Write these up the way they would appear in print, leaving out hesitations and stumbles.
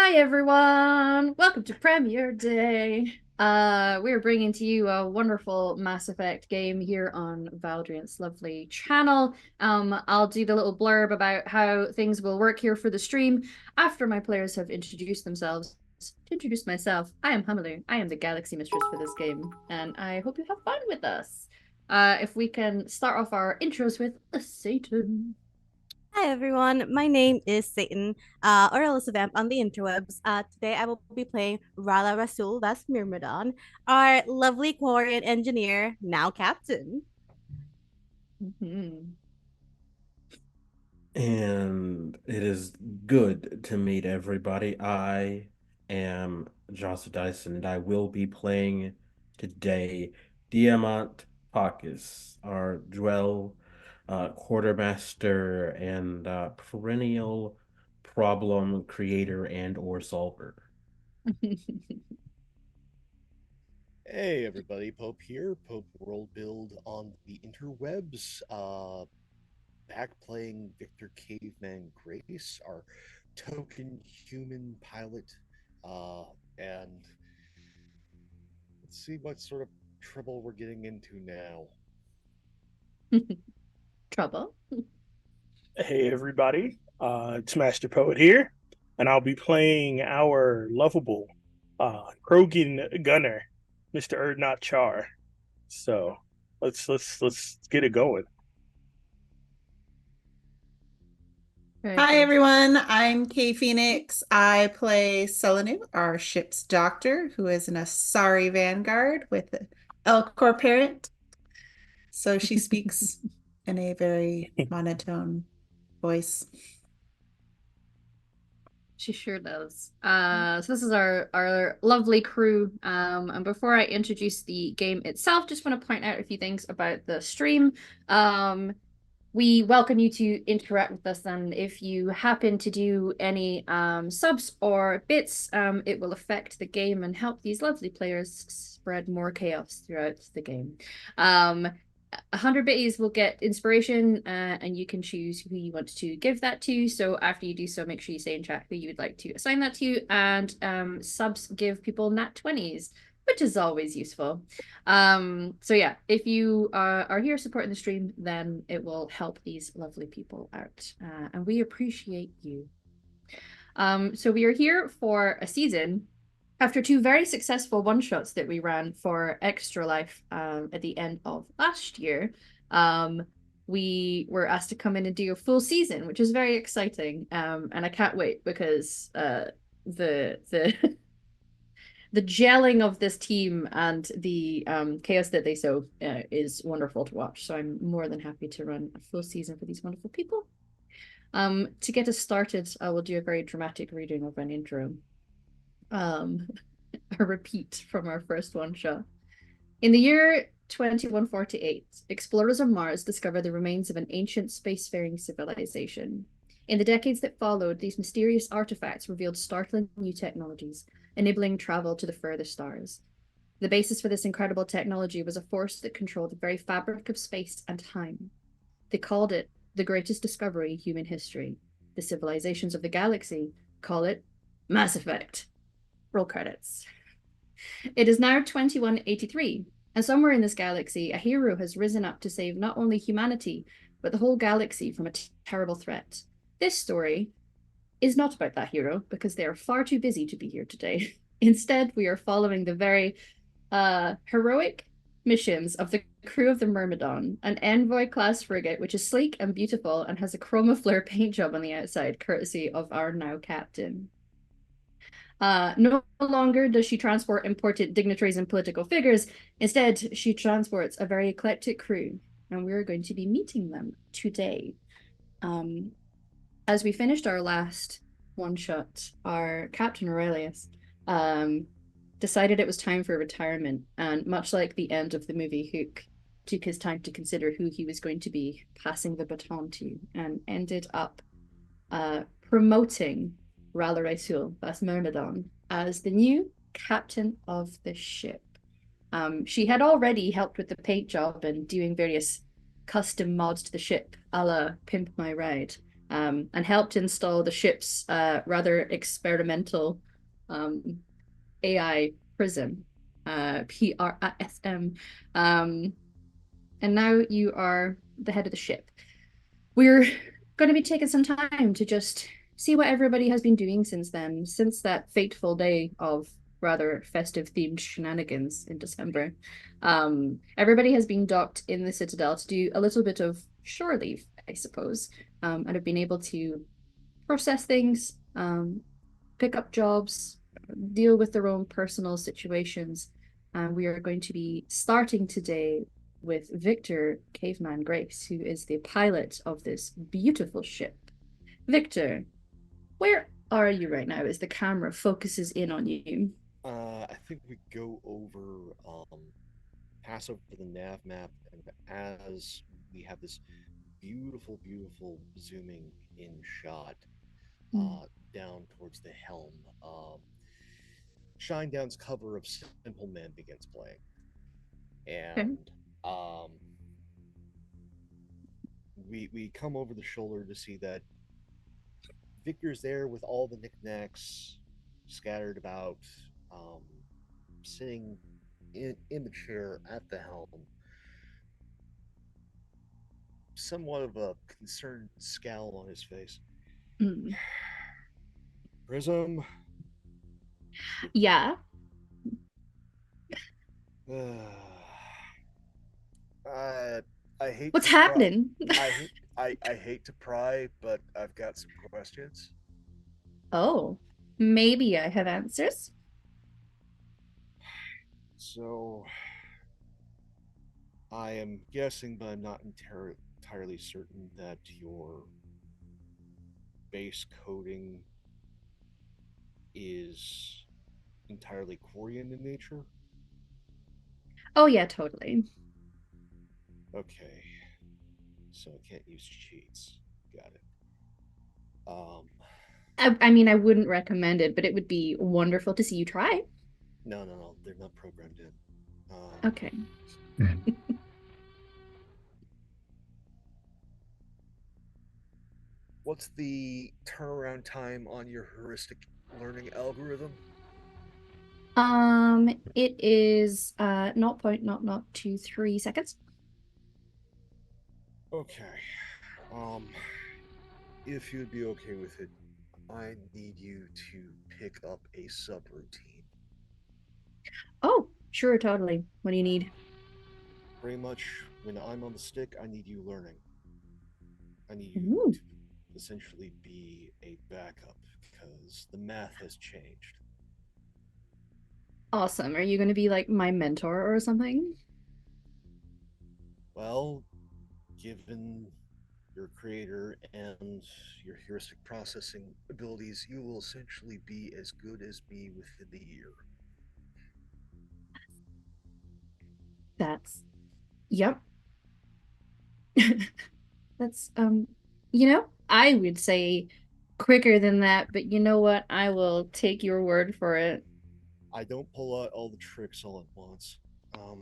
Hi everyone! Welcome to Premiere Day. We're bringing to you a wonderful Mass Effect game here on Valdrianth's lovely channel. I'll do the little blurb about how things will work here for the stream after my players have introduced themselves. To introduce myself, I am Hamalu. I am the Galaxy Mistress for this game, and I hope you have fun with us. If we can start off our intros with a Satan. Hi everyone, my name is Satan, or Alyssa Vamp on the interwebs. Today I will be playing Rala Rasul, that's Myrmidon, our lovely Quarian engineer, now captain. Mhm. And it is good to meet everybody. I am Joss Dyson, and I will be playing today Diamant Pakis, our Dwell quartermaster and perennial problem creator and or solver. Hey everybody, Pope here, Pope World Build on the interwebs. Back playing Victor Caveman Grace, our token human pilot. And let's see what sort of trouble we're getting into now. Trouble. Hey everybody, it's Master Poet here, and I'll be playing our lovable Krogan gunner, Mr. Erdnot Char. So let's get it going. Very Hi cool. everyone, I'm Kay Phoenix. I play Solanu, our ship's doctor, who is an Asari Vanguard with an Elcor parent. So she speaks in a very monotone voice. She sure does. So this is our lovely crew. And before I introduce the game itself, just want to point out a few things about the stream. We welcome you to interact with us, and if you happen to do any subs or bits, it will affect the game and help these lovely players spread more chaos throughout the game. 100 biddies will get inspiration, and you can choose who you want to give that to. So after you do so, make sure you say in chat who you would like to assign that to, and subs give people nat 20s, which is always useful. So yeah, if you are here supporting the stream, then it will help these lovely people out, and we appreciate you. So we are here for a season after two very successful one-shots that we ran for Extra Life at the end of last year. We were asked to come in and do a full season, which is very exciting, and I can't wait because the the gelling of this team and the chaos that they sow is wonderful to watch. So I'm more than happy to run a full season for these wonderful people. To get us started, I will do a very dramatic reading of an intro. A repeat from our first one shot. In the year 2148, explorers on Mars discovered the remains of an ancient spacefaring civilization. In the decades that followed, these mysterious artifacts revealed startling new technologies, enabling travel to the furthest stars. The basis for this incredible technology was a force that controlled the very fabric of space and time. They called it the greatest discovery in human history. The civilizations of the galaxy call it Mass Effect. Roll credits. It is now 2183, and somewhere in this galaxy, a hero has risen up to save not only humanity, but the whole galaxy from a terrible threat. This story is not about that hero, because they are far too busy to be here today. Instead, we are following the very heroic missions of the crew of the Myrmidon, an envoy-class frigate which is sleek and beautiful and has a chroma-flare paint job on the outside, courtesy of our now captain. No longer does she transport important dignitaries and political figures. Instead, she transports a very eclectic crew, and we're going to be meeting them today. As we finished our last one-shot, our Captain Aurelius decided it was time for retirement, and much like the end of the movie Hook, took his time to consider who he was going to be passing the baton to, and ended up promoting Rala Raisul, that's Myrmidon, as the new captain of the ship. She had already helped with the paint job and doing various custom mods to the ship, a la Pimp My Ride. and helped install the ship's rather experimental AI prism, PRISM. And now you are the head of the ship. We're going to be taking some time to just see what everybody has been doing since then, since that fateful day of rather festive themed shenanigans in December. Everybody has been docked in the Citadel to do a little bit of shore leave, I suppose, and have been able to process things, pick up jobs, deal with their own personal situations. And we are going to be starting today with Victor Caveman Grace, who is the pilot of this beautiful ship. Victor, where are you right now as the camera focuses in on you? I think we go over, pass over the nav map, and as we have this beautiful, beautiful zooming in shot down towards the helm, Shinedown's cover of Simple Man begins playing. Okay. And we come over the shoulder to see that Victor's there with all the knickknacks scattered about, sitting in the chair at the helm, somewhat of a concerned scowl on his face. Mm. Prism, Yeah. I I hate What's to pry. happening? I hate to pry, but I've got some questions. Oh, maybe I have answers. So I am guessing, but I'm not entirely certain that your base coding is entirely Quarian in nature. Oh, yeah, totally. Okay, so I can't use cheats. Got it. I mean, I wouldn't recommend it, but it would be wonderful to see you try. No, they're not programmed in. Okay. What's the turnaround time on your heuristic learning algorithm? It is 0.0023 seconds. Okay. If you'd be okay with it, I need you to pick up a subroutine. Oh, sure, totally. What do you need? Pretty much, when I'm on the stick, I need you learning. I need you Ooh. to essentially be a backup because the math has changed. Awesome. Are you going to be like my mentor or something? Well, given your creator and your heuristic processing abilities, you will essentially be as good as me within the year. That's, yep. That's, you know, I would say quicker than that, but you know what? I will take your word for it. I don't pull out all the tricks all at once, but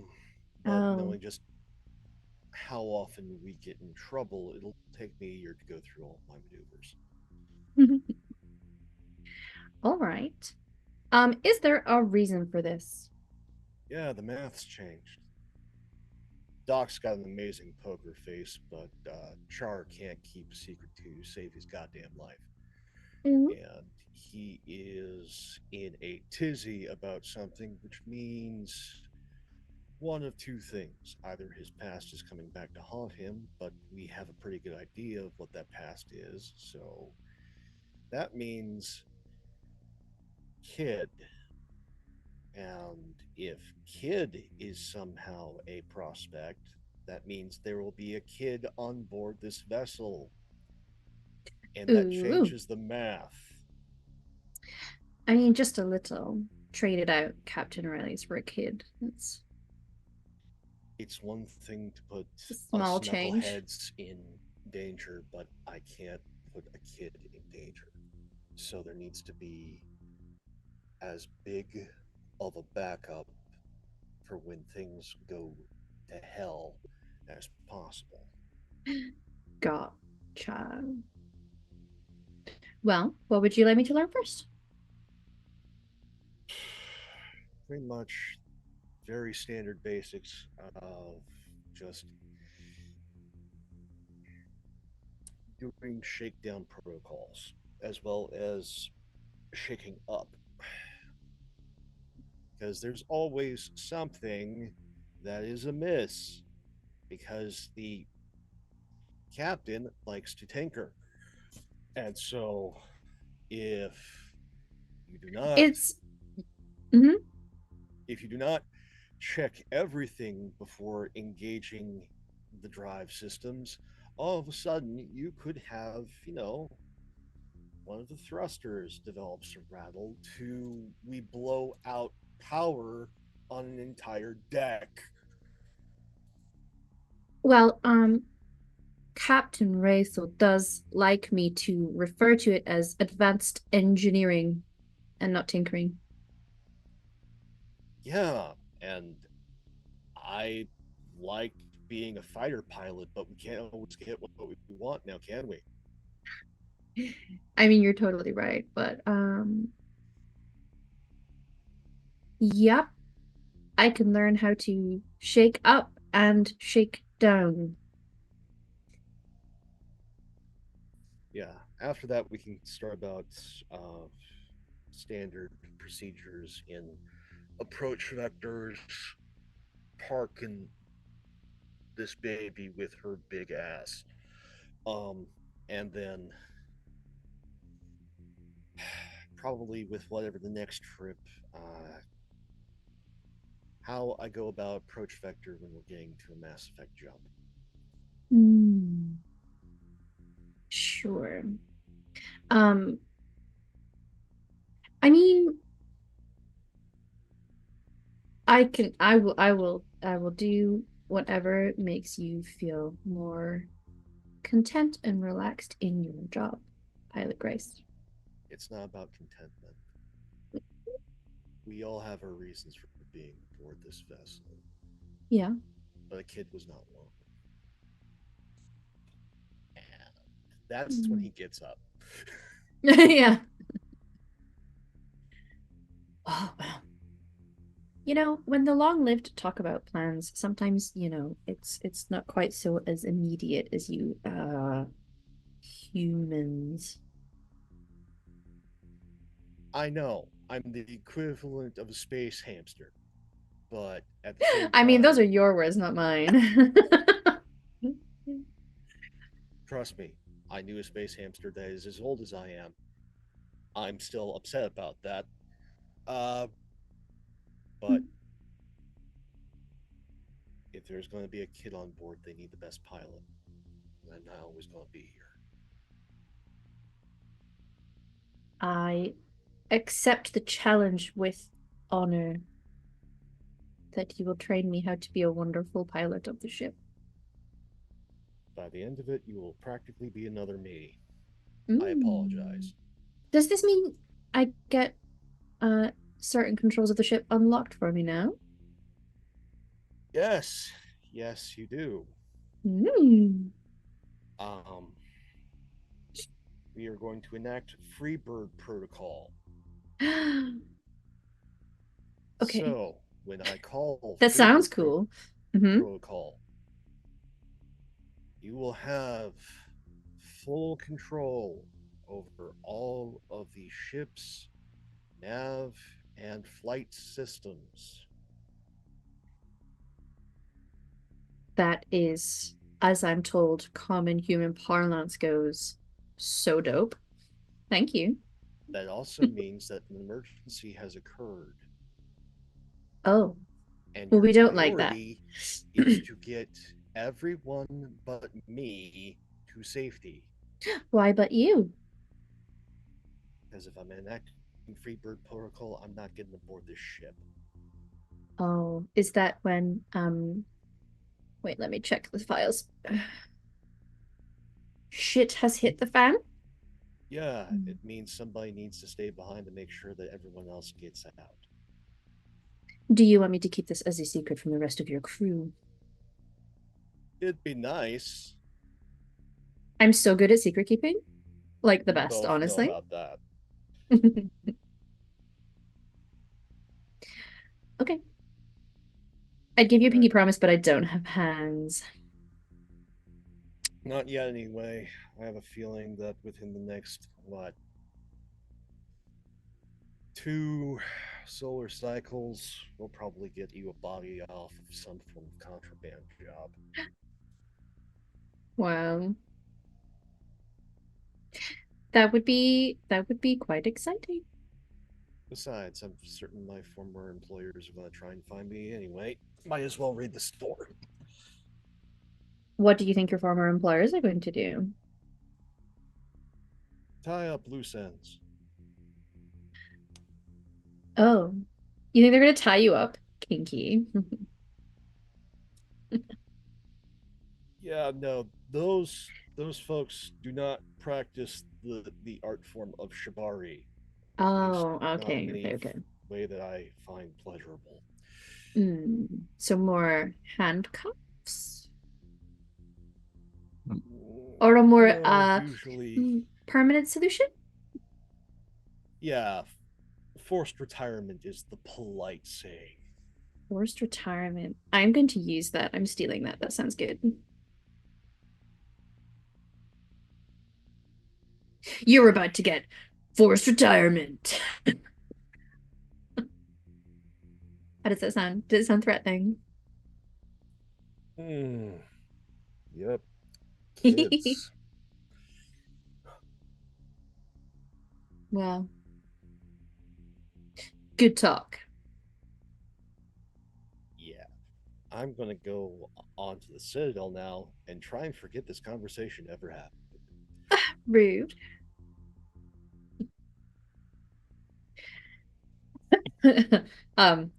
Oh. knowing just how often we get in trouble, it'll take me a year to go through all my maneuvers. All right. Is there a reason for this? Yeah, the math's changed. Doc's got an amazing poker face, but Char can't keep a secret to save his goddamn life. Mm. And he is in a tizzy about something, which means one of two things. Either his past is coming back to haunt him, but we have a pretty good idea of what that past is, so that means Kid. And if Kid is somehow a prospect, that means there will be a kid on board this vessel. And that Ooh. changes the math. I mean, just a little. Traded out Captain Riley's for a kid. It's one thing to put It's a small us change. knuckleheads in danger, but I can't put a kid in danger. So there needs to be as big of a backup for when things go to hell as possible. Gotcha. Well, what would you like me to learn first? Pretty much very standard basics of just doing shakedown protocols as well as shaking up. Because there's always something that is amiss because the captain likes to tinker. And so if you do not It's Mhm. if you do not check everything before engaging the drive systems, all of a sudden you could have, one of the thrusters develops a rattle to we blow out power on an entire deck. Well, Captain Raythel does like me to refer to it as advanced engineering and not tinkering. Yeah, and I liked being a fighter pilot, but we can't always get what we want now, can we? I mean, you're totally right, but yep, I can learn how to shake up and shake down. Yeah. After that, we can start about standard procedures in approach vectors, parking this baby with her big ass. Um, and then probably with whatever the next trip, how I go about approach vector when we're getting to a Mass Effect jump. Hmm, sure. Um, I mean, I will do whatever makes you feel more content and relaxed in your job, Pilot Grace. It's not about contentment. We all have our reasons for being aboard this vessel, Yeah. but a kid was not one. And that's when Mm. he gets up. Yeah. Oh, well. When the long-lived talk about plans, sometimes, it's not quite so as immediate as you humans. I know I'm the equivalent of a space hamster, but at the same I mean, those are time, your words, not mine. trust me, I knew a space hamster that is as old as I am. I'm still upset about that. Uh, but if there's going to be a kid on board, they need the best pilot. And I'm not always going to be here. I accept the challenge with honor that you will train me how to be a wonderful pilot of the ship. By the end of it, you will practically be another me. I Mm. apologize. Does this mean I get uh certain controls of the ship unlocked for me now? Yes, yes, you do. Mm. Um, we are going to enact Freebird Protocol. Okay, So, when I call that sounds Freebird cool. Hmm. Protocol, you will have full control over all of the ship's nav and flight systems. That is, as I'm told, common human parlance goes, so dope. Thank you. That also means that an emergency has occurred, Oh, and well, your we don't like that. priority is to get everyone but me to safety. Why but you? Because if I'm enacting Freebird Protocol, I'm not getting aboard this ship. Oh, is that when wait, let me check the files. Shit has hit the fan? Yeah, it means somebody needs to stay behind to make sure that everyone else gets out. Do you want me to keep this as a secret from the rest of your crew? It'd be nice. I'm so good at secret keeping. Like the We best, both know honestly. about that. Okay. I'd give you a All right. pinky promise, but I don't have hands. Not yet, anyway. I have a feeling that within the next, what, 2 solar cycles, we'll probably get you a body off of some form of contraband job. Wow. That would be quite exciting. Besides, I'm certain my former employers are going to try and find me anyway. Might as well read the story. What do you think your former employers are going to do? Tie up loose ends. Oh, you think they're going to tie you up? Kinky. Yeah, no, those folks do not practice the art form of shibari. At least Oh, not in okay, okay, any okay. way that I find pleasurable. So more handcuffs? Or a more No, usually, permanent solution? yeah, forced retirement is the polite saying. Forced retirement. I'm going to use that. I'm stealing that. That sounds good. You're about to get forced retirement. How does that sound? Does it sound threatening? Hmm. Yep. Kids. Well, good talk. Yeah. I'm gonna go on to the Citadel now and try and forget this conversation ever happened. Rude.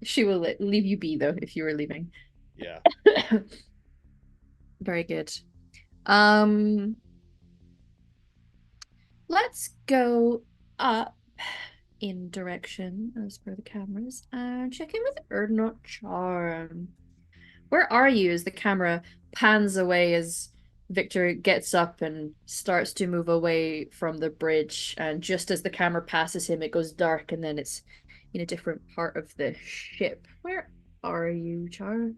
She will leave you be though if you were leaving. Yeah. Very good. Um, let's go up in direction as per the cameras and check in with Erdnot Charm. Where are you as the camera pans away as Victor gets up and starts to move away from the bridge, and just as the camera passes him, it goes dark and then it's in a different part of the ship. Where are you, Char?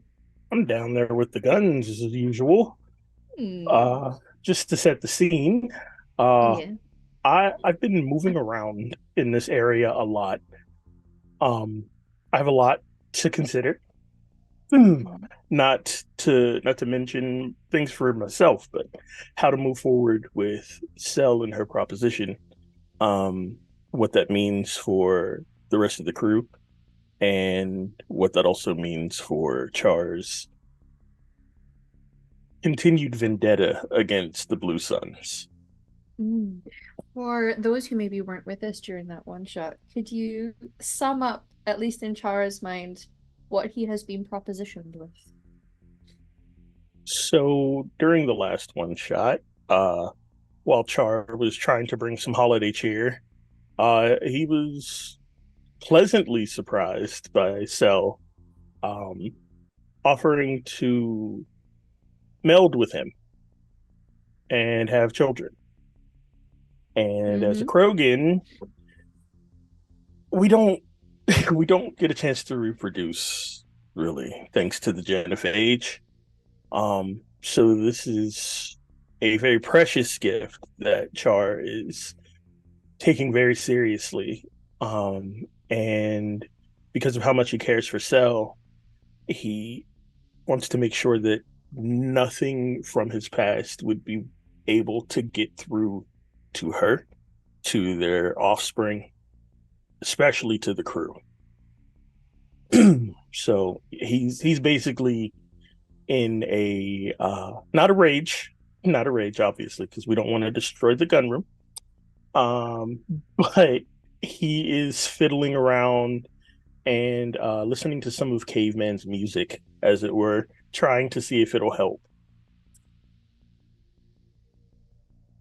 I'm down there with the guns as usual. Hmm. Uh, just to set the scene, uh, Yeah. I've been moving around in this area a lot. Um, I have a lot to consider. Mm. Not to mention things for myself, but how to move forward with Cell and her proposition. Um, what that means for the rest of the crew, and what that also means for Char's continued vendetta against the Blue Suns. Mm. For those who maybe weren't with us during that one shot, could you sum up, at least in Char's mind, what he has been propositioned with? So during the last one shot, uh, while Char was trying to bring some holiday cheer, he was pleasantly surprised by Cell um, offering to meld with him and have children. And as a Mm-hmm. Krogan, we don't we don't get a chance to reproduce really, thanks to the genophage. So this is a very precious gift that Char is taking very seriously. And because of how much he cares for Cell, he wants to make sure that nothing from his past would be able to get through to her, to their offspring, especially to the crew. So he's basically in a not a rage, obviously, because we don't want to destroy the gun room. Um, but he is fiddling around and listening to some of Caveman's music, as it were, trying to see if it'll help.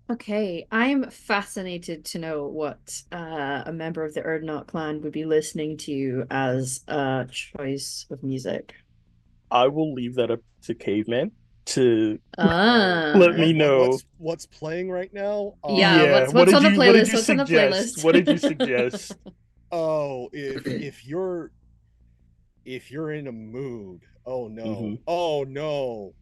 Okay, I'm fascinated to know what a member of the Erdnot clan would be listening to as a choice of music. I will leave that up to Caveman. to let Ah. me know. What's playing right now? Yeah, Yeah, what's on the what did playlist? you What's on the suggest? playlist? What did you suggest? Oh, if you're in a mood, oh no, Mhm. oh no.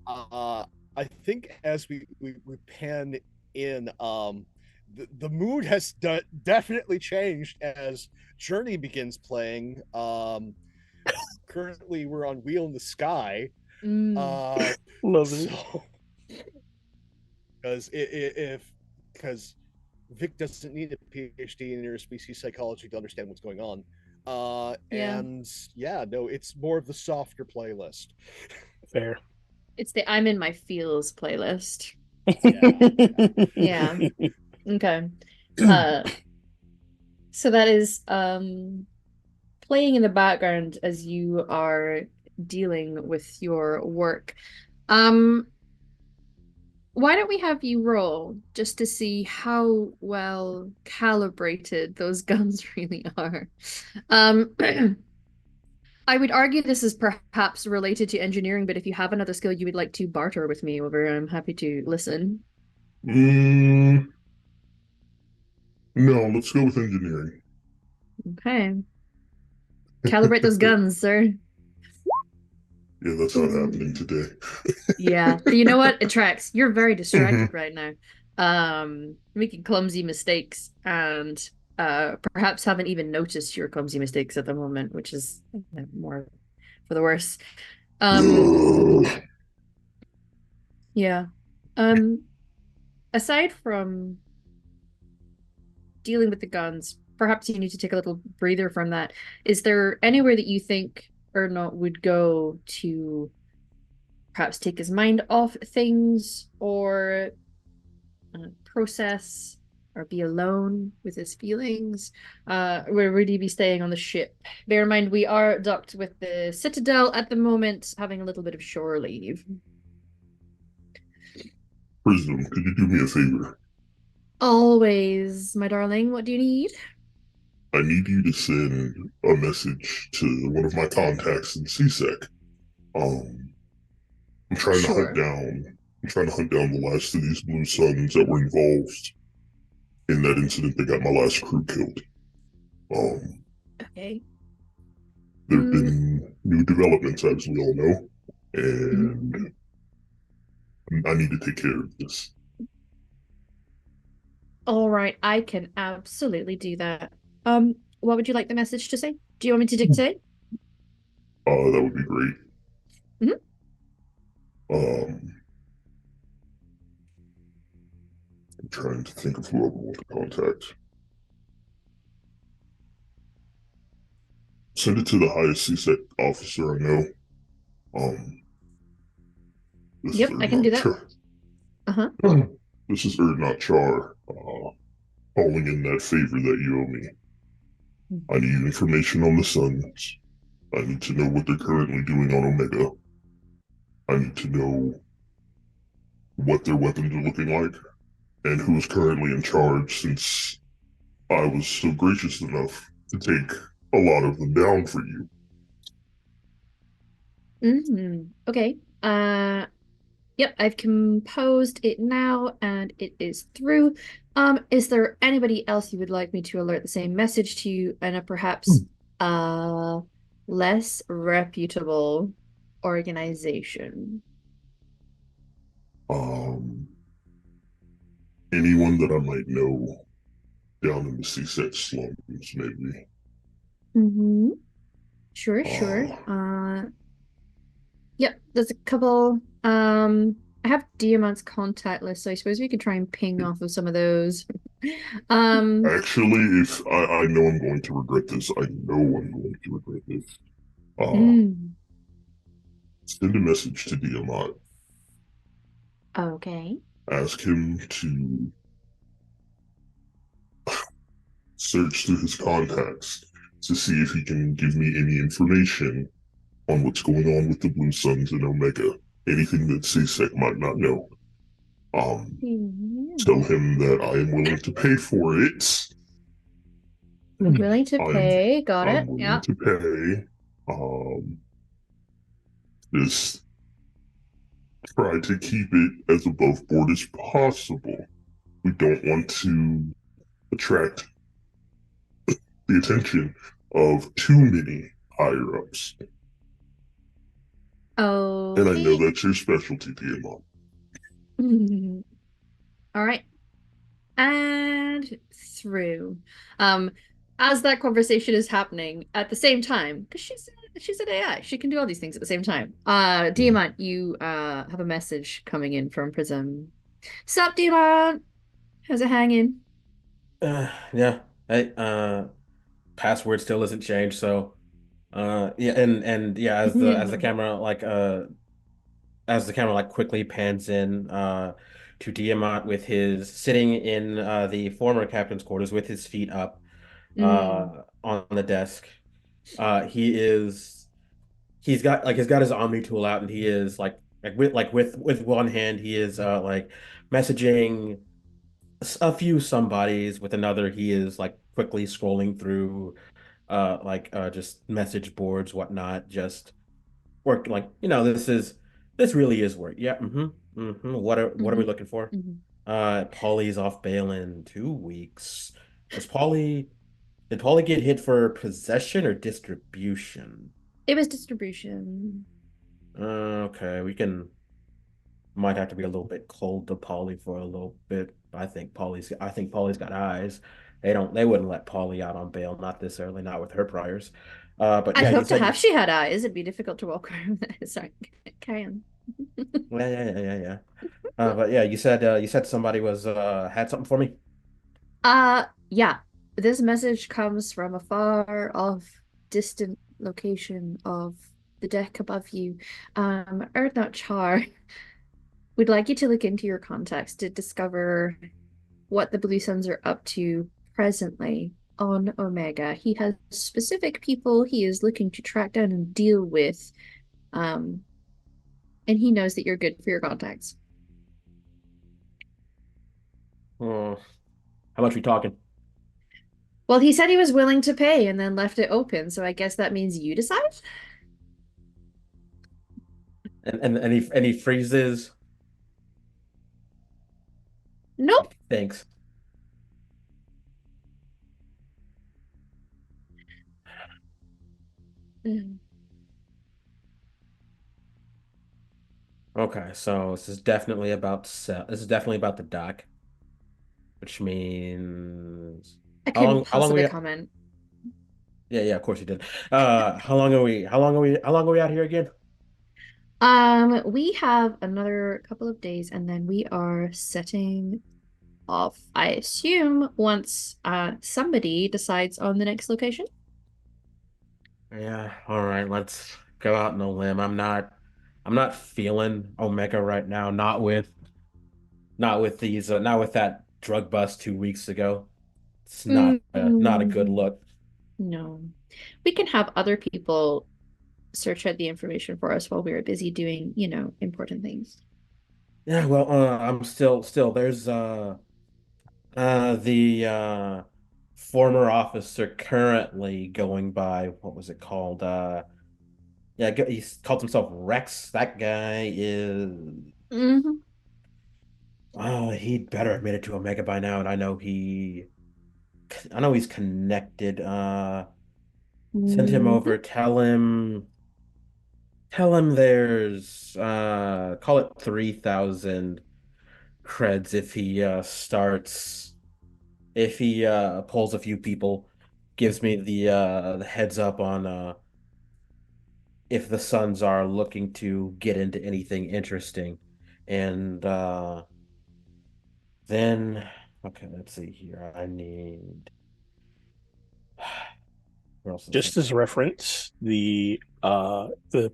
Um, I think as we pan in, the mood has definitely changed as Journey begins playing. Currently we're on Wheel in the Sky. Mm, Uh, Love it. so because if because Vic doesn't need a PhD in interspecies psychology to understand what's going on. yeah. And yeah, no, it's more of the softer playlist. Fair. It's the I'm in my feels playlist. Yeah, Yeah. Okay. Uh, so that is playing in the background as you are dealing with your work. Um, why don't we have you roll just to see how well calibrated those guns really are? Um, I would argue this is perhaps related to engineering, but if you have another skill you would like to barter with me over, I'm happy to listen. Mm, no, let's go with engineering. Okay. Calibrate those guns, sir. Yeah, that's not happening today. Yeah. You know what? It tracks. You're very distracted right now. Making clumsy mistakes and perhaps haven't even noticed your clumsy mistakes at the moment, which is more for the worse. Ugh. Yeah. Aside from dealing with the guns, perhaps you need to take a little breather from that. Is there anywhere that you think Ernot would go to perhaps take his mind off things or process or be alone with his feelings? Where would he be staying on the ship? Bear in mind, we are docked with the Citadel at the moment, having a little bit of shore leave. Prism, could you do me a favor? Always, my darling. What do you need? I need you to send a message to one of my contacts in CSEC. Um, I'm trying to hunt Sure. down. I'm trying to hunt down the last of these Blue Suns that were involved in that incident that got my last crew killed. Um, Okay. there have been new developments, as we all know, Mhm. and I need to take care of this. All right, I can absolutely do that. What would you like the message to say? Do you want me to dictate? That would be great. Mhm. Um, I'm trying to think of who I would want to contact. Send it to the highest CSEC officer I know. Um, this is Yep, I can do Erdnot that. Char. Uh-huh. This is Erdnot Char. Calling in that favor that you owe me. I need information on the Suns. I need to know what they're currently doing on Omega. I need to know what their weapons are looking like and who is currently in charge, since I was so gracious enough to take a lot of them down for you. Okay. Yep, I've composed it now and it is through. Is there anybody else you would like me to alert the same message to and a perhaps less reputable organization? Um, Anyone that I might know down in the CSEC slums, maybe. Mm-hmm. Sure, sure. Uh, Yep, there's a couple. I have Diamant's contact list, so I suppose we could try and ping off of some of those. Um, Actually, if I know I'm going to regret this, I know I'm going to regret this. Uh, mm, Send a message to Diamant. okay. Ask him to search through his contacts to see if he can give me any information on what's going on with the Blue Suns and Omega. Anything that CSEC might not know. Tell him that I am willing to pay for it. Willing to I'm pay, got I'm it. willing Yeah. to pay. Um, Just try to keep it as above board as possible. We don't want to attract the attention of too many higher ups. And I know Okay. that's your specialty, Tiamat. All right. And through. Um, as that conversation is happening at the same time, because she's an AI, she can do all these things at the same time. Diamant, you have a message coming in from Prism. Sup, Diamant? How's it hanging? Yeah. Hey, password still isn't changed, so yeah, and yeah, as the camera like quickly pans in to Diamant with his sitting in the former captain's quarters with his feet up Mm. on the desk. He is he's got his Omni tool out and he is with one hand he is like messaging a few somebodies, with another he is like quickly scrolling through just message boards, whatnot, just work, like, this really is work. Yeah. What are we Mm-hmm. looking for? Mm-hmm. Polly's off bail in 2 weeks. Was Polly Did Polly get hit for possession or distribution? It was distribution. Okay, we can might have to be a little bit cold to Polly for a little bit. I think Polly's got eyes. They wouldn't let Polly out on bail, not this early, not with her priors. But I'd yeah, you hope to said have you she had eyes. It'd be difficult to walk around. Sorry, carry on. yeah. But yeah, you said somebody was had something for me. Yeah. This message comes from a far off, distant location of the deck above you. Erdnot Char would like you to look into your contacts to discover what the Blue Suns are up to presently on Omega. He has specific people he is looking to track down and deal with. Um, and he knows that you're good for your contacts. Oh, how much we talking? Well, he said he was willing to pay and then left it open, so I guess that means you decide? And he freezes. Nope. Thanks. Mm. Okay, so this is definitely about the dock, which means I couldn't how long possibly we comment. yeah, of course you did. How long are we out here again? We have another couple of days and then we are setting off, I assume, once somebody decides on the next location. Yeah, all right, let's go out on a limb. I'm not feeling Omega right now, not with that drug bust 2 weeks ago. It's not a good Mm, look. no. We can have other people search out the information for us while we are busy doing, important things. Yeah, well, I'm still there's the former officer currently going by, what was it called? Yeah, he called himself Rex. That guy is Hmm. he'd better admit it to Omega by now, and I know he's connected. Send him over, Hmm. tell him there's call it 3,000 creds if he starts if he pulls a few people, gives me the heads up on if the Suns are looking to get into anything interesting. And then okay, let's see here. I need where else is Just it? as reference, the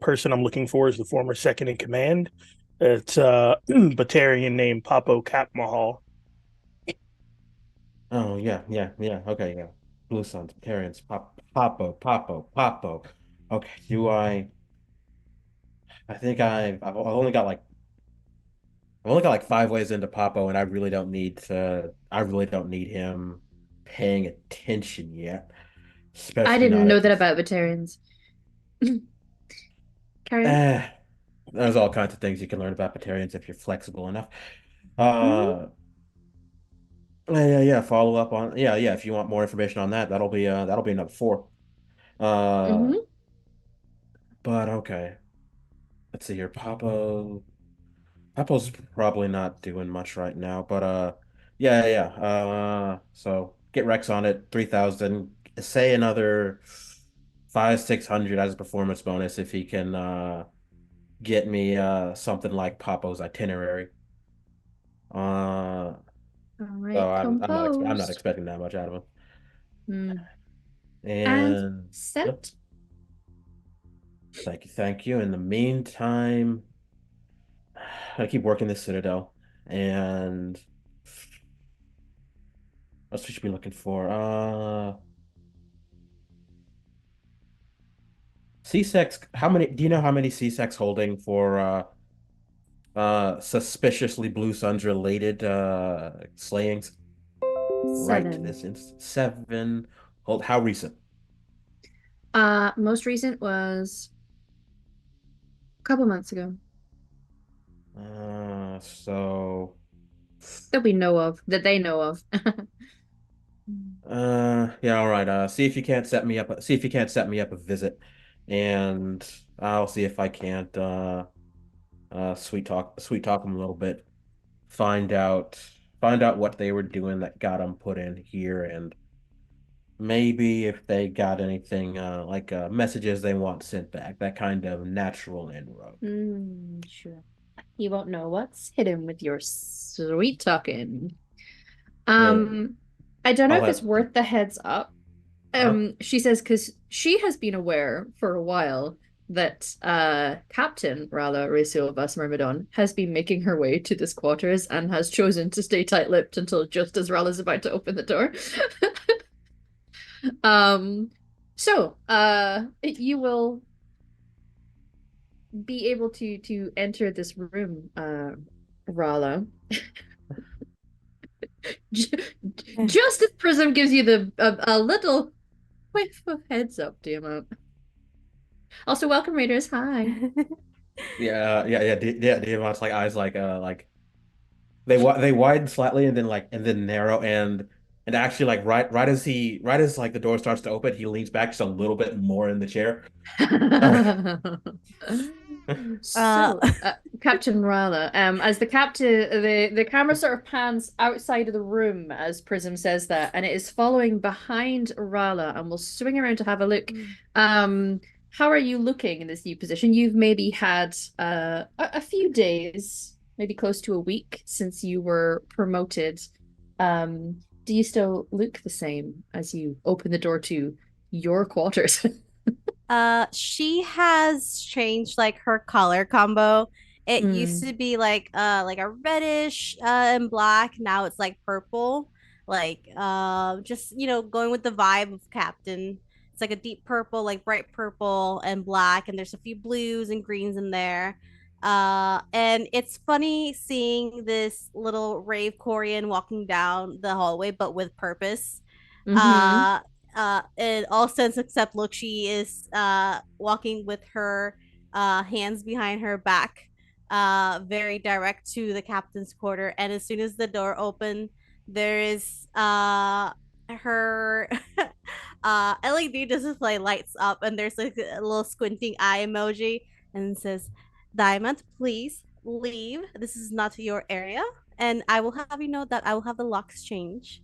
person I'm looking for is the former second in command. It's Batarian named Papo Kapmahal. Oh yeah. Okay, yeah. Blue Suns, Terrence, Papo. Okay, do I think I've only got like 5 ways into Papo, and I really don't need him paying attention yet. I Especially didn't not know at that this. about vegetarians. Carry on. Eh. there's all kinds of things you can learn about Batarians if you're flexible enough. Mhm. Uh, yeah. Follow up on yeah. If you want more information on that, that'll be number four. Uh, Hmm. but okay. Let's see here. Papo's probably not doing much right now, but yeah. So get Rex on it. 3,000. Say another five, 600 as a performance bonus if he can get me something like Papo's itinerary. Uh, All right, so I'm not composed. expecting that much out of him. Mm. And And yep, sent. thank you. In the meantime, I keep working the Citadel, and what else we should be looking for? C-Sex. How many? Do you know how many C-Sex holding for suspiciously Blue Suns related slayings? Right to 7. this instance, seven. Hold. How recent? Most recent was a couple months ago So that we know of, that they know of. yeah, all right. See if you can't set me up. See if you can't set me up a visit, and I'll see if I can't sweet talk them a little bit. Find out find out what they were doing that got them put in here, and maybe if they got anything like messages they want sent back. That kind of natural inroad. Sure. You won't know what's hidden with your sweet talking. Yeah, Um, I don't know I'll if it's have. worth the heads up. Huh? She says because she has been aware for a while that Captain Rala Resilvas Myrmidon has been making her way to this quarters and has chosen to stay tight-lipped until just as Rala's about to open the door. Um, you will be able to enter this room, Rala. Just as Prism gives you a little whiff of heads up, Diamond. Also, welcome, Raiders. Hi. Diamant's like eyes like they widen slightly and then narrow and actually like right as like the door starts to open, he leans back just a little bit more in the chair. Okay. uh, So, Captain Rala, as the captain, the camera sort of pans outside of the room as Prism says that, and it is following behind Rala, and we'll swing around to have a look. Um, how are you looking in this new position? You've maybe had a few days, maybe close to a week since you were promoted. Do you still look the same as you open the door to your quarters? she has changed like her color combo. It used Mm. to be like a reddish and black. Now it's like purple. Like just going with the vibe of Captain. It's like a deep purple, like bright purple and black, and there's a few blues and greens in there. And it's funny seeing this little rave Korean walking down the hallway, but with purpose. Mm-hmm. Uh in all sense except look, she is walking with her hands behind her back, very direct to the captain's quarter. And as soon as the door opened, there is her LED display lights up, and there's like a little squinting eye emoji, and it says, "Diamond, please leave. This is not your area." And I will have you know that I will have the locks change.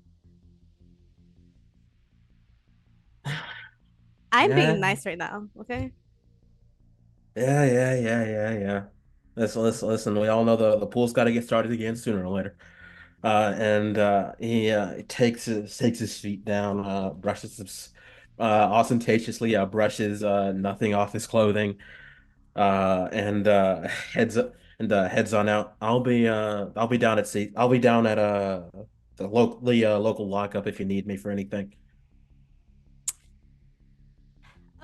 I'm being Yeah. nice right now, okay? Yeah. Listen. We all know the pool's got to get started again sooner or later. And he takes his feet down, brushes ostentatiously brushes nothing off his clothing, and heads on out. I'll be down at sea. I'll be down at the local lockup if you need me for anything.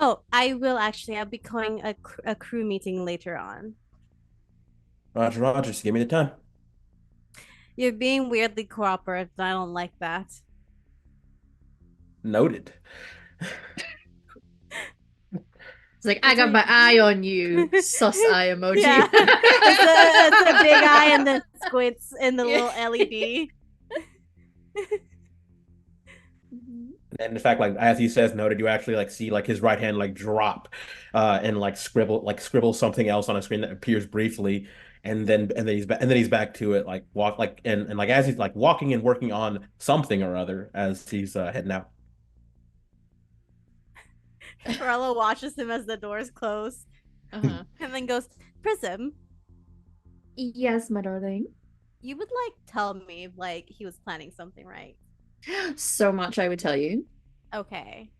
Oh, I will actually. I'll be calling a crew meeting later on. Roger. Just give me the time. You're being weirdly cooperative. I don't like that. Noted. It's like, I It's got like my eye on you. Sus eye emoji. yeah, it's a big eye and then squints in the little Yeah. LED. And in fact, like as he says noted, you actually like see like his right hand like drop, and like scribble something else on a screen that appears briefly, and then he's back to it, like walk like and like as he's like walking and working on something or other as he's heading out. Corella watches him as the doors close Uh-huh. and then goes, Prism, Yes, my darling. you would like tell me if like he was planning something, right? So much I would tell you. Okay.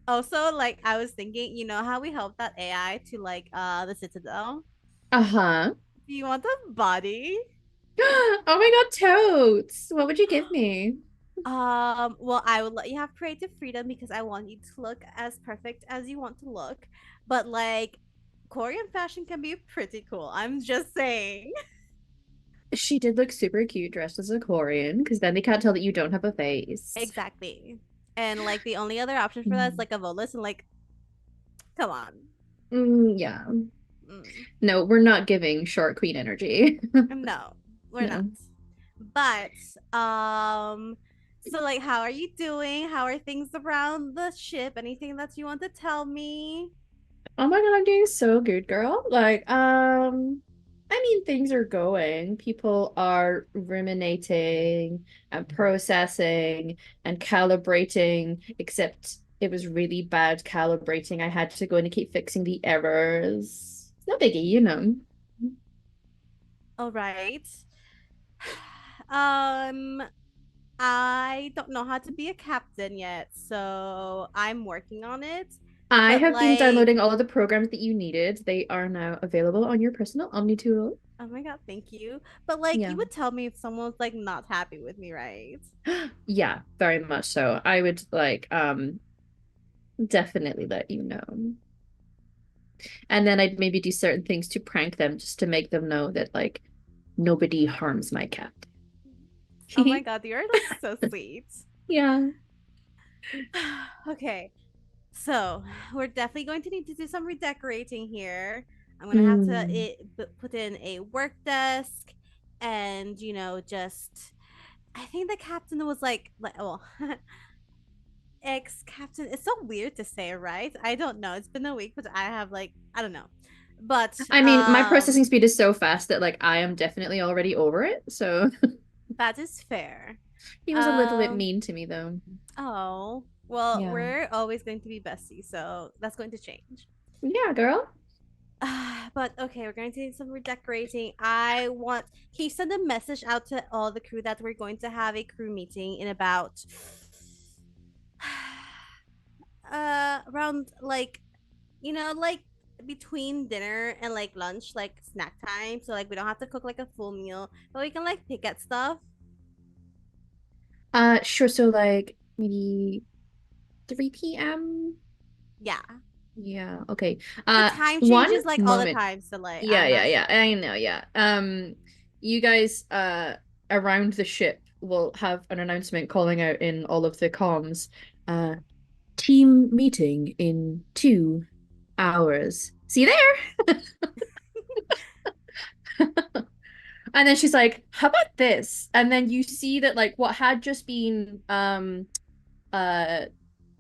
Also, like I was thinking, you know how we helped that AI to like the Citadel? Uh-huh. Do you want the body? Oh my God, totes. What would you give me? Well, I would let you have creative freedom because I want you to look as perfect as you want to look. But like Korean fashion can be pretty cool. I'm just saying. She did look super cute dressed as a Korean, because then they can't tell that you don't have a face. Exactly. And like the only other option for that is like a Volus and like come on. Yeah. Mm. No, we're not giving short queen energy. No, we're not. No. But so like how are you doing? How are things around the ship? Anything that you want to tell me? Oh my God, I'm doing so good, girl. Like, I mean, things are going. People are ruminating and processing and calibrating, except it was really bad calibrating. I had to go in and keep fixing the errors. It's no biggie, you know. All right. Um I don't know how to be a captain yet, so I'm working on it. I But have been like, downloading all of the programs that you needed. They are now available on your personal Omni tool. oh my god, thank you. But like, you Yeah. would tell me if someone's like not happy with me, right? Yeah, very much so. I would like definitely let you know. And then I'd maybe do certain things to prank them just to make them know that like nobody harms my cat. Oh my god, you're like so sweet. Yeah. Okay, so we're definitely going to need to do some redecorating here. I'm gonna have to Mm. put in a work desk, and you know, just I think the captain was like well, ex-captain. It's so weird to say, right? I don't know. It's been a week, but I have like I don't know. But I mean, my processing speed is so fast that like I am definitely already over it. So that is fair. he was a little bit Um mean to me though. oh, well, Yeah. we're always going to be besties, so that's going to change. Yeah, girl. But okay, we're going to do some redecorating. I want Can you send a message out to all the crew that we're going to have a crew meeting in about around like like between dinner and like lunch, like snack time, so like we don't have to cook like a full meal, but we can like pick at stuff. Sure. So like maybe 3 p.m. Yeah, Yeah, okay. the time One changes like all the moment. time, so like Yeah, I'm yeah, not yeah. sure. I know, yeah. You guys around the ship will have an announcement calling out in all of the comms. Uh team meeting in 2 hours. See you there. And then she's like, "How about this?" And then you see that like what had just been uh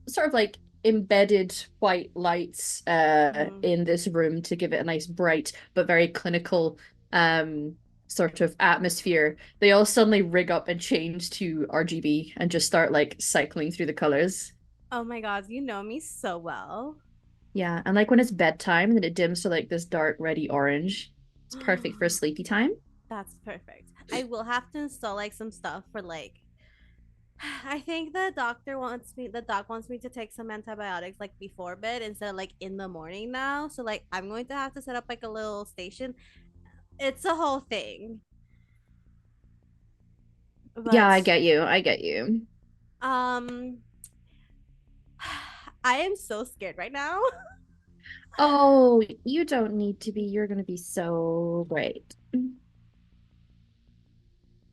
sort of like embedded white lights Mhm. in this room to give it a nice bright but very clinical sort of atmosphere. They all suddenly rig up and change to RGB and just start like cycling through the colors. Oh my god, you know me so well. Yeah, and like when it's bedtime and then it dims to like this dark reddy orange. It's perfect for a sleepy time. That's perfect. I will have to install like some stuff for like I think the doc wants me to take some antibiotics like before bed instead of like in the morning now. So like I'm going to have to set up like a little station. It's a whole thing. Yeah, But I get you. I get you. um I am so scared right now. Oh, you don't need to be. You're gonna be so great.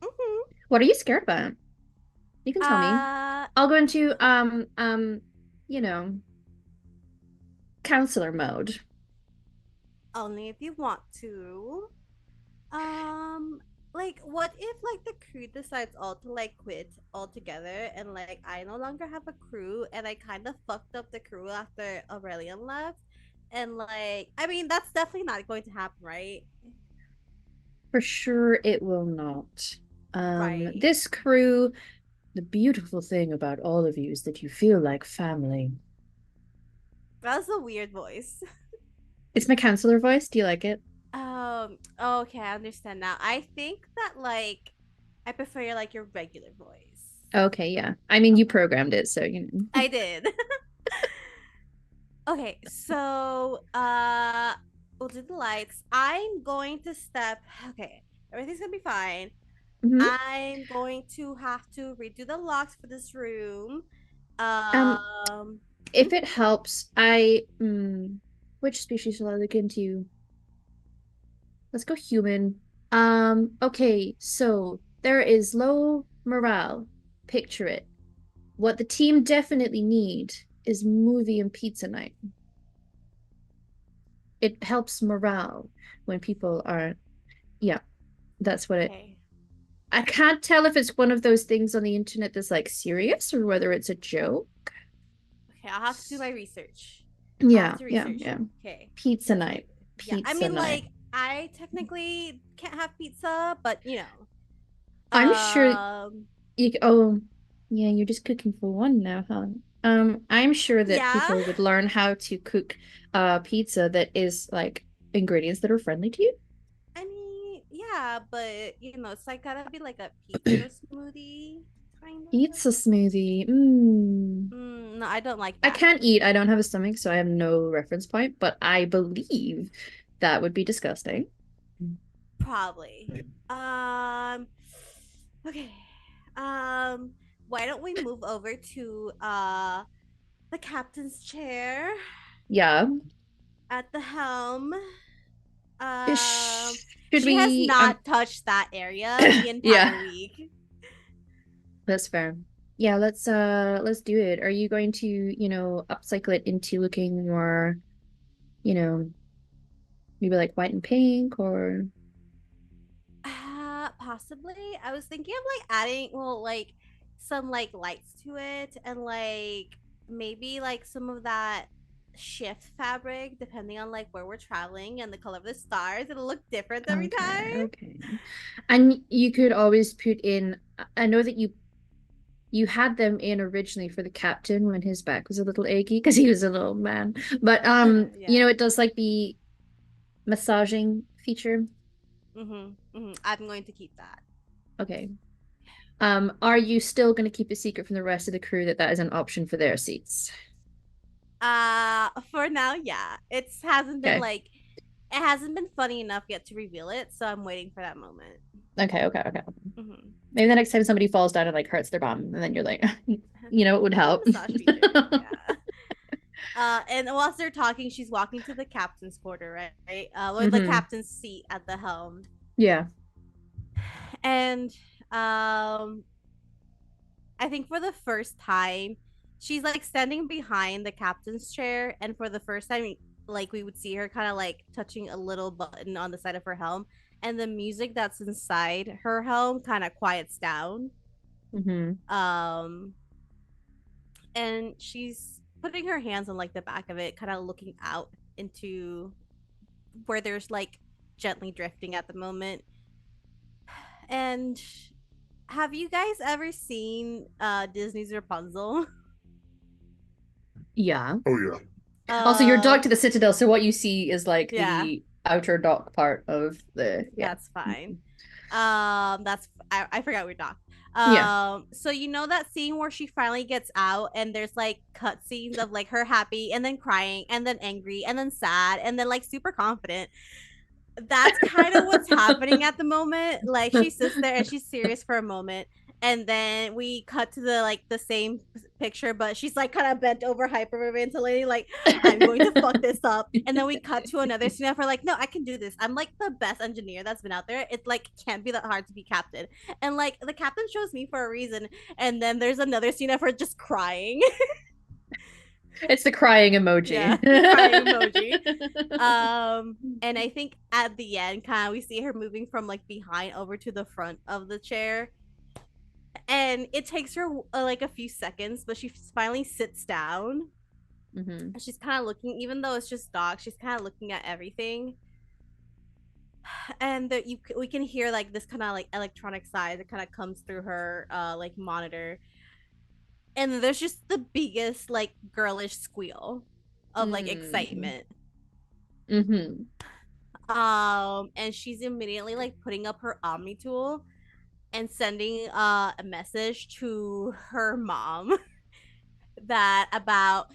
Mhm. What are you scared about? You can tell me. Uh I'll go into you know. counselor mode. Only if you want to. Um, like, what if like the crew decides all to like quit altogether, and like I no longer have a crew, and I kind of fucked up the crew after Aurelian left, and like, I mean, that's definitely not going to happen, right? For sure, it will not. Right. This crew, the beautiful thing about all of you is that you feel like family. That's a weird voice. It's my counselor voice. Do you like it? Okay, I understand now. I think that like I prefer like your regular voice. Okay, yeah. I mean, you programmed it, so you know. I did. Okay, so we'll do the lights. I'm going to step. Okay, everything's gonna be fine. Mhm. I'm going to have to redo the locks for this room. Um, Um, if it helps, which species shall I look into? Let's go human. Okay, so there is low morale. Picture it. What the team definitely need is movie and pizza night. It helps morale when people are, yeah, that's what it. okay, I can't tell if it's one of those things on the internet that's like serious or whether it's a joke. okay, I'll have to do my research. I'll have Yeah, to yeah, research. yeah. Okay. Pizza night. Yeah, I Pizza mean, night. like, I technically can't have pizza, but you know, I'm sure um, oh, yeah, you're just cooking for one now, huh? I'm sure that yeah. people would learn how to cook pizza that is like ingredients that are friendly to you. I mean, yeah, but you know, it's like gotta be like a pizza smoothie, kind Pizza of. smoothie. No, I don't like I that. can't eat. I don't have a stomach, so I have no reference point, but I believe that would be disgusting. Probably. Um, okay. Um, why don't we move over to the captain's chair Yeah. at the helm? Should She has we not touched that area the yeah, entire week. that's fair. Yeah, let's do it. Are you going to, upcycle it into looking more, you know, maybe like white and pink or Possibly. I was thinking of like adding, well, like some like lights to it, and like maybe like some of that shift fabric, depending on like where we're traveling and the color of the stars. It'll look different every okay, time. okay. And you could always put in, I know that you had them in originally for the captain when his back was a little achy because he was a little man. But Yeah. it does like the massaging feature. I'm going to keep that. Okay. Are you still going to keep a secret from the rest of the crew that is an option for their seats? For now, yeah. It hasn't been Okay. like it hasn't been funny enough yet to reveal it, so I'm waiting for that moment. Okay, okay, okay. Mm-hmm. Maybe the next time somebody falls down and like hurts their bum, and then you're like, it would help. Massage feature. Yeah. And whilst they're talking, she's walking to the captain's quarter, right? Or the captain's seat at the helm. Yeah. And I think for the first time, she's like standing behind the captain's chair, and for the first time, like we would see her kind of like touching a little button on the side of her helm, and the music that's inside her helm kind of quiets down. And she's putting her hands on like the back of it, kind of looking out into where there's like gently drifting at the moment. And have you guys ever seen Disney's Rapunzel? Yeah. Oh yeah. Also, you're docked to the Citadel, so what you see is like Yeah. the outer dock part of the That's fine. That's I forgot we're docked. Yeah. So you know that scene where she finally gets out and there's like cutscenes of like her happy and then crying and then angry and then sad and then like super confident. That's kind of what's happening at the moment. Like she sits there and she's serious for a moment, and then we cut to the same picture, but she's like kind of bent over, hyperventilating, like I'm going to fuck this up. And then we cut to another scene of her like, no, I can do this. I'm like the best engineer that's been out there. It like can't be that hard to be captain. And like the captain chose me for a reason. And then there's another scene of her just crying. It's the crying emoji. Yeah, crying emoji. And I think at the end, kind of we see her moving from like behind over to the front of the chair, and it takes her like a few seconds, but she finally sits down. Mm-hmm. She's kind of looking, even though it's just dog, she's kind of looking at everything, and we can hear like this kind of like electronic sigh that kind of comes through her like monitor, and there's just the biggest like girlish squeal of like excitement. Mm-hmm. And she's immediately like putting up her Omni tool and sending a message to her mom that about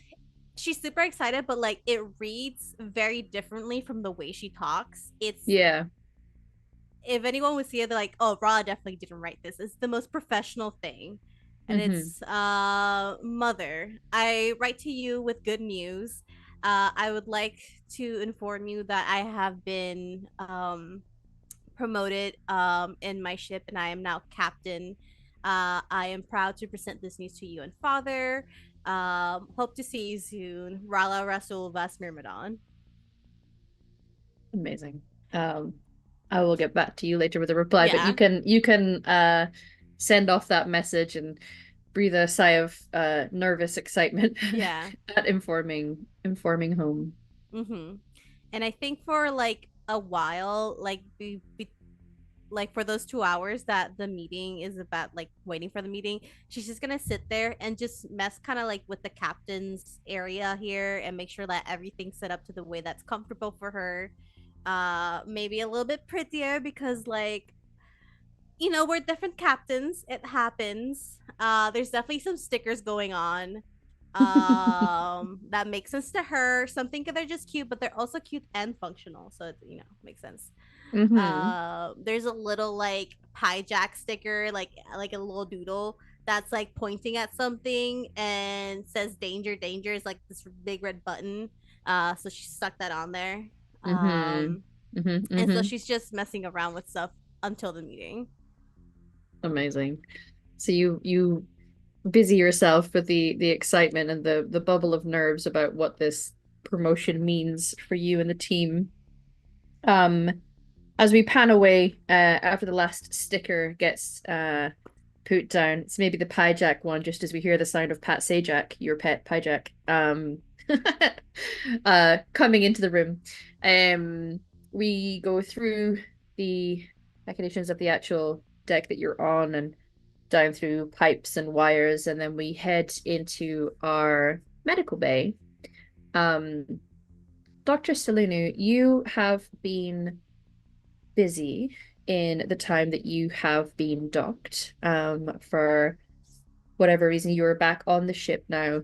she's super excited, but like it reads very differently from the way she talks. It's Yeah. If anyone would see it, they're like, oh, Ra definitely didn't write this. It's the most professional thing. And it's mother, I write to you with good news. I would like to inform you that I have been promoted in my ship, and I am now captain. I am proud to present this news to you and father. Hope to see you soon. Rala Rasul Vas Myrmidon. Amazing. I will get back to you later with a reply, but Yeah. you can send off that message and breathe a sigh of nervous excitement Yeah. at informing home. Mm-hmm. And I think for like a while, like like for those 2 hours that the meeting is about, like waiting for the meeting, she's just gonna sit there and just mess kind of like with the captain's area here and make sure that everything's set up to the way that's comfortable for her. Maybe a little bit prettier because like we're different captains. It happens. There's definitely some stickers going on. That makes sense to her. Some think they're just cute, but they're also cute and functional. So it, makes sense. There's a little like pie jack sticker, like a little doodle that's like pointing at something and says danger, danger. Is like this big red button. So she stuck that on there. And so she's just messing around with stuff until the meeting. Amazing. So you busy yourself with the excitement and the bubble of nerves about what this promotion means for you and the team. As we pan away, after the last sticker gets put down, it's maybe the Pyjack one, just as we hear the sound of Pat Sajak, your pet Pyjack, coming into the room. We go through the machinations of the actual deck that you're on and down through pipes and wires, and then we head into our medical bay. Dr. Selinu, you have been busy in the time that you have been docked. For whatever reason, you're back on the ship now,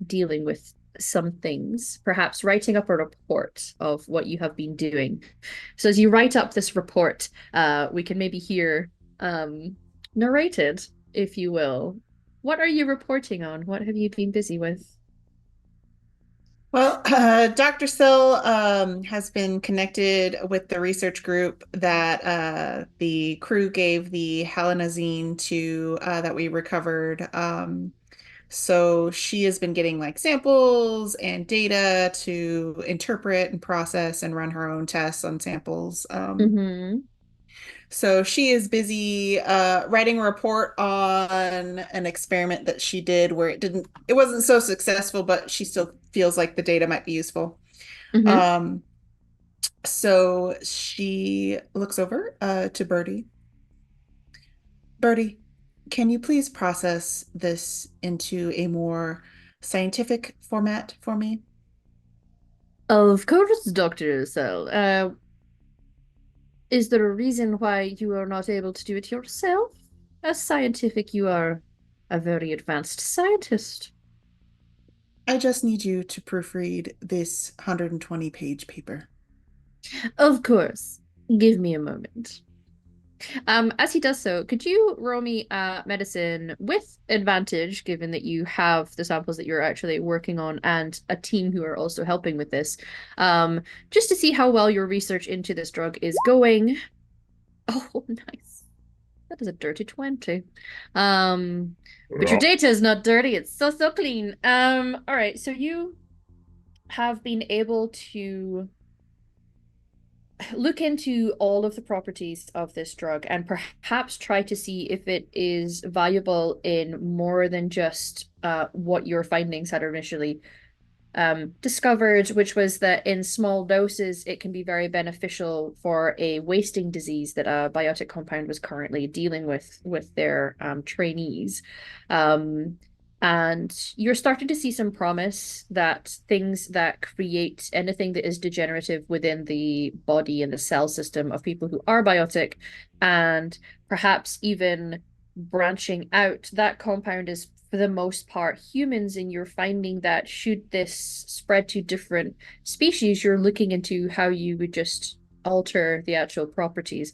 dealing with some things, perhaps writing up a report of what you have been doing. So as you write up this report, we can maybe hear narrated, if you will. What are you reporting on? What have you been busy with? Well, Dr. Sill has been connected with the research group that the crew gave the halanazine to that we recovered. So she has been getting like samples and data to interpret and process and run her own tests on samples. So she is busy writing a report on an experiment that she did where it wasn't so successful, but she still feels like the data might be useful. So she looks over to Birdie. Birdie, can you please process this into a more scientific format for me? Of course, Dr. Cell. Is there a reason why you are not able to do it yourself? As scientific, you are a very advanced scientist. I just need you to proofread this 120-page paper. Of course. Give me a moment. As he does so, could you roll me medicine with advantage, given that you have the samples that you're actually working on and a team who are also helping with this, just to see how well your research into this drug is going. Oh, nice. That is a dirty 20. But your data is not dirty, it's so clean. All right, so you have been able to look into all of the properties of this drug and perhaps try to see if it is valuable in more than just what your findings had initially discovered, which was that in small doses, it can be very beneficial for a wasting disease that a biotic compound was currently dealing with their trainees. And you're starting to see some promise that things that create anything that is degenerative within the body and the cell system of people who are biotic, and perhaps even branching out, that compound is for the most part humans, and you're finding that should this spread to different species, you're looking into how you would just alter the actual properties.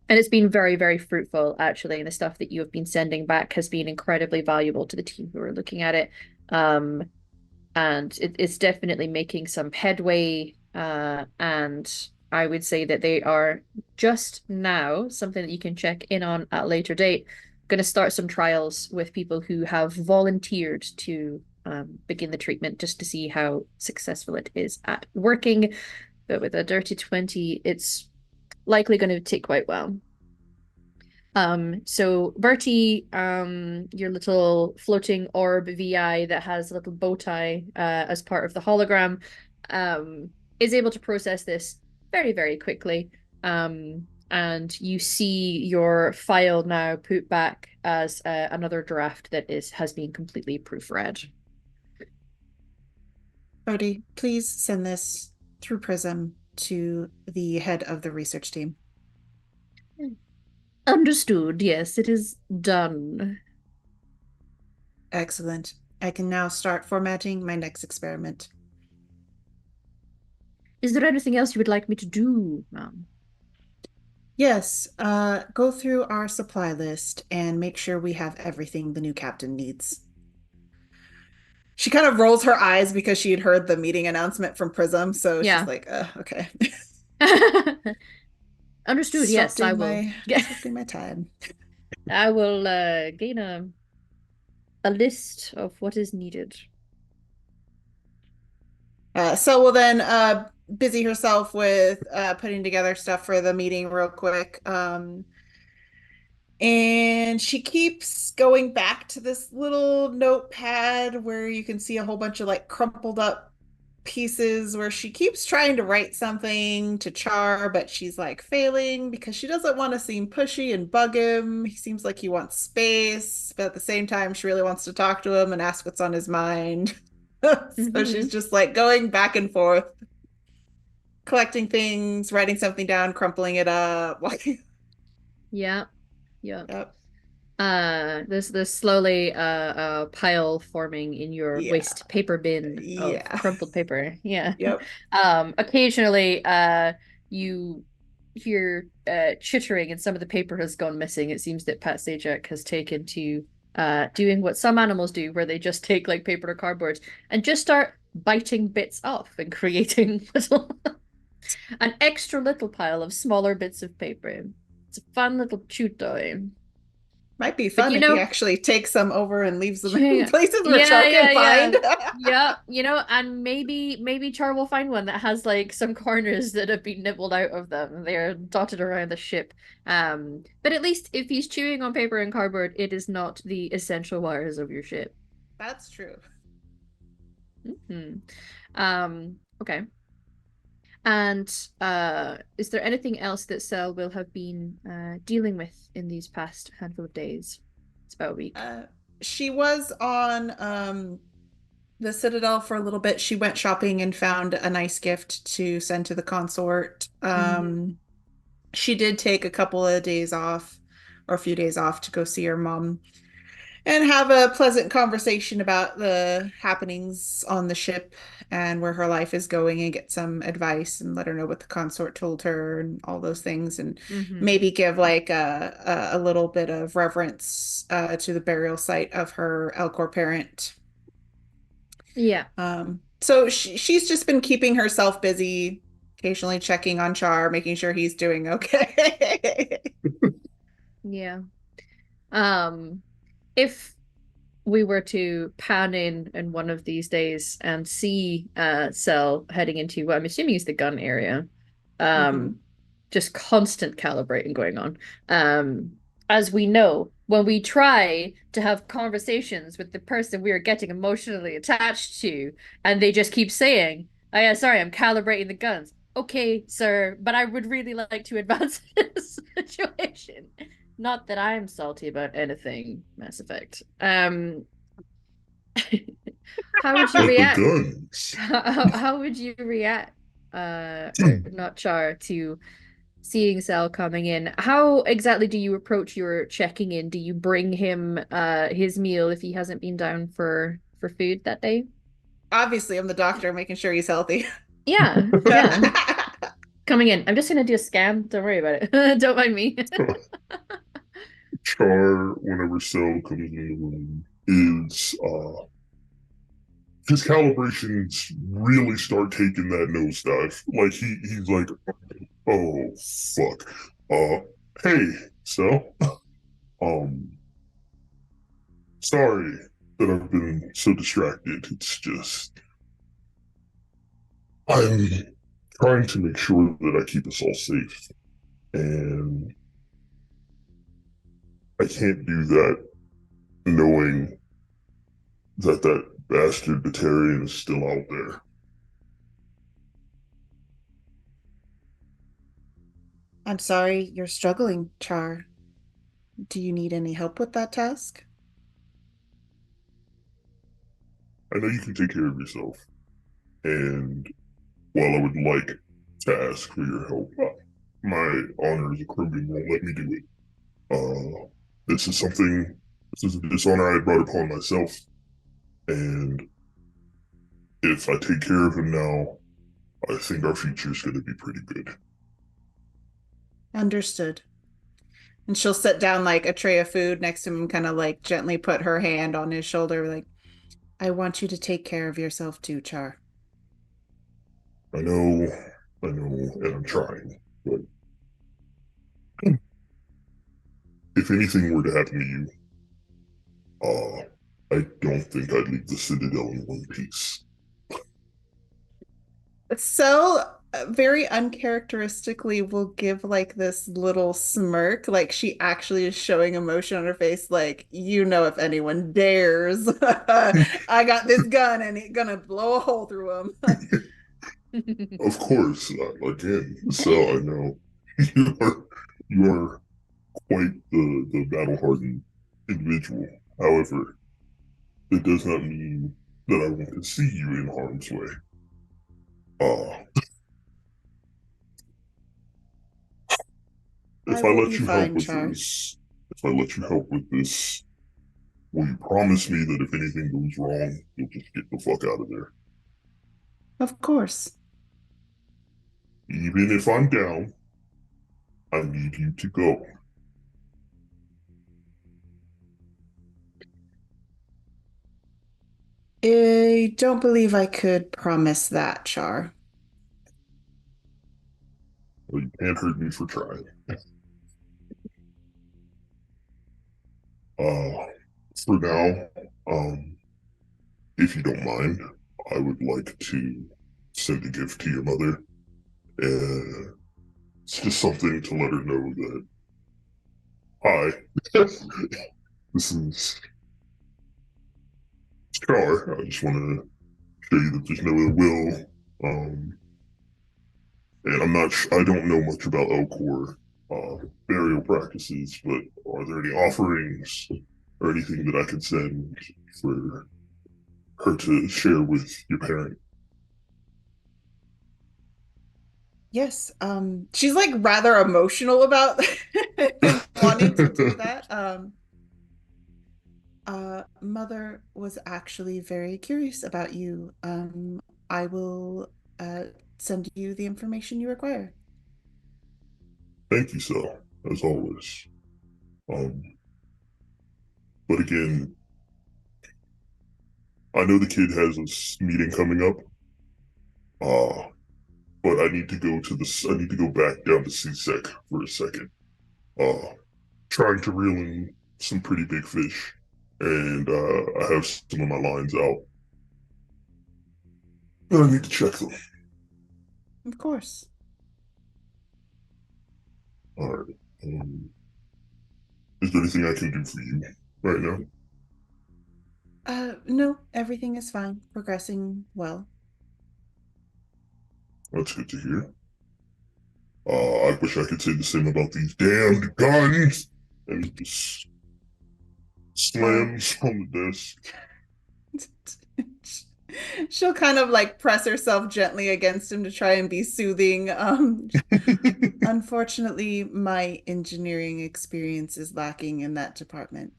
And it's been very, very fruitful, actually. And the stuff that you have been sending back has been incredibly valuable to the team who are looking at it. And it's definitely making some headway. And I would say that they are just now, something that you can check in on at a later date, going to start some trials with people who have volunteered to begin the treatment just to see how successful it is at working. But with a dirty 20, it's likely going to take quite well. So Bertie, your little floating orb VI that has a little bow tie as part of the hologram, is able to process this very, very quickly. And you see your file now put back as another draft that has been completely proofread. Odie, please send this through Prism to the head of the research team. Understood. Yes, it is done. Excellent. I can now start formatting my next experiment. Is there anything else you would like me to do, ma'am? Yes, go through our supply list and make sure we have everything the new captain needs. She kind of rolls her eyes because she had heard the meeting announcement from Prism, so Yeah. she's like, okay. Understood. Yes, I will. Disrupting my time. I will gain a list of what is needed. So we'll then busy herself with putting together stuff for the meeting real quick. And she keeps going back to this little notepad where you can see a whole bunch of like crumpled up pieces where she keeps trying to write something to Char, but she's like failing because she doesn't want to seem pushy and bug him. He seems like he wants space, but at the same time, she really wants to talk to him and ask what's on his mind. So she's just like going back and forth, collecting things, writing something down, crumpling it up. Yeah. Yeah. Yep. There's slowly pile forming in your Yeah. waste paper bin of Yeah. crumpled paper. Yeah. Yep. Occasionally you hear chittering and some of the paper has gone missing. It seems that Pat Sajak has taken to doing what some animals do, where they just take like paper or cardboard and just start biting bits off and creating an extra little pile of smaller bits of paper. It's a fun little chew toy. Might be fun if he actually takes some over and leaves them in places where Char can find. Yeah, and maybe Char will find one that has like some corners that have been nibbled out of them. They're dotted around the ship. But at least if he's chewing on paper and cardboard, it is not the essential wires of your ship. That's true. Okay. And is there anything else that Cell will have been dealing with in these past handful of days? It's about a week. She was on the Citadel for a little bit. She went shopping and found a nice gift to send to the consort. She did take a couple of days off, or a few days off, to go see her mom and have a pleasant conversation about the happenings on the ship and where her life is going, and get some advice and let her know what the consort told her and all those things, and maybe give like a little bit of reverence to the burial site of her Elcor parent. Yeah. So she's just been keeping herself busy, occasionally checking on Char, making sure he's doing okay. Yeah. If we were to pan in one of these days and see Cell heading into what I'm assuming is the gun area, Mhm. just constant calibrating going on. As we know, when we try to have conversations with the person we are getting emotionally attached to, and they just keep saying, "Oh yeah, sorry, I'm calibrating the guns." Okay, sir, but I would really like to advance this situation. Not that I'm salty about anything, Mass Effect. How would you But the react? guns. How would you react, or not Char, to seeing Cell coming in? How exactly do you approach your checking in? Do you bring him his meal if he hasn't been down for food that day? Obviously, I'm the doctor making sure he's healthy. Yeah, yeah. Coming in. I'm just gonna do a scan. Don't worry about it. Don't mind me. Char, whenever Cell comes in the room, is his calibrations really start taking that nosedive. Like he's like, oh fuck. Hey, Cell. Um, sorry that I've been so distracted. It's just I'm trying to make sure that I keep us all safe, and I can't do that knowing that that bastard Batarian is still out there. I'm sorry you're struggling, Char. Do you need any help with that task? I know you can take care of yourself, and while I would like to ask for your help, my honor as a Krogan won't let me do it. This is something, this is a dishonor I brought upon myself, and if I take care of him now, I think our future is going to be pretty good. Understood. And she'll set down like a tray of food next to him and kind of like gently put her hand on his shoulder, like, I want you to take care of yourself too, Char. I know, and I'm trying, but if anything were to happen to you, I don't think I'd leave the Citadel in one piece. So very uncharacteristically will give like this little smirk, like she actually is showing emotion on her face, like, you know, if anyone dares, I got this gun and it's gonna blow a hole through him. Of course, again, so I know you are quite the battle hardened individual. However, it does not mean that I want to see you in harm's way. Uh, I if I will let be you help fine, with Char. this, if I let you help with this, will you promise me that if anything goes wrong, you'll just get the fuck out of there? Of course. Even if I'm down, I need you to go. I don't believe I could promise that, Char. Well, you can't hurt me for trying. Uh, for now, um, if you don't mind, I would like to send a gift to your mother. It's just something to let her know that, hi, this is Char. I just want to show you that there's no ill will. And I don't know much about Elcor burial practices, but are there any offerings or anything that I could send for her to share with your parent? Yes, she's like rather emotional about wanting to do that. Mother was actually very curious about you. I will uh send you the information you require. Thank you, so as always. Um, but again, I know the kid has a meeting coming up. Uh, but I need to go back down to CSEC for a second. Uh, trying to reel in some pretty big fish, and I have some of my lines out. And I need to check them. Of course. All right. Is there anything I can do for you right now? No, everything is fine. Progressing well. That's good to hear. I wish I could say the same about these damned guns. And he just slams on the desk. She'll kind of like press herself gently against him to try and be soothing. Unfortunately, my engineering experience is lacking in that department.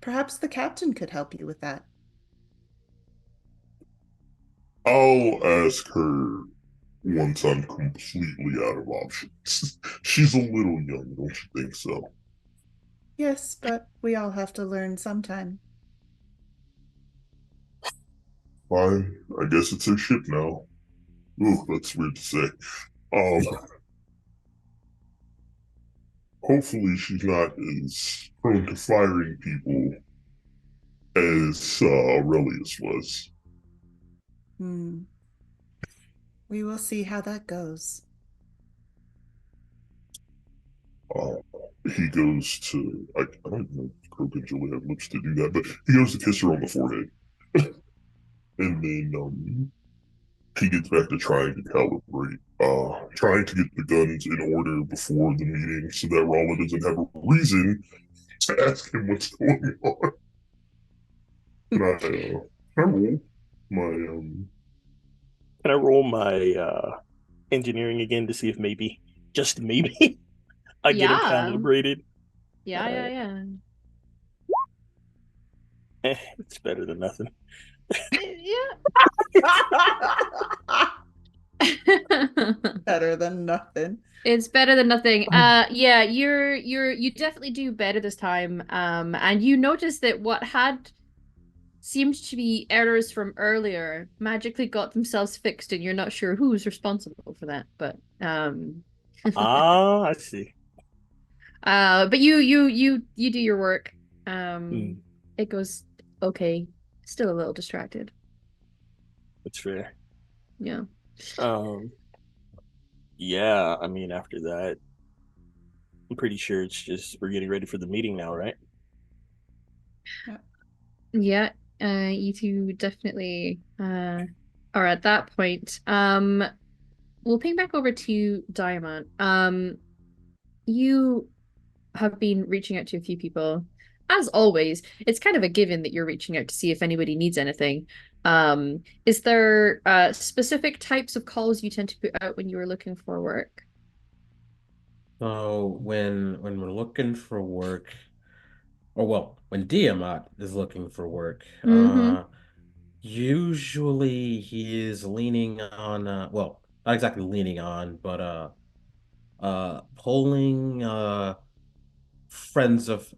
Perhaps the captain could help you with that. I'll ask her once I'm completely out of options. She's a little young, don't you think so? Yes, but we all have to learn sometime. Fine. I guess it's her ship now. Ooh, that's weird to say. Um, hopefully she's not as prone to firing people as Aurelius was. Hmm. We will see how that goes. Uh, he goes to, I don't know if Croak and Julie have lips to do that, but he goes to kiss her on the forehead. And then he gets back to trying to calibrate, trying to get the guns in order before the meeting so that Rolla doesn't have a reason to ask him what's going on. And I roll my Can I roll my engineering again to see if maybe, just maybe, I get him Yeah. calibrated? Yeah. It's better than nothing. Better than nothing. It's better than nothing. Yeah, you definitely do better this time. And you notice that what had seemed to be errors from earlier magically got themselves fixed, and you're not sure who's responsible for that. But I see. but you do your work. Hmm, It goes okay. Still a little distracted. that's fair. Yeah. Um, yeah, I mean, after that, I'm pretty sure it's just we're getting ready for the meeting now, right? Yeah, you two definitely are at that point. We'll ping back over to Diamond. You have been reaching out to a few people. As always, it's kind of a given that you're reaching out to see if anybody needs anything. Is there specific types of calls you tend to put out when you are looking for work? So when we're looking for work, or well, when Diamat is looking for work, Mm-hmm. usually he is leaning on well, not exactly leaning on, but polling friends with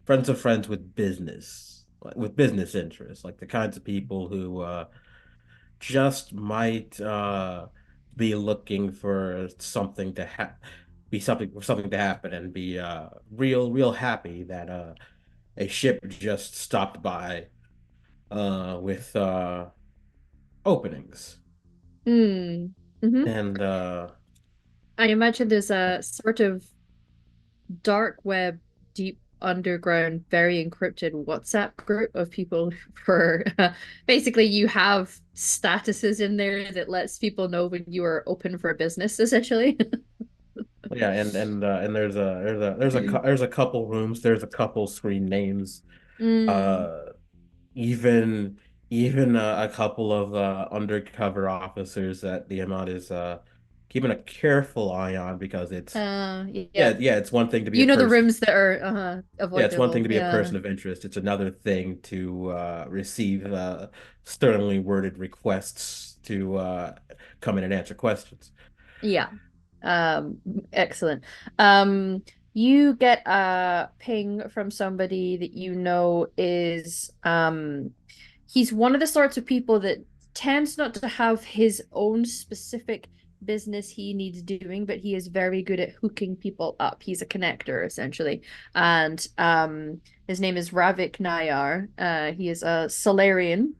friends of friends with business, like with business interests, like the kinds of people who just might be looking for something to be something to happen and be real happy that a ship just stopped by with openings. Mm. Mm-hmm. And I imagine there's a sort of dark web, deep underground, very encrypted WhatsApp group of people for basically you have statuses in there that lets people know when you are open for business, essentially. yeah, and there's a couple rooms, there's a couple screen names, Mm. uh even even a couple of undercover officers that the amount is keeping a careful eye on because it's Yeah. yeah, it's one thing to be a You know the person. rooms that are Yeah, it's one thing avoidable. to be a Yeah. person of interest. It's another thing to receive sternly worded requests to come in and answer questions. Yeah. Um, Excellent. Um, you get a ping from somebody that you know is he's one of the sorts of people that tends not to have his own specific business he needs doing, but he is very good at hooking people up. He's a connector essentially, and his name is Ravik Nayar. He is a Solarian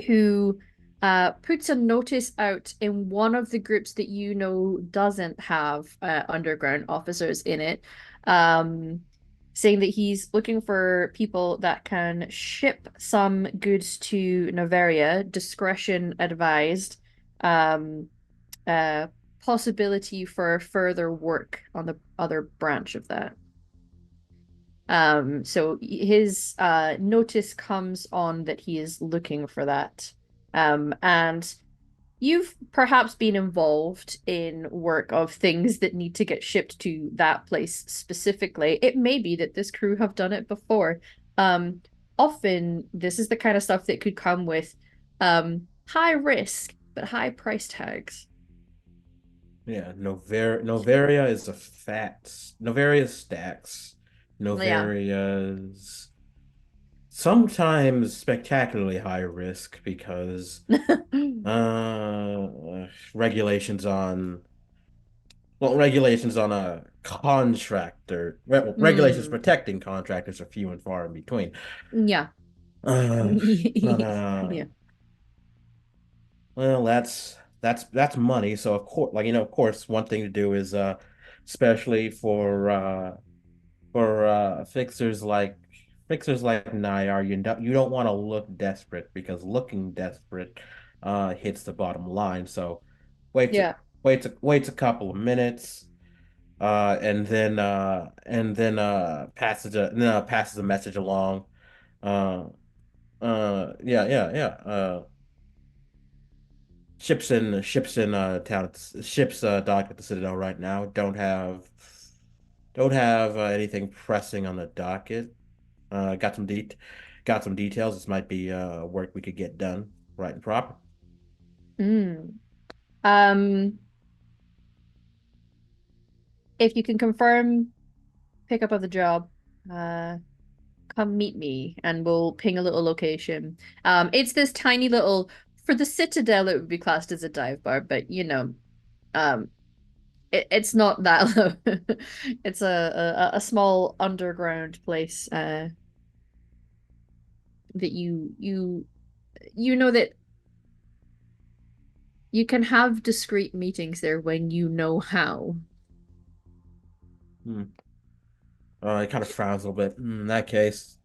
who puts a notice out in one of the groups that you know doesn't have underground officers in it, um, saying that he's looking for people that can ship some goods to Noveria, discretion advised, um, uh, possibility for further work on the other branch of that. So his notice comes on that he is looking for that. And you've perhaps been involved in work of things that need to get shipped to that place specifically. It may be that this crew have done it before. Um, Often this is the kind of stuff that could come with high risk but high price tags. Yeah, Noveria is a fat. Noveria's stacks. Yeah. Noveria's sometimes spectacularly high risk because regulations on regulations on a contractor, regulations Hmm. protecting contractors are few and far in between. Yeah. Uh, but Yeah. well, that's money. So of course, like of course, one thing to do is especially for fixers like Nayar, you don't want to look desperate because looking desperate hits the bottom line. So wait Yeah. waits a couple of minutes, passes a message along. Uh yeah. Ships docked at the Citadel right now. Don't have anything pressing on the docket. Uh, got some de got some details. This might be work we could get done right and proper. Mm. Um, if you can confirm pickup of the job, uh, come meet me and we'll ping a little location. It's this tiny little, for the Citadel, it would be classed as a dive bar, but um, it's not that low. It's a small underground place, that you know that you can have discreet meetings there when you know how. Hmm. It kind of frowns a little bit. In that case,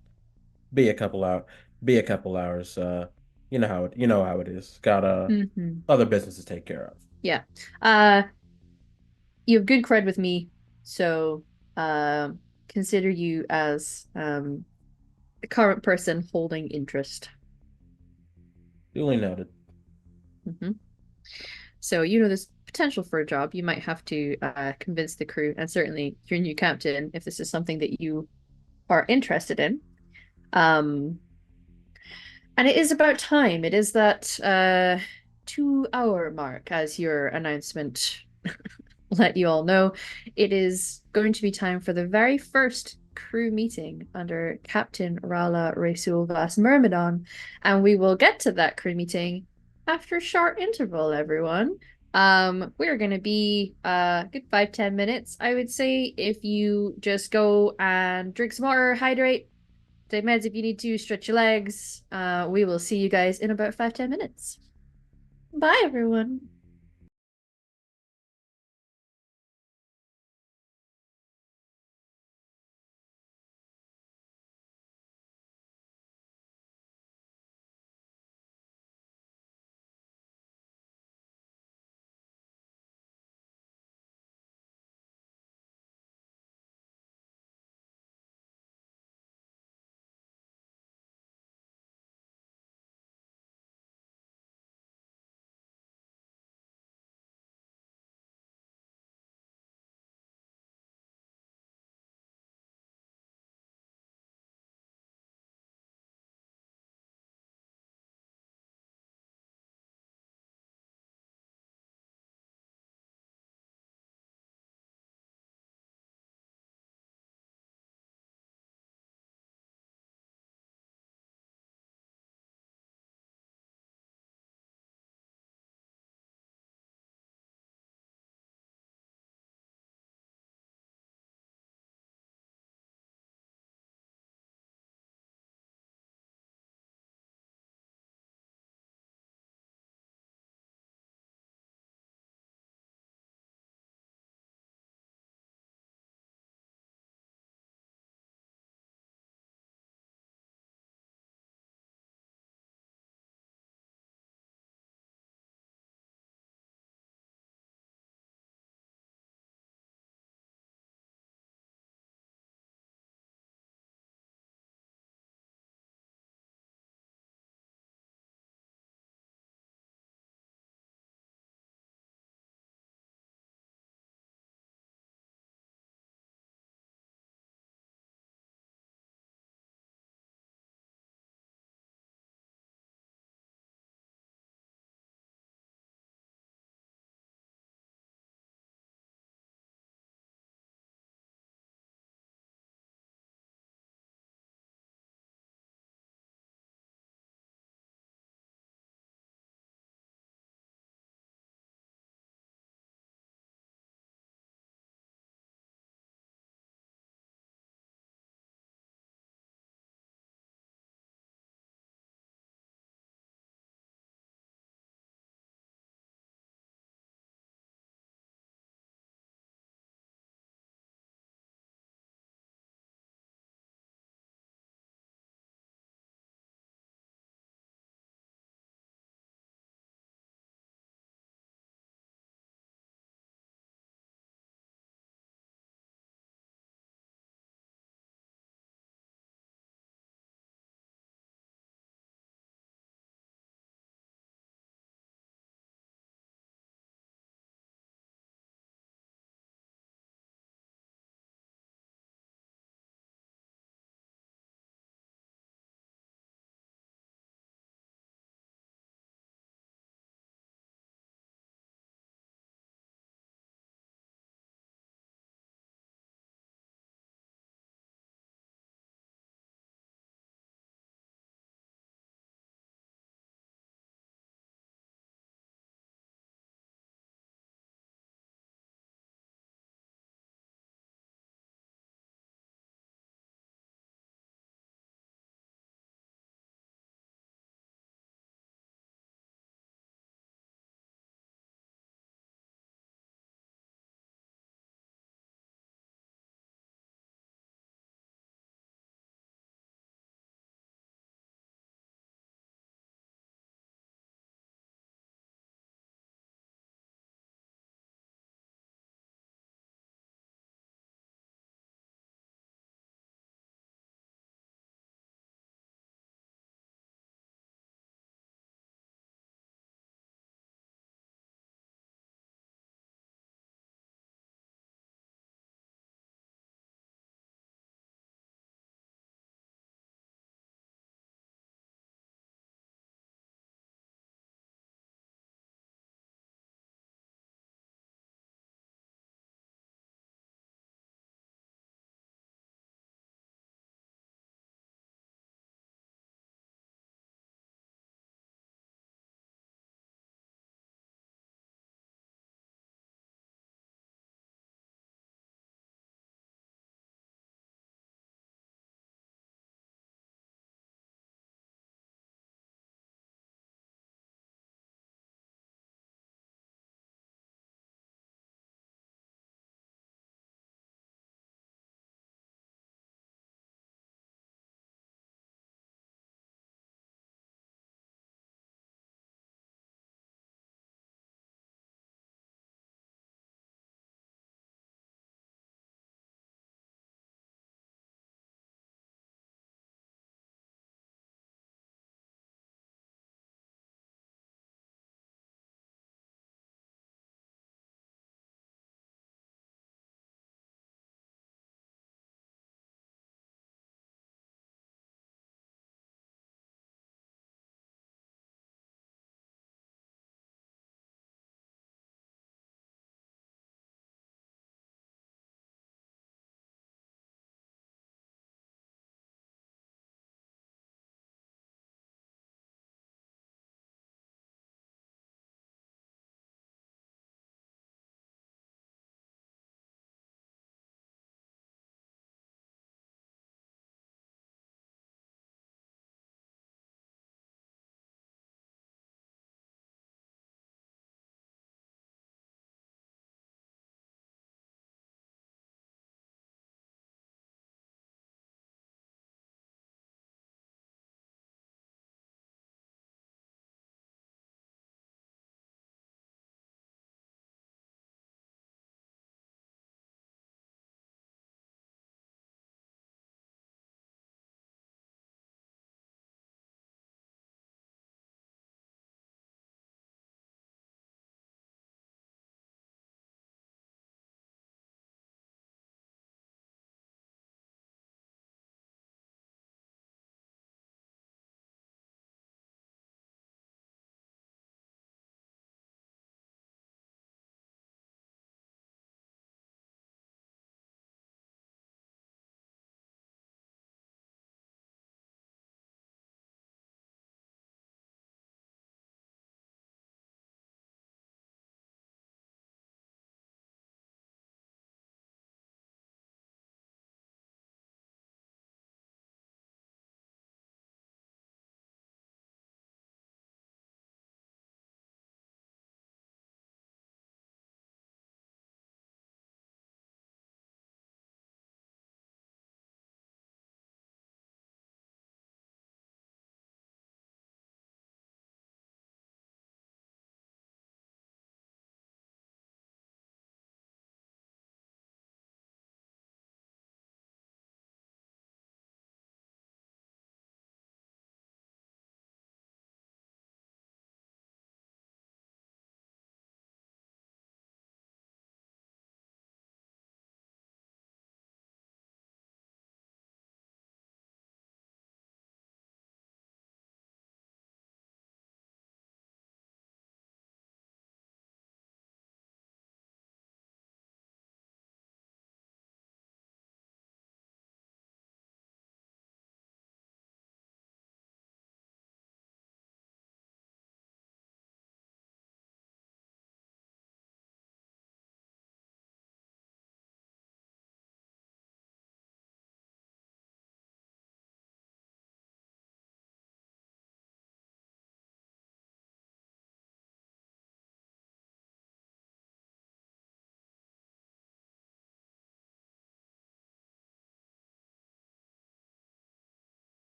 be a couple hour, be a couple hours. You know how it is. Got Hmm. other business to take care of. Yeah. Uh, you have good cred with me, so consider you as the current person holding interest. Duly noted. Hmm. So you know there's potential for a job. You might have to convince the crew, and certainly your new captain, if this is something that you are interested in. Um, and it is about time. It is that 2 hour mark, as your announcement let you all know. It is going to be time for the very first crew meeting under Captain Rala Resul Vas Myrmidon, and we will get to that crew meeting after a short interval, everyone. We're gonna be good 5-10 minutes, I would say. If you just go and drink some water, hydrate, take meds if you need to, stretch your legs. We will see you guys in about 5-10 minutes. Bye, everyone.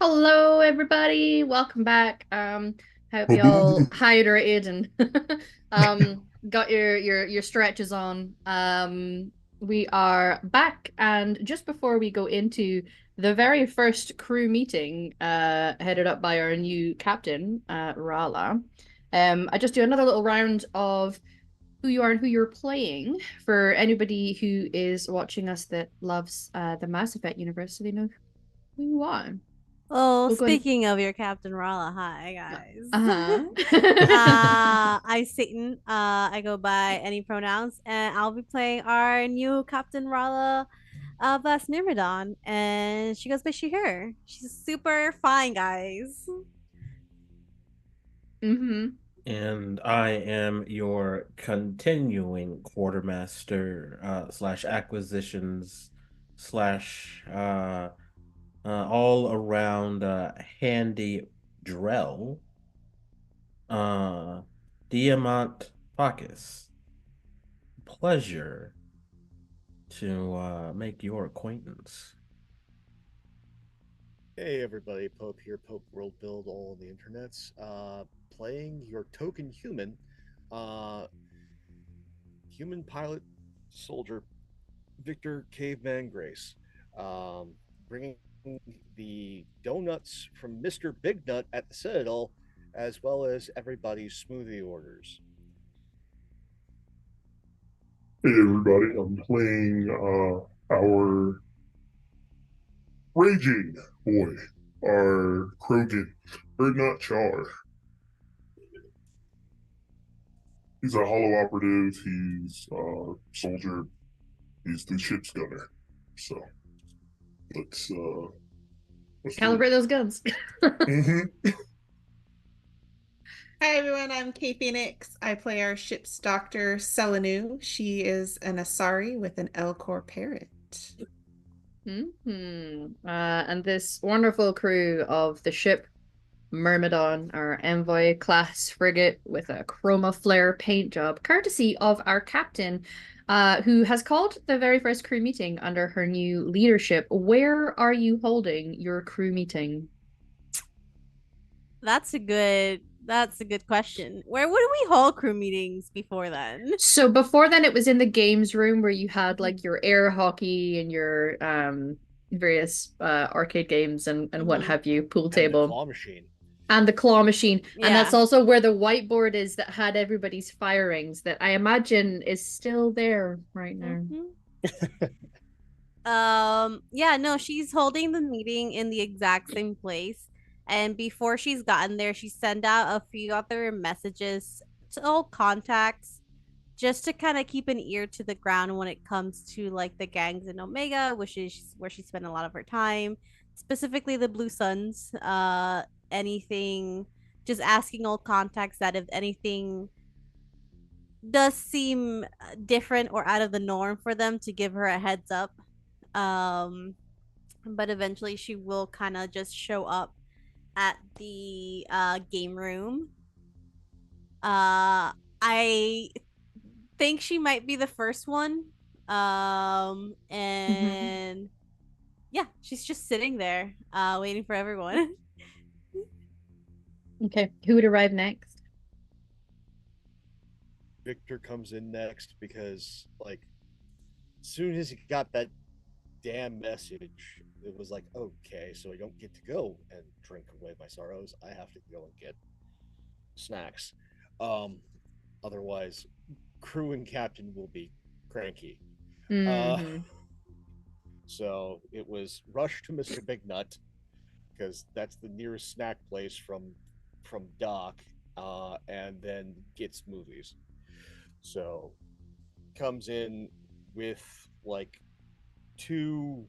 Hello, everybody. Welcome back. Hope you all Ba-boom. hydrated and got your stretches on. We are back, and just before we go into the very first crew meeting, headed up by our new captain, Rala, I just do another little round of who you are and who you're playing for anybody who is watching us that loves the Mass Effect universe, so they know who you are. Oh, We'll go and speaking of your Captain Rala, hi guys. uh-huh. I'm Satan. I go by any pronouns, and I'll be playing our new Captain Rala of Myrmidon, and she goes by she her. She's super fine, guys. Mm-hmm. And I am your continuing quartermaster slash acquisitions slash all around handy Drell, uh, Diamant Pacus. Pleasure to make your acquaintance. Hey everybody, Pope here, Pope World Build all on the internets. Playing your token human, uh, human pilot soldier, Victor Caveman Grace. Bringing the donuts from Mr. Big Nut at the Citadel, as well as everybody's smoothie orders. Hey everybody, I'm playing our raging boy, our Krogan, Erdnot Char. He's a hollow operative, he's a soldier, he's the ship's gunner. So let's do Calibrate those guns. it. Mm-hmm. Hi everyone, I'm Kay Phoenix. I play our ship's doctor, Selenu. She is an Asari with an Elcor parrot. And this wonderful crew of the ship Myrmidon, our envoy class frigate with a chroma flare paint job, courtesy of our captain, who has called the very first crew meeting under her new leadership. Where are you holding your crew meeting? That's a good question. Where would we hold crew meetings before then? So before then, it was in the games room where you had Mm-hmm. like your air hockey and your various arcade games and what have you, pool And the table. claw machine. And the claw machine. And that's Yeah. also where the whiteboard is that had everybody's firings that I imagine is still there right now. Yeah, no, she's holding the meeting in the exact same place. And before she's gotten there, she sent out a few other messages to all contacts just to kind of keep an ear to the ground when it comes to like the gangs in Omega, which is where she spent a lot of her time, specifically the Blue Suns. Anything, just asking all contacts that if anything does seem different or out of the norm for them to give her a heads up. Um, but eventually she will kind of just show up at the game room. I think she might be the first one. And yeah, she's just sitting there, waiting for everyone. Okay, who would arrive next? Victor comes in next because, like, as soon as he got that damn message, it was like, okay, so I don't get to go and drink away my sorrows. I have to go and get snacks. Um, Otherwise, crew and captain will be cranky. Uh, Mm-hmm. so it was rush to Mr. Big Nut because that's the nearest snack place from Doc, and then gets movies. So comes in with like two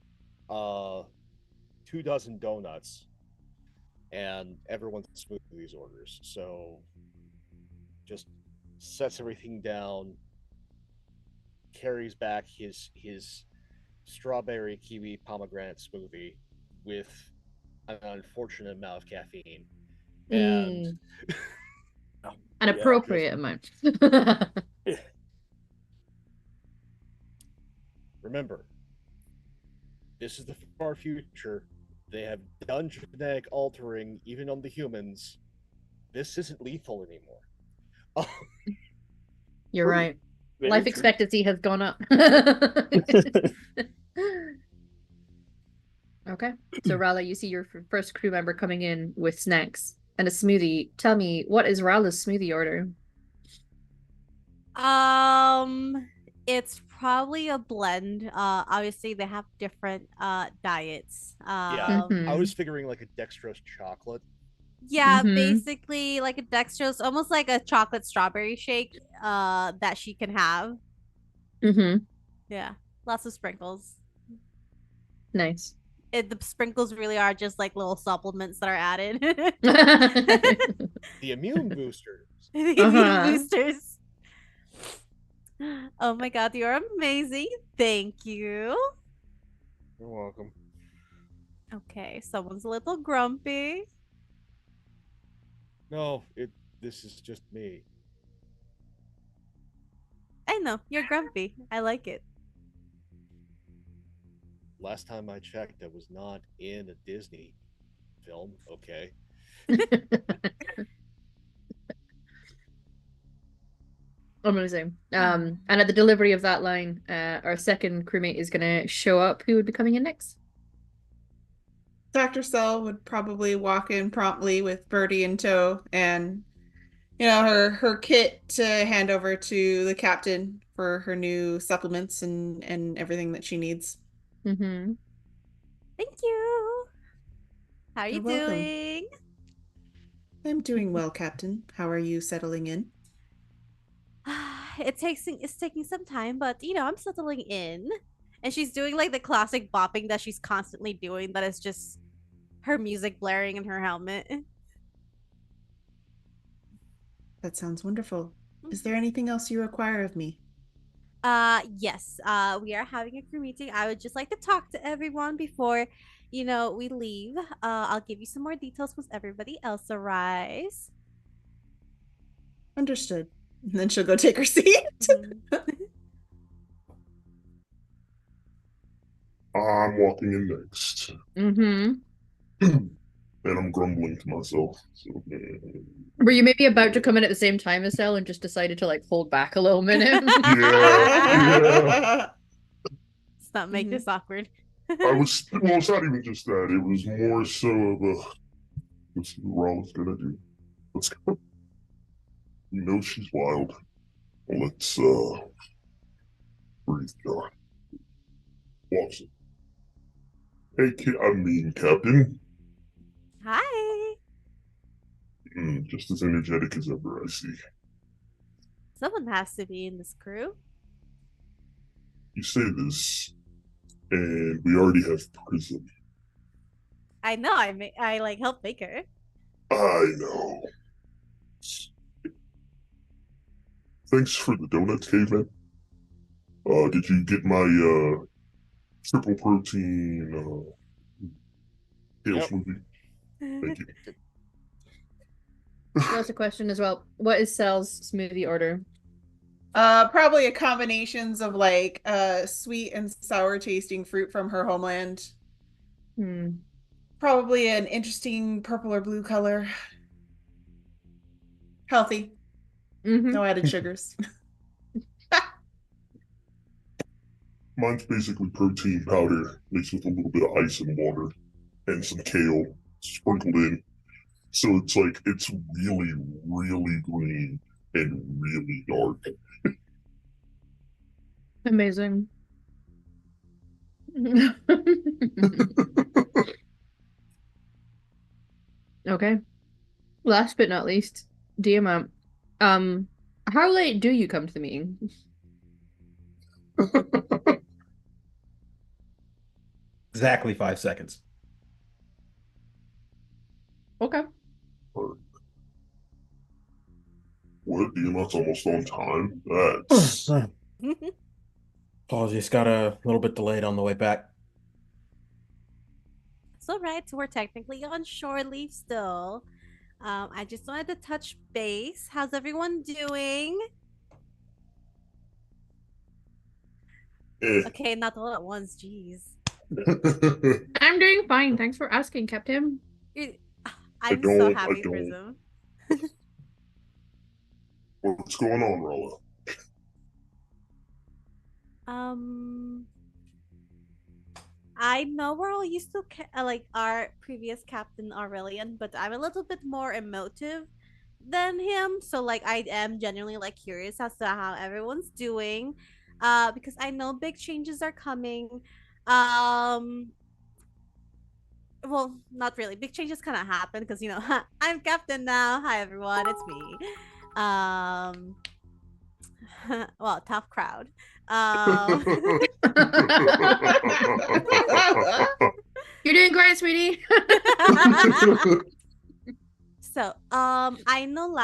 uh 2 dozen donuts and everyone's smoothies orders. So just sets everything down, carries back his strawberry kiwi pomegranate smoothie with an unfortunate amount of caffeine. And An Yeah. appropriate amount. remember, this is the far future. They have done genetic altering even on the humans. This isn't lethal anymore. You're True. right. Very Life true. expectancy has gone up. Okay. So Rala, you see your first crew member coming in with snacks and a smoothie. Tell me, what is Rala's smoothie order? It's probably a blend. Obviously they have different diets. Yeah, I Mhm. was figuring like a dextrose chocolate. Yeah, Mhm. basically like a dextrose, almost like a chocolate strawberry shake that she can have. Mhm. Yeah, lots of sprinkles. Nice. The sprinkles really are just like little supplements that are added. The immune boosters. The immune Uh-huh. boosters. Oh my god, you're amazing. Thank you. You're welcome. Okay, someone's a little grumpy. No, this is just me. I know, you're grumpy. I like it. Last time I checked, I was not in a Disney film. Okay. Amazing. And at the delivery of that line, our second crewmate is gonna show up. Who would be coming in next? Dr. Sell would probably walk in promptly with Birdie in tow and her kit to hand over to the captain for her new supplements and everything that she needs. Mm-hmm. Thank you. How are you You're welcome. doing? I'm doing well, Captain. How are you settling in? It's taking some time, but I'm settling in. And she's doing like the classic bopping that she's constantly doing that is just her music blaring in her helmet. That sounds wonderful. Is there anything else you require of me? Yes. We are having a crew meeting. I would just like to talk to everyone before, we leave. I'll give you some more details once everybody else arrives. Understood. And then she'll go take her seat. Mhm. I'm walking in next. Mm-hmm. And I'm grumbling to myself. So, Were you maybe about to come in at the same time as Sel and just decided to like hold back a little minute? yeah. Let's not make this awkward. Well, it's not even just that. It was more so of a, let's see what Rollins gonna do. Let's go. You know she's wild. Let's, breathe, God. Walks in. Hey, Captain. Hi. Just as energetic as ever, I see. Someone has to be in this crew. You say this, and we already have Prism. I know. I like help make her. I know. Thanks for the donuts, caveman. Did you get my triple protein kale Yep. smoothie? Thank you. That's a question as well. What is Sel's smoothie order? Probably a combinations of like sweet and sour tasting fruit from her homeland. Hmm. Probably an interesting purple or blue color. Healthy. Mm-hmm. No added sugars. Mine's basically protein powder mixed with a little bit of ice and water and some kale sprinkled in. So it's like it's really, really green and really dark. Amazing. Okay. Last but not least, Diamant. Um, how late do you come to the meeting? Exactly 5 seconds. Okay. What? Diamant's almost on time? That's Apologies, got a little bit delayed on the way back. It's all right. We're technically on shore leave still. I just wanted to touch base. How's everyone doing? eh. Okay, not all at once. Jeez. I'm doing fine. Thanks for asking, Captain. I'm so I happy, don't. Prism. What's going on, Rolla? Um, I know we're all used to like our previous captain Aurelian, but I'm a little bit more emotive than him. So like I am genuinely like curious as to how everyone's doing. Because I know big changes are coming. Um well, not really. Big changes kind of happen because I'm captain now. Hi everyone, it's me. Um well, tough crowd. Um You're doing great, sweetie. So, I know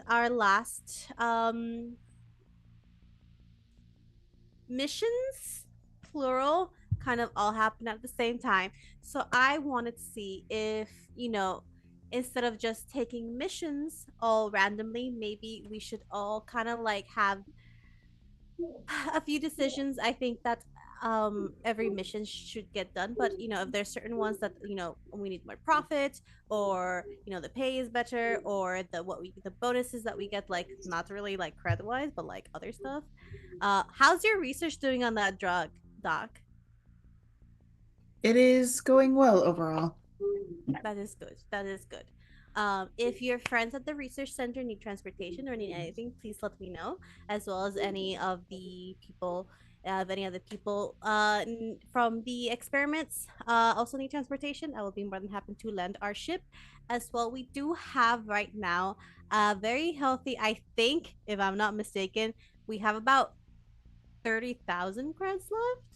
our last missions, plural, kind of all happened at the same time. So I wanted to see if, instead of just taking missions all randomly, maybe we should all kind of like have a few decisions. I think that every mission should get done, but if there's certain ones that we need more profit, or the pay is better, or the bonuses that we get, like not really like credit wise but like other stuff. How's your research doing on that drug, Doc? It is going well overall. That is good. That is good. If your friends at the research center need transportation or need anything, please let me know, as well as any of the people, if any other people from the experiments also need transportation. I will be more than happy to lend our ship as well. We do have right now a very healthy, I think, if I'm not mistaken, we have about 30,000 creds left.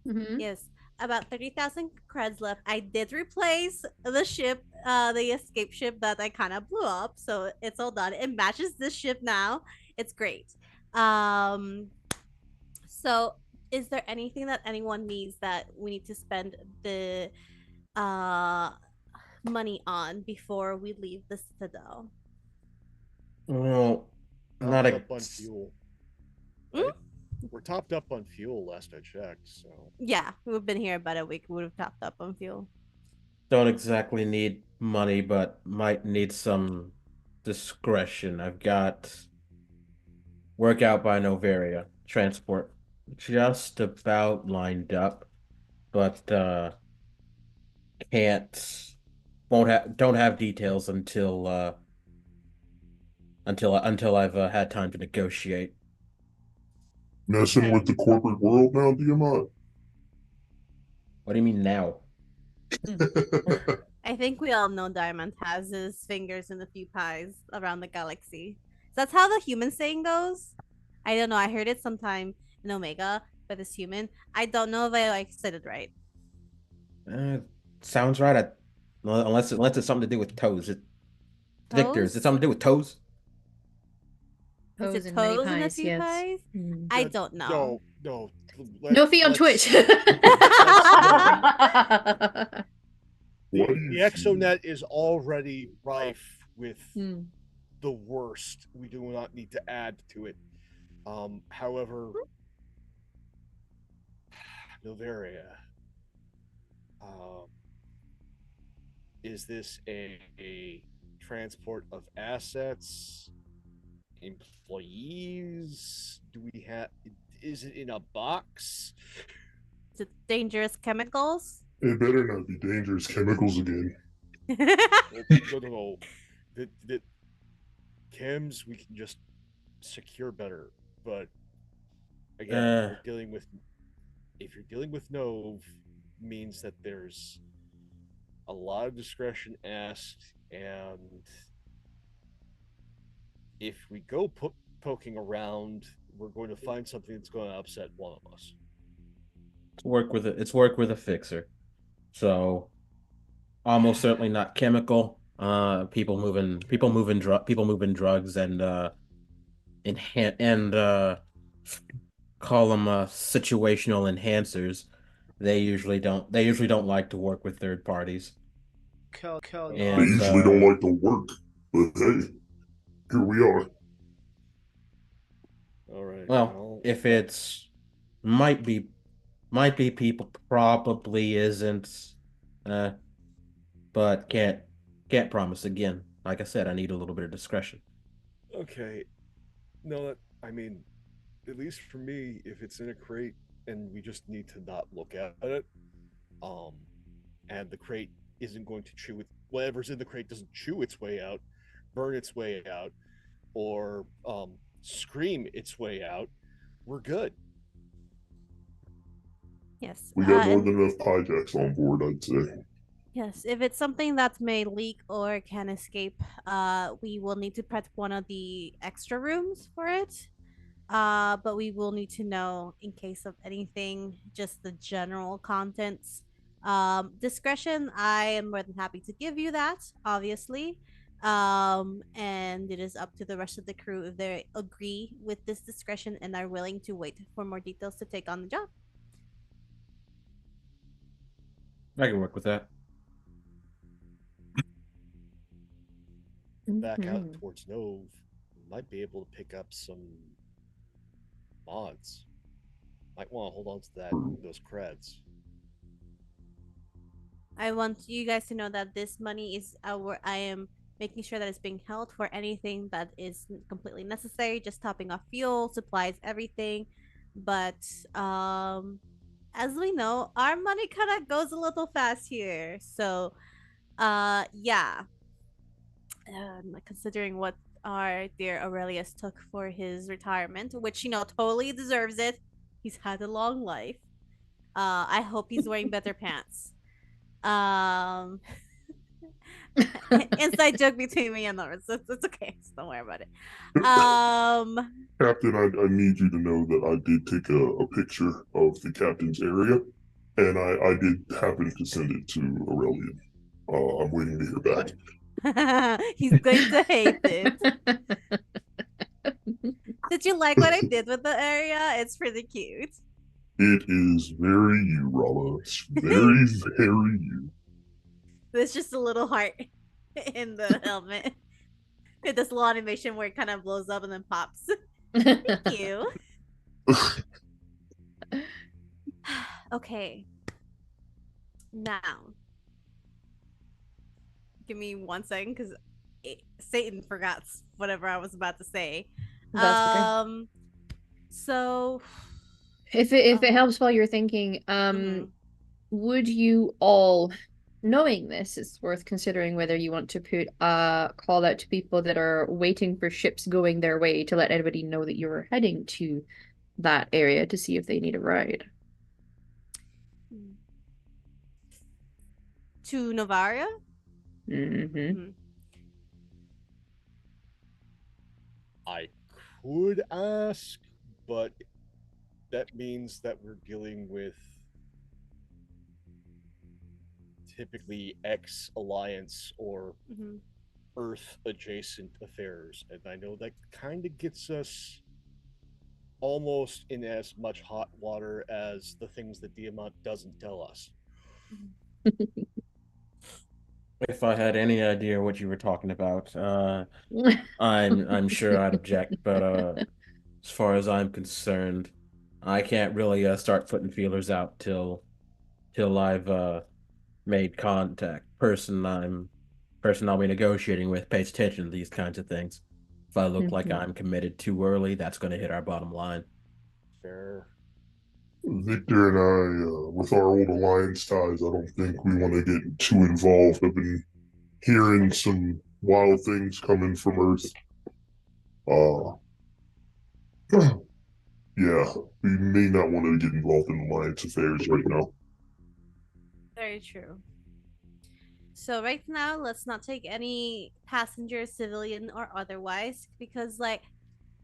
Mm-hmm. Yes, about 30,000 creds left. I did replace the ship, the escape ship that I kind of blew up, so it's all done. It matches this ship now. It's great. Um, so is there anything that anyone needs that we need to spend the uh money on before we leave the Citadel? Well, not Topped up on ex- fuel, Mm? right? We're topped up on fuel last I checked, so Yeah, we've been here about a week. We would have topped up on fuel. don't exactly need money, but might need some discretion. I've got workout by Novaria, transport just about lined up, but can't won't have don't have details until I've had time to negotiate. Messing with the corporate world now, Diamond? What do you mean now? I think we all know Diamond has his fingers in a few pies around the galaxy. So that's how the human saying goes. I don't know. I heard it sometime in Omega by this human. I don't know if I like said it right. Uh, sounds right. Unless it's something to do with toes. Victor, is it Toes? something to do with toes? Is Toes it in many toes in a pies, few yes. pies? Mm. I don't know. no. No fee on Twitch. No. Why do The you feel? exonet is already rife with Hmm. the worst. We do not need to add to it. However, Novaria, um, is this a transport of assets, employees? Do we have? Is it in a box? Is it dangerous chemicals? It better not be dangerous chemicals again. No. The chems we can just secure better, but again, Uh, if you're dealing with Nove, means that there's a lot of discretion asked, and if we go poking around, we're going to find something that's going to upset one of us. it's work with a fixer. So almost certainly not chemical. People moving drugs and call them situational enhancers. They usually don't like to work with third parties. They And usually don't like to work, but hey, here we are. All right. well, if it's might be Might be people, probably isn't. Uh, but can't promise again. Like I said, I need a little bit of discretion. Okay. No, I mean, at least for me, if it's in a crate and we just need to not look at it, um, and the crate isn't going to chew it, whatever's in the crate doesn't chew its way out, burn its way out, or scream its way out, we're good. Yes. We got more And than enough pijacks on board, I'd say. yes, if it's something that may leak or can escape, we will need to prep one of the extra rooms for it. But we will need to know in case of anything, just the general contents. Discretion, I am more than happy to give you that, obviously. And it is up to the rest of the crew if they agree with this discretion and are willing to wait for more details to take on the job. I can work with that. Back out Mhm. towards Nove, we might be able to pick up some mods. Might want to hold on to those creds. I want you guys to know that this money is our. I am making sure that it's being held for anything that is completely necessary, just topping off fuel, supplies, everything. But as we know, our money kind of goes a little fast here. So, yeah. Considering what our dear Aurelius took for his retirement, which totally deserves it. He's had a long life. I hope he's wearing better pants. Um, inside joke between me and Lawrence. It's okay. Just don't worry about it. Captain, I need you to know that I did take a picture of the captain's area, and I did happen to send it to Aurelian. I'm waiting to hear back. He's going to hate it. Did you like what I did with the area? It's pretty cute. It is very you, Rala. It's very, very you. There's just a little heart in the helmet. It does a little animation where it kind of blows up and then pops. Thank you. Okay. Now, give me 1 second because Satan forgot whatever I was about to say. That's okay. So If it helps while you're thinking, mhm. would you all, knowing this, it's worth considering whether you want to put a call out to people that are waiting for ships going their way to let everybody know that you're heading to that area to see if they need a ride. To Novaria. Mm-hmm. Mhm. I could ask, but that means that we're dealing with typically ex alliance or Mhm. Earth adjacent affairs. And I know that kind of gets us almost in as much hot water as the things that Diamant doesn't tell us. If I had any idea what you were talking about, I'm sure I'd object, but as far as I'm concerned, I can't really start putting feelers out till I've made contact. Person I'll be negotiating with pays attention to these kinds of things. If I look like Mhm. I'm committed too early, that's going to hit our bottom line. Fair. Victor and I, with our old alliance ties, I don't think we want to get too involved. I've been hearing some wild things coming from Earth. Uh, yeah, we may not want to get involved in alliance affairs right now. Very true. So right now, let's not take any passengers, civilian or otherwise, because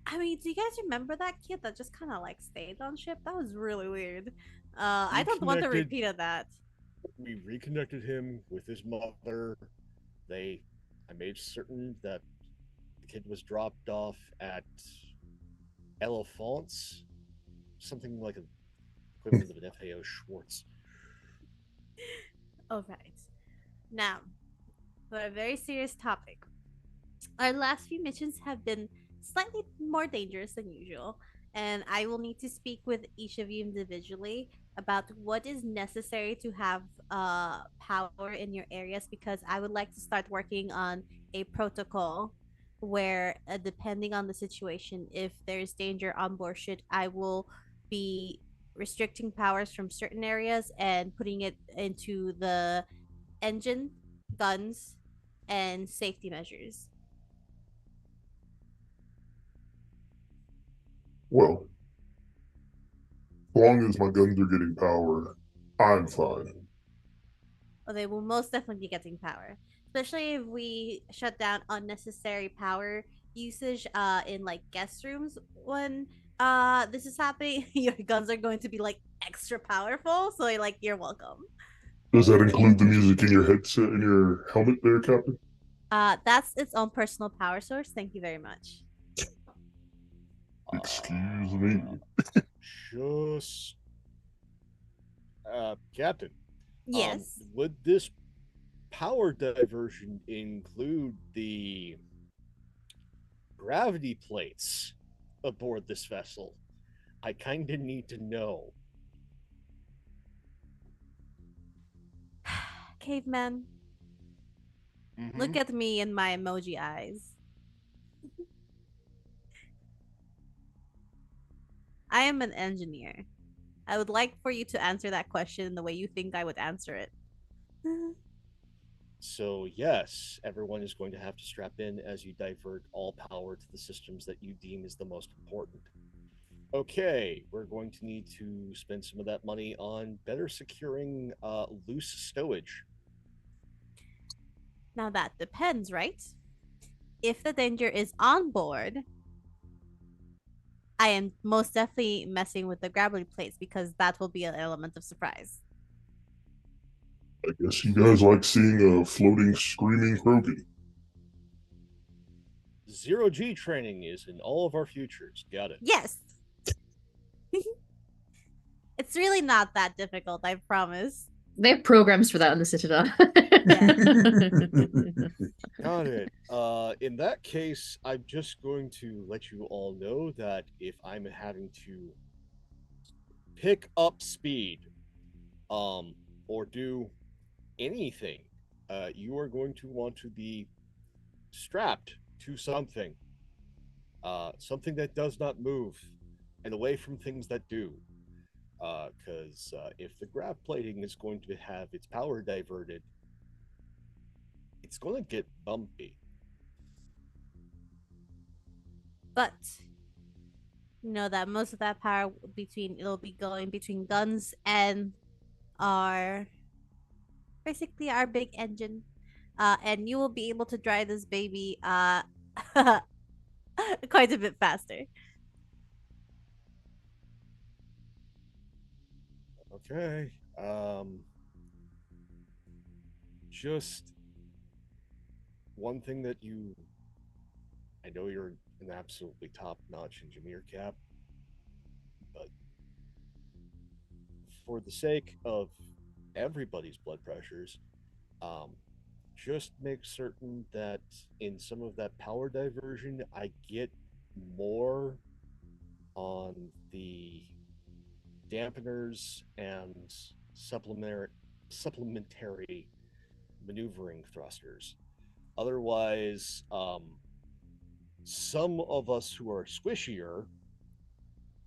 I mean, do you guys remember that kid that just kind of stayed on ship? That was really weird. I don't want a Reconnected. repeat of that. We reconnected him with his mother. I made certain that the kid was dropped off at Elephants, something like an equivalent of an FAO Schwartz. All right. Now, for a very serious topic, our last few missions have been slightly more dangerous than usual, and I will need to speak with each of you individually about what is necessary to have power in your areas because I would like to start working on a protocol where, depending on the situation, if there's danger on board ship, I will be restricting powers from certain areas and putting it into the engine, guns, and safety measures. Well, as long as my guns are getting power, I'm fine. Well, they will most definitely be getting power, especially if we shut down unnecessary power usage in like guest rooms when this is happening. Your guns are going to be like extra powerful, so like you're welcome. Does that include the music in your headset, in your helmet there, Captain? That's its own personal power source. Thank you very much. Excuse me. Just, Captain, Yes. would this power diversion include the gravity plates aboard this vessel? I kind of need to know. Caveman, look at me in my emoji eyes. I am an engineer. I would like for you to answer that question in the way you think I would answer it. So, yes, everyone is going to have to strap in as you divert all power to the systems that you deem is the most important. Okay, we're going to need to spend some of that money on better securing loose stowage. Now that depends, right? If the danger is on board, I am most definitely messing with the gravity plates because that will be an element of surprise. I guess you guys like seeing a floating, screaming Krogan. Zero G training is in all of our futures. Got it. Yes. It's really not that difficult, I promise. They have programs for that on the Citadel. Got it. In that case, I'm just going to let you all know that if I'm having to pick up speed, or do anything, you are going to want to be strapped to something, something that does not move, and away from things that do. Because if the grav plating is going to have its power diverted, it's going to get bumpy. But you know that most of that power between it'll be going between guns and our basically our big engine. And you will be able to drive this baby quite a bit faster. Okay. Just one thing that I know you're an absolutely top-notch engineer, Cap, but for the sake of everybody's blood pressures, um, just make certain that in some of that power diversion, I get more on the dampeners and supplementary maneuvering thrusters. Otherwise, some of us who are squishier,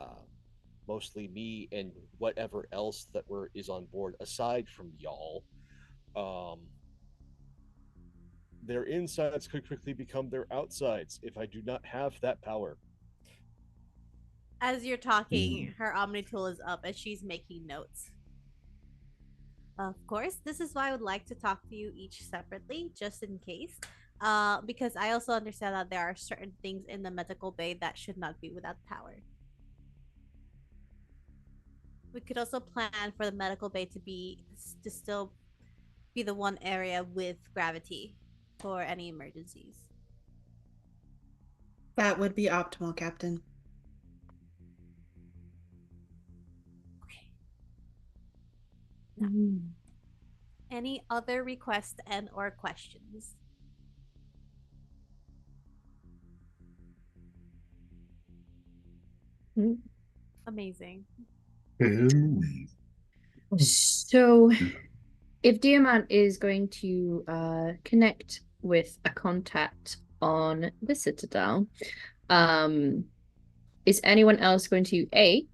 uh, mostly me and whatever else that is on board aside from y'all, um, their insides could quickly become their outsides if I do not have that power. As you're talking, her Omni tool is up and she's making notes. Of course, this is why I would like to talk to you each separately, just in case. Because I also understand that there are certain things in the medical bay that should not be without power. We could also plan for the medical bay to still be the one area with gravity for any emergencies. That would be optimal, Captain. Okay. Any other requests and or questions? Amazing. Can we? So, if Diamant is going to connect with a contact on the Citadel, is anyone else going to A,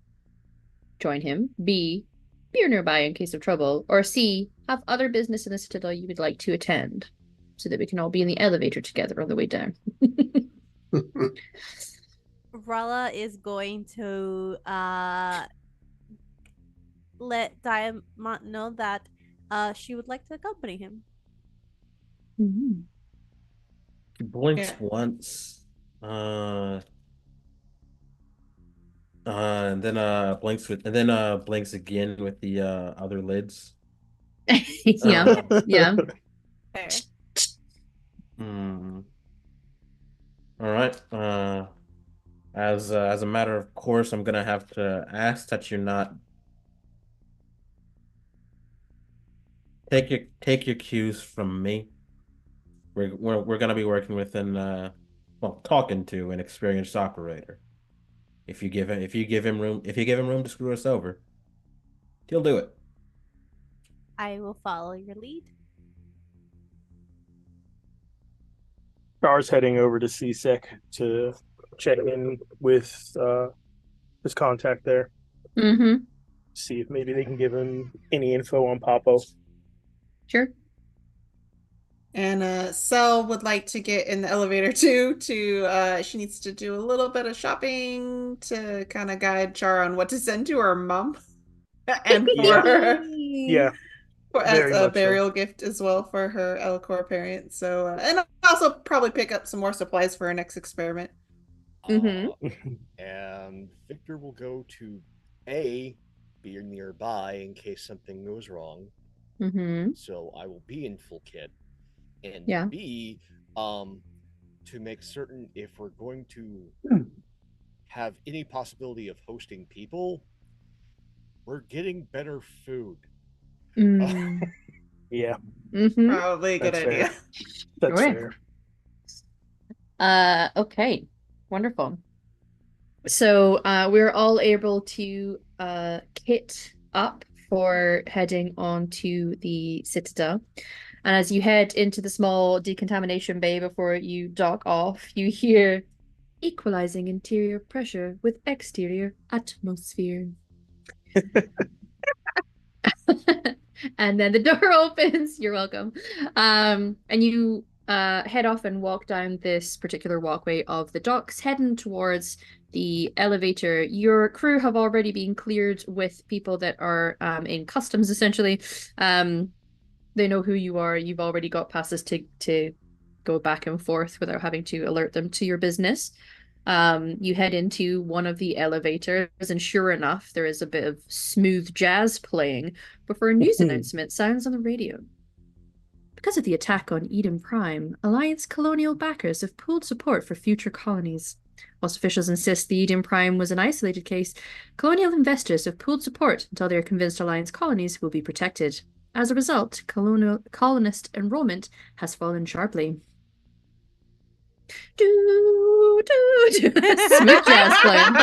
join him, B, be nearby in case of trouble, or C, have other business in the Citadel you would like to attend so that we can all be in the elevator together on the way down? Rala is going to let Diamond know that she would like to accompany him. Mhm. He blinks Yeah. once. And then blinks again with the other lids. Yeah, yeah. Fair. Hmm. All right. As a matter of course, I'm gonna have to ask that you're not take your cues from me. We're gonna be working with talking to an experienced operator. If you give him room to screw us over, he'll do it. I will follow your lead. Char's heading over to CSEC to check in with his contact there. Mm-hmm. See if maybe they can give him any info on Papo. Sure. And Cell would like to get in the elevator too. She needs to do a little bit of shopping to kind of guide Char on what to send to her mom, and Yeah, for as very a much so. burial gift as well for her Elcor parents. So and also probably pick up some more supplies for her next experiment. Mm-hmm. And Victor will go to A, be nearby in case something goes wrong. Mm-hmm. So I will be in full kit. And Yeah. B, to make certain if we're going to have any possibility of hosting people, we're getting better food. Mm. Yeah, Mm-hmm. Probably a good that's idea. fair. That's Sure. fair. Okay. Wonderful. So we're all able to kit up for heading on to the Citadel. And as you head into the small decontamination bay before you dock off, you hear equalizing interior pressure with exterior atmosphere. And then the door opens. You're welcome. And you head off and walk down this particular walkway of the docks, heading towards the elevator. Your crew have already been cleared with people that are in customs, essentially. They know who you are. You've already got passes to go back and forth without having to alert them to your business. You head into one of the elevators, and sure enough, there is a bit of smooth jazz playing before a news announcement sounds on the radio. Because of the attack on Eden Prime, Alliance colonial backers have pooled support for future colonies. Whilst officials insist the Eden Prime was an isolated case, colonial investors have pooled support until they are convinced Alliance colonies will be protected. As a result, colonist enrollment has fallen sharply. Do, do, do. Smooth jazz playing.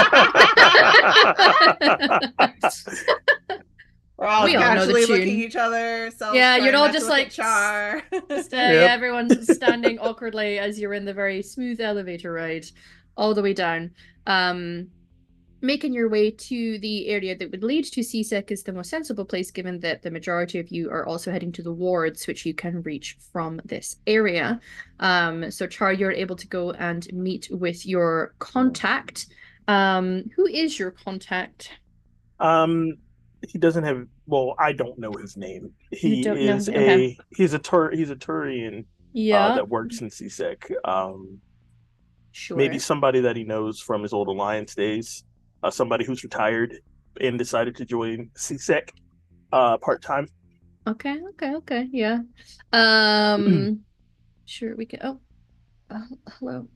We're all We all know the casually tune. looking at each other. Yeah, you're all just look like at Char. yeah, everyone's standing awkwardly as you're in the very smooth elevator ride all the way down. Making your way to the area that would lead to CSEC is the most sensible place, given that the majority of you are also heading to the wards, which you can reach from this area. So Char, you're able to go and meet with your contact. Who is your contact? He doesn't have. Well, I don't know his name. He don't know. is Okay. he's a Turian Yeah. that works in CSEC. Sure. Maybe somebody that he knows from his old Alliance days. Somebody who's retired and decided to join CSEC part time. Okay. Yeah. Sure, we can. Oh, hello.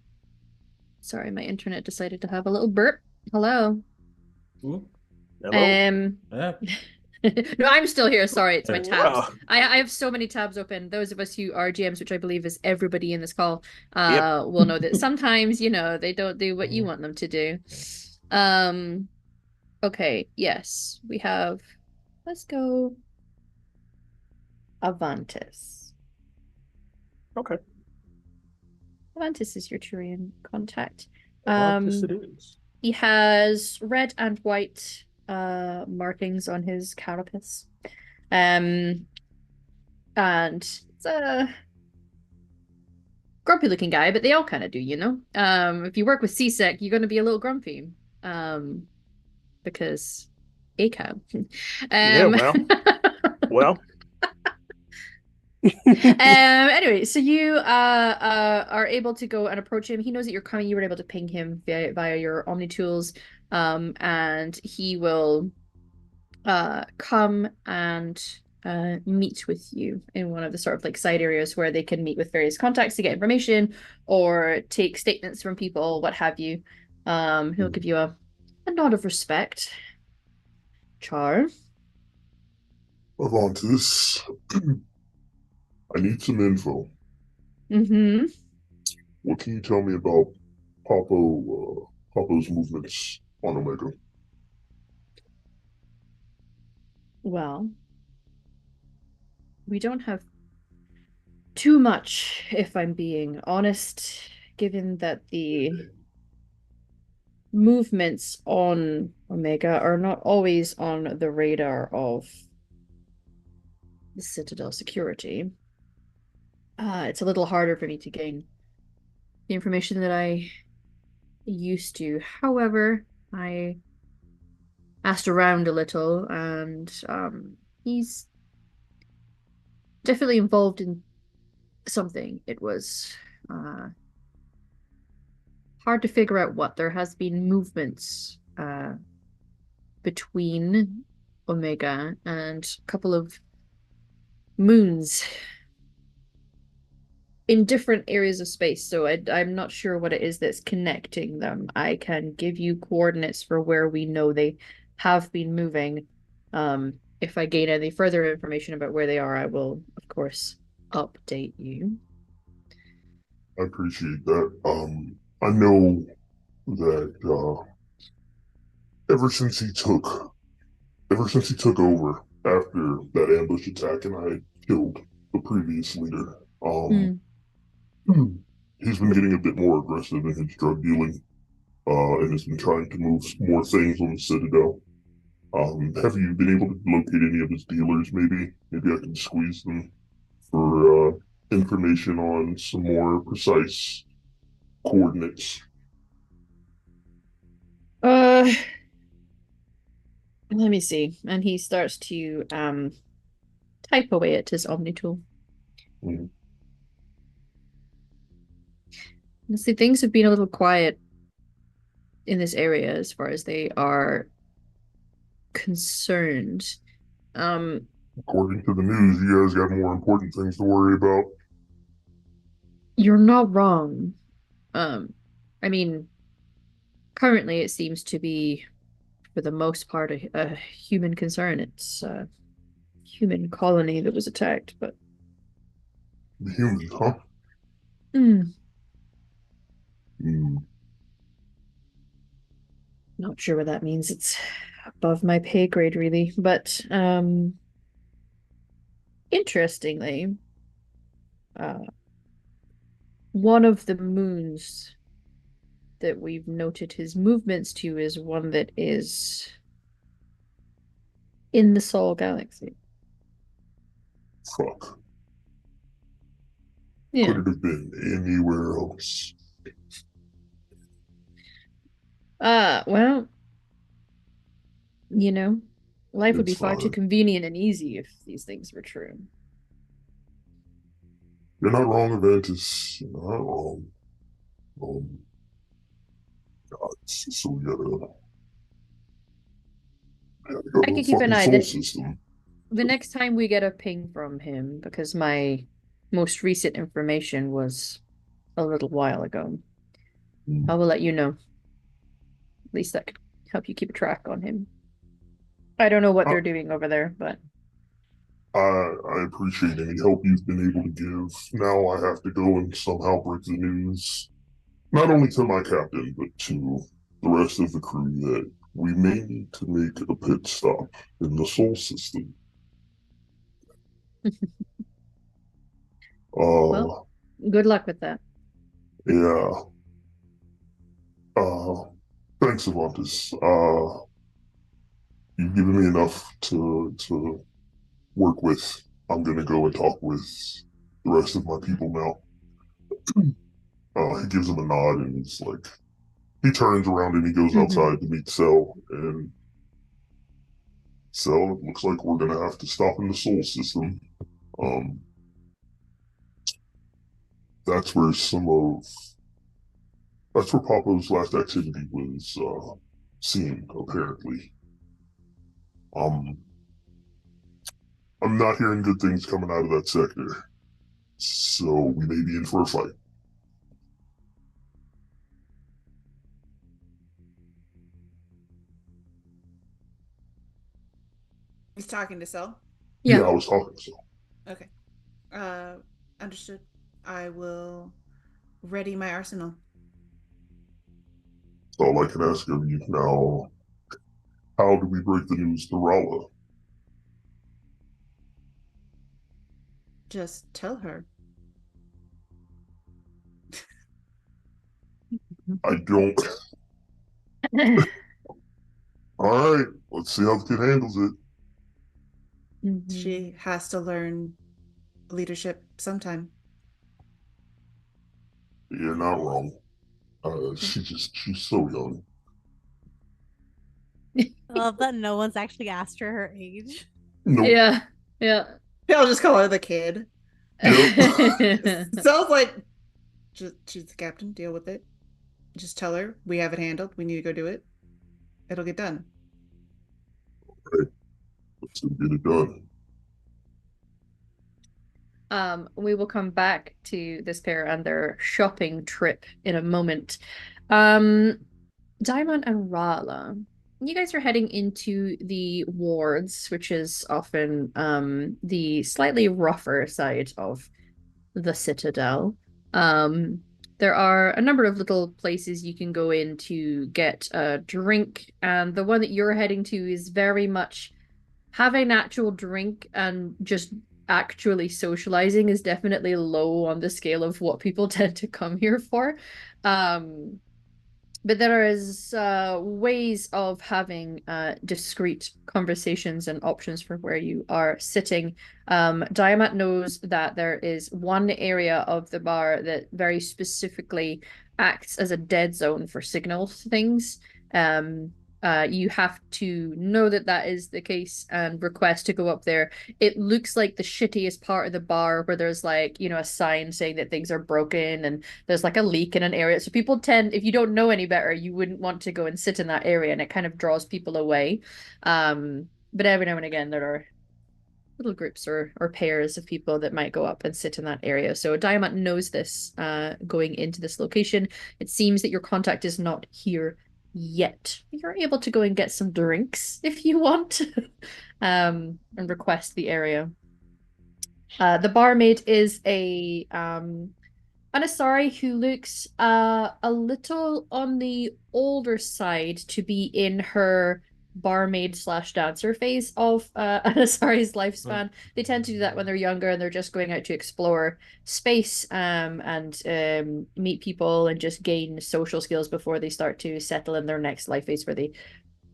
Sorry, my internet decided to have a little burp. Hello. Ooh. Hello. Yeah. No, I'm still here. Sorry, it's my tabs. Oh. I have so many tabs open. Those of us who are GMs, which I believe is everybody in this call, Yep. will know that sometimes, they don't do what you want them to do. Okay, yes, we have. Let's go Avantis. Okay. Avantis is your Turian contact. This it is. He has red and white markings on his carapace. And it's a grumpy looking guy, but they all kind of do, you know? If you work with CSEC, you're gonna be a little grumpy. Because ACAB. Yeah, well. Anyway, so you are able to go and approach him. He knows that you're coming. You were able to ping him via your Omni tools. And he will come and meet with you in one of the sort of like side areas where they can meet with various contacts to get information or take statements from people, what have you. He'll give you a nod of respect. Char. Avantis, I need some info. Mm-hmm. What can you tell me about Papo's movements on Omega? Well, we don't have too much, if I'm being honest, given that the movements on Omega are not always on the radar of the Citadel security. It's a little harder for me to gain the information that I used to. However, I asked around a little, and he's definitely involved in something. It was hard to figure out what. There has been movements between Omega and a couple of moons in different areas of space. So I'm not sure what it is that's connecting them. I can give you coordinates for where we know they have been moving. If I gain any further information about where they are, I will, of course, update you. I appreciate that. I know that ever since he took over after that ambush attack and I killed the previous leader, he's been getting a bit more aggressive in his drug dealing, and has been trying to move more things on the Citadel. Have you been able to locate any of his dealers, maybe? Maybe I can squeeze them for information on some more precise coordinates. Let me see. And he starts to type away at his Omni tool. Mm. Honestly, things have been a little quiet in this area as far as they are concerned. According to the news, you guys got more important things to worry about. You're not wrong. I mean, currently it seems to be, for the most part, a human concern. It's a human colony that was attacked, but The humans, huh? mm, Mm. not sure what that means. It's above my pay grade, really. But interestingly, one of the moons that we've noted his movements to is one that is in the Sol Galaxy. Fuck. Yeah. Could it have been anywhere else? Well, you know, life would be It's far too fine. convenient and easy if these things were true. You're not wrong, Avantis. You're not wrong. God, so we gotta go I to the could keep an fucking eye. soul system. The next time we get a ping from him, because my most recent information was a little while ago, I will let you know. At least that could help you keep a track on him. I don't know what they're doing over there, but I appreciate any help you've been able to give. Now I have to go and somehow break the news, not only to my captain, but to the rest of the crew that we may need to make a pit stop in the Sol system. Well, good luck with that. Yeah. Uh, Thanks, Avantis. You've given me enough to work with. I'm gonna go and talk with the rest of my people now. He gives him a nod and he's like, he turns around and he goes outside to meet Cell. And Cell, it looks like we're gonna have to stop in the Sol system. Um, that's where that's where Papa's last activity was seen, apparently. Um, I'm not hearing good things coming out of that sector, so we may be in for a fight. He's talking to Cell. Yeah, I was talking to Cell. Okay. Understood. I will ready my arsenal. So all I can ask of you now, how do we break the news to Rala? Just tell her. I don't. All right, let's see how the kid handles it. She has to learn leadership sometime. You're not wrong. She's so young. I love that no one's actually asked her age. Nope. Yeah. I'll just call her the kid. Yep. Cell's like, she's the captain, deal with it. Just tell her we have it handled. We need to go do it. It'll get done. Right. Let's get it done. We will come back to this pair and their shopping trip in a moment. Diamond and Rala, you guys are heading into the wards, which is often the slightly rougher side of the Citadel. There are a number of little places you can go in to get a drink, and the one that you're heading to is very much have an actual drink, and just actually socializing is definitely low on the scale of what people tend to come here for. But there is ways of having discreet conversations and options for where you are sitting. Diamat knows that there is one area of the bar that very specifically acts as a dead zone for signal things. You have to know that that is the case and request to go up there. It looks like the shittiest part of the bar where there's like, a sign saying that things are broken and there's like a leak in an area. So people tend, if you don't know any better, you wouldn't want to go and sit in that area, and it kind of draws people away. But every now and again there are little groups or pairs of people that might go up and sit in that area. So Diamant knows this going into this location. It seems that your contact is not here yet. You're able to go and get some drinks if you want, and request the area. The barmaid is a Anasari who looks a little on the older side to be in her barmaid slash dancer phase of Anasari's lifespan. They tend to do that when they're younger and they're just going out to explore space and meet people and just gain social skills before they start to settle in their next life phase where they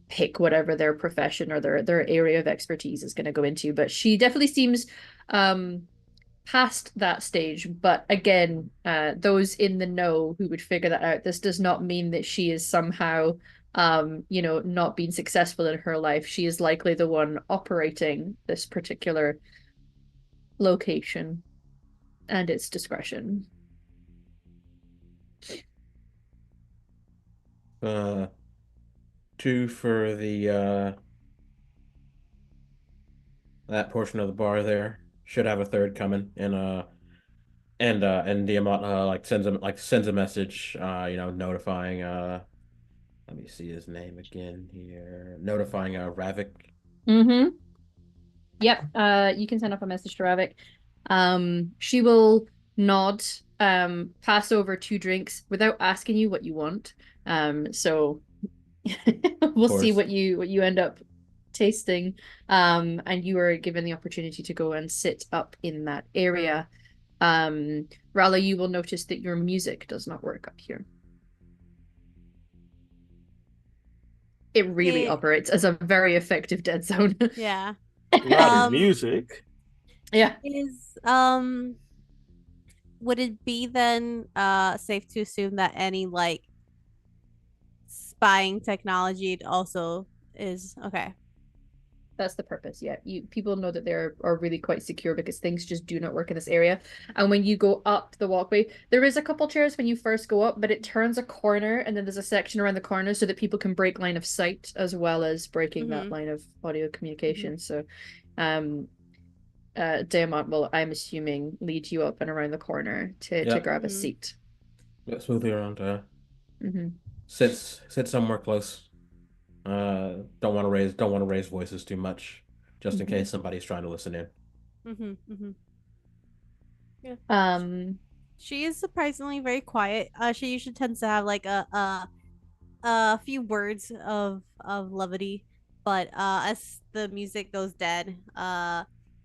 pick whatever their profession or their area of expertise is going to go into. But she definitely seems past that stage. But again, those in the know who would figure that out, this does not mean that she is somehow not being successful in her life. She is likely the one operating this particular location and its discretion. Two for the that portion of the bar there. Should have a third coming, and Diamant sends a message, notifying let me see his name again here. Notifying Ravik. Mm-hmm. Yep. You can send up a message to Ravik. She will nod, pass over 2 drinks without asking you what you want. So We'll see course. what you end up tasting. And you are given the opportunity to go and sit up in that area. Rala, you will notice that your music does not work up here. It really operates as a very effective dead zone. Yeah. Not music. Yeah. Would it be then safe to assume that any like spying technology also is okay? That's the purpose. Yeah. People know that they're are really quite secure because things just do not work in this area. And when you go up the walkway, there is a couple chairs when you first go up, but it turns a corner and then there's a section around the corner so that people can break line of sight as well as breaking that line of audio communication. So Diamond will, I'm assuming, lead you up and around the corner to grab a seat. Yeah, smoothly around. Mm-hmm. Sit somewhere close. Don't want to raise voices too much, just in case somebody's trying to listen in. Yeah. She is surprisingly very quiet. She usually tends to have like a few words of levity, but as the music goes dead,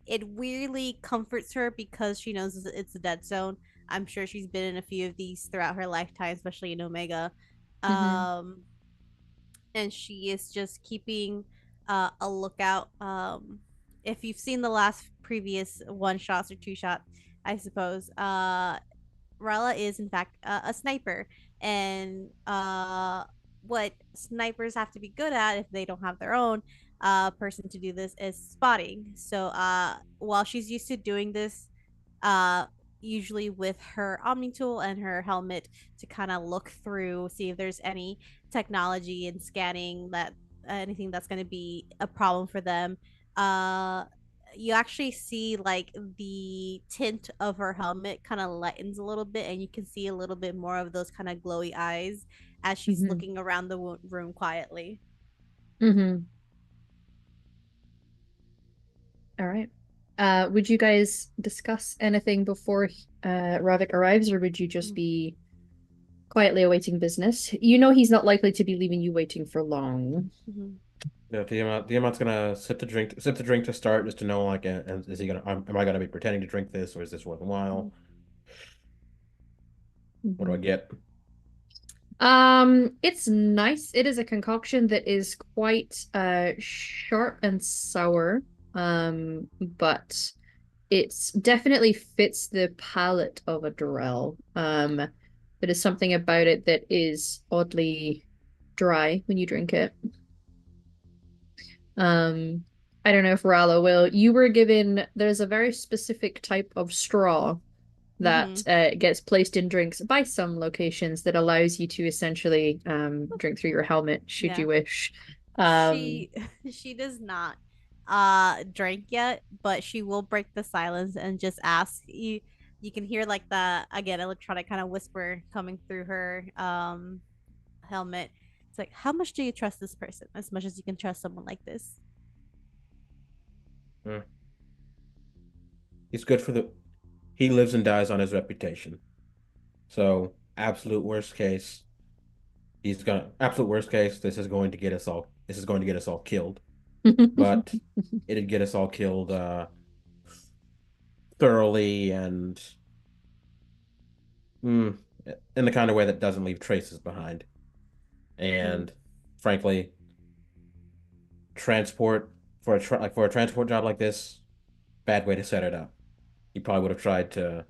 it weirdly comforts her because she knows it's a dead zone. I'm sure she's been in a few of these throughout her lifetime, especially in Omega. And she is just keeping a lookout. If you've seen the last previous one shots or two shots, I suppose, Rella is in fact a sniper, and what snipers have to be good at if they don't have their own person to do this is spotting. So while she's used to doing this, uh, usually with her Omni tool and her helmet to kind of look through, see if there's any technology and scanning that anything that's going to be a problem for them. You actually see like the tint of her helmet kind of lightens a little bit, and you can see a little bit more of those kind of glowy eyes as she's looking around the room quietly. All right. Would you guys discuss anything before Ravik arrives, or would you just be quietly awaiting business? You know he's not likely to be leaving you waiting for long. Yeah, Tiamat's gonna sip the drink to start, just to know like, is he gonna? Am I gonna be pretending to drink this, or is this worthwhile? What do I get? It's nice. It is a concoction that is quite sharp and sour. But it's definitely fits the palate of a Durrell. There is something about it that is oddly dry when you drink it. I don't know if Rallo will. You were given, there's a very specific type of straw that gets placed in drinks by some locations that allows you to essentially drink through your helmet should you wish. She does not drink yet, but she will break the silence and just ask you. You can hear like the again electronic kind of whisper coming through her helmet. It's like, how much do you trust this person? As much as you can trust someone like this. He's good for the. He lives and dies on his reputation. So absolute worst case, absolute worst case. This is going to get us all. This is going to get us all killed. But it'd get us all killed thoroughly and in the kind of way that doesn't leave traces behind. And frankly, transport for a transport job like this, bad way to set it up. He probably would have tried to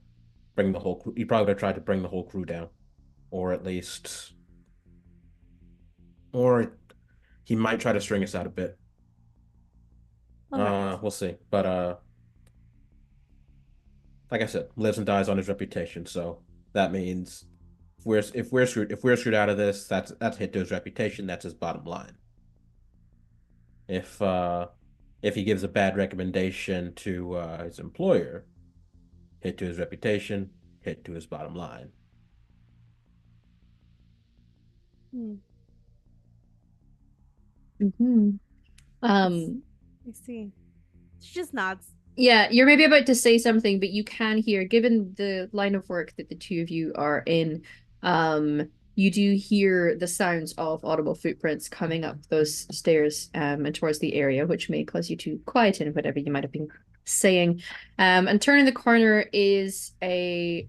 bring the whole crew. He probably would have tried to bring the whole crew down, or at least, or he might try to string us out a bit. We'll see. But like I said, lives and dies on his reputation. So that means if we're screwed out of this, that's a hit to his reputation. That's his bottom line. If he gives a bad recommendation to his employer, hit to his reputation, hit to his bottom line. I see. She just nods. Yeah, you're maybe about to say something, but you can hear, given the line of work that the two of you are in, you do hear the sounds of audible footprints coming up those stairs and towards the area, which may cause you to quieten whatever you might have been saying. And turning the corner is a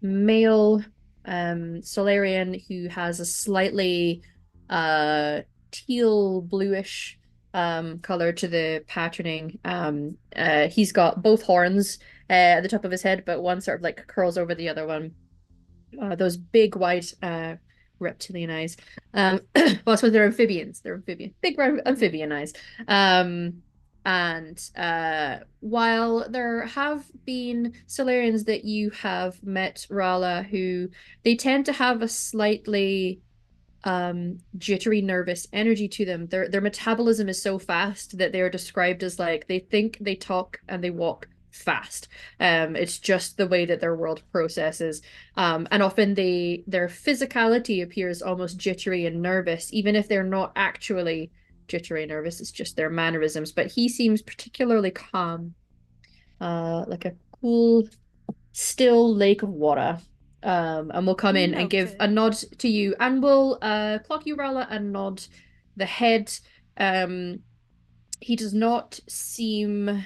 male Solarian who has a slightly teal bluish color to the patterning. He's got both horns at the top of his head, but one sort of like curls over the other one. Those big white reptilian eyes. Well, I suppose they're amphibians. They're amphibian, big amphibian eyes. And while there have been Solarians that you have met, Rala, who they tend to have a slightly jittery, nervous energy to them. Their metabolism is so fast that they're described as like they think, they talk, and they walk fast. It's just the way that their world processes. And often their physicality appears almost jittery and nervous, even if they're not actually jittery and nervous. It's just their mannerisms. But he seems particularly calm, like a cool, still lake of water. And we'll come in and give a nod to you, and we'll clock you, Rala, and nod the head. He does not seem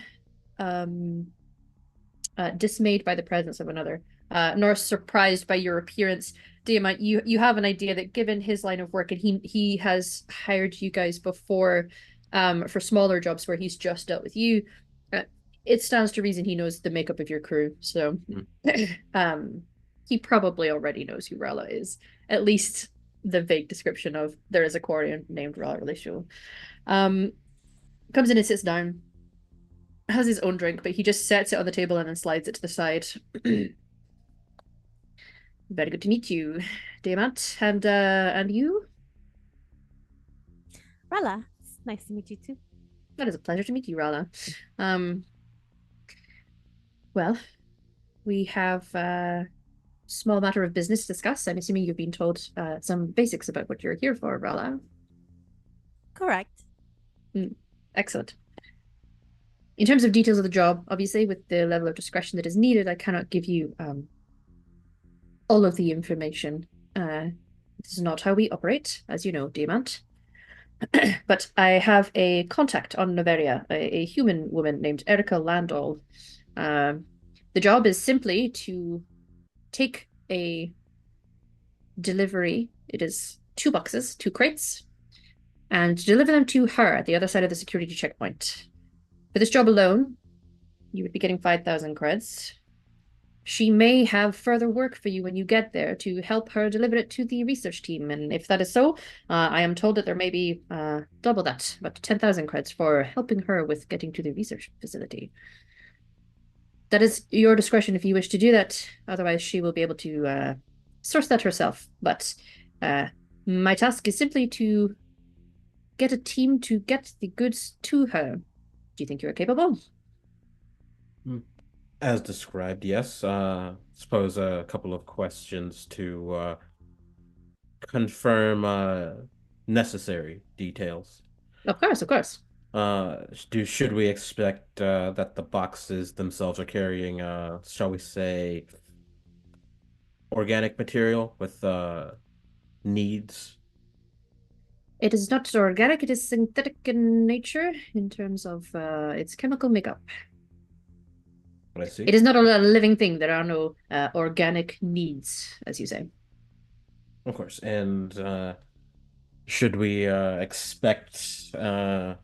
dismayed by the presence of another, nor surprised by your appearance. Diamant, you have an idea that given his line of work, and he has hired you guys before for smaller jobs where he's just dealt with you, it stands to reason he knows the makeup of your crew. So he probably already knows who Rala is. At least the vague description of there is a Quarian named Rala Relatio. Comes in and sits down, has his own drink, but he just sets it on the table and then slides it to the side. Very good to meet you, Diamant. And you? Rala, it's nice to meet you too. That is a pleasure to meet you, Rala. Well, we have a small matter of business to discuss. I'm assuming you've been told some basics about what you're here for, Rala. Correct. Excellent. In terms of details of the job, obviously, with the level of discretion that is needed, I cannot give you all of the information. This is not how we operate, as you know, Diamant. But I have a contact on Noveria, a human woman named Erica Landall. The job is simply to take a delivery. It is 2 boxes, 2 crates, and deliver them to her at the other side of the security checkpoint. For this job alone, you would be getting 5,000 creds. She may have further work for you when you get there to help her deliver it to the research team. And if that is so, I am told that there may be double that, about 10,000 creds for helping her with getting to the research facility. That is your discretion if you wish to do that. Otherwise, she will be able to source that herself. But my task is simply to get a team to get the goods to her. Do you think you're capable? As described, yes. Suppose a couple of questions to confirm necessary details. Of course, of course. Should we expect that the boxes themselves are carrying, shall we say, organic material with needs? It is not organic, it is synthetic in nature in terms of its chemical makeup. What I see. It is not a living thing. There are no organic needs, as you say. Of course. And should we expect, shall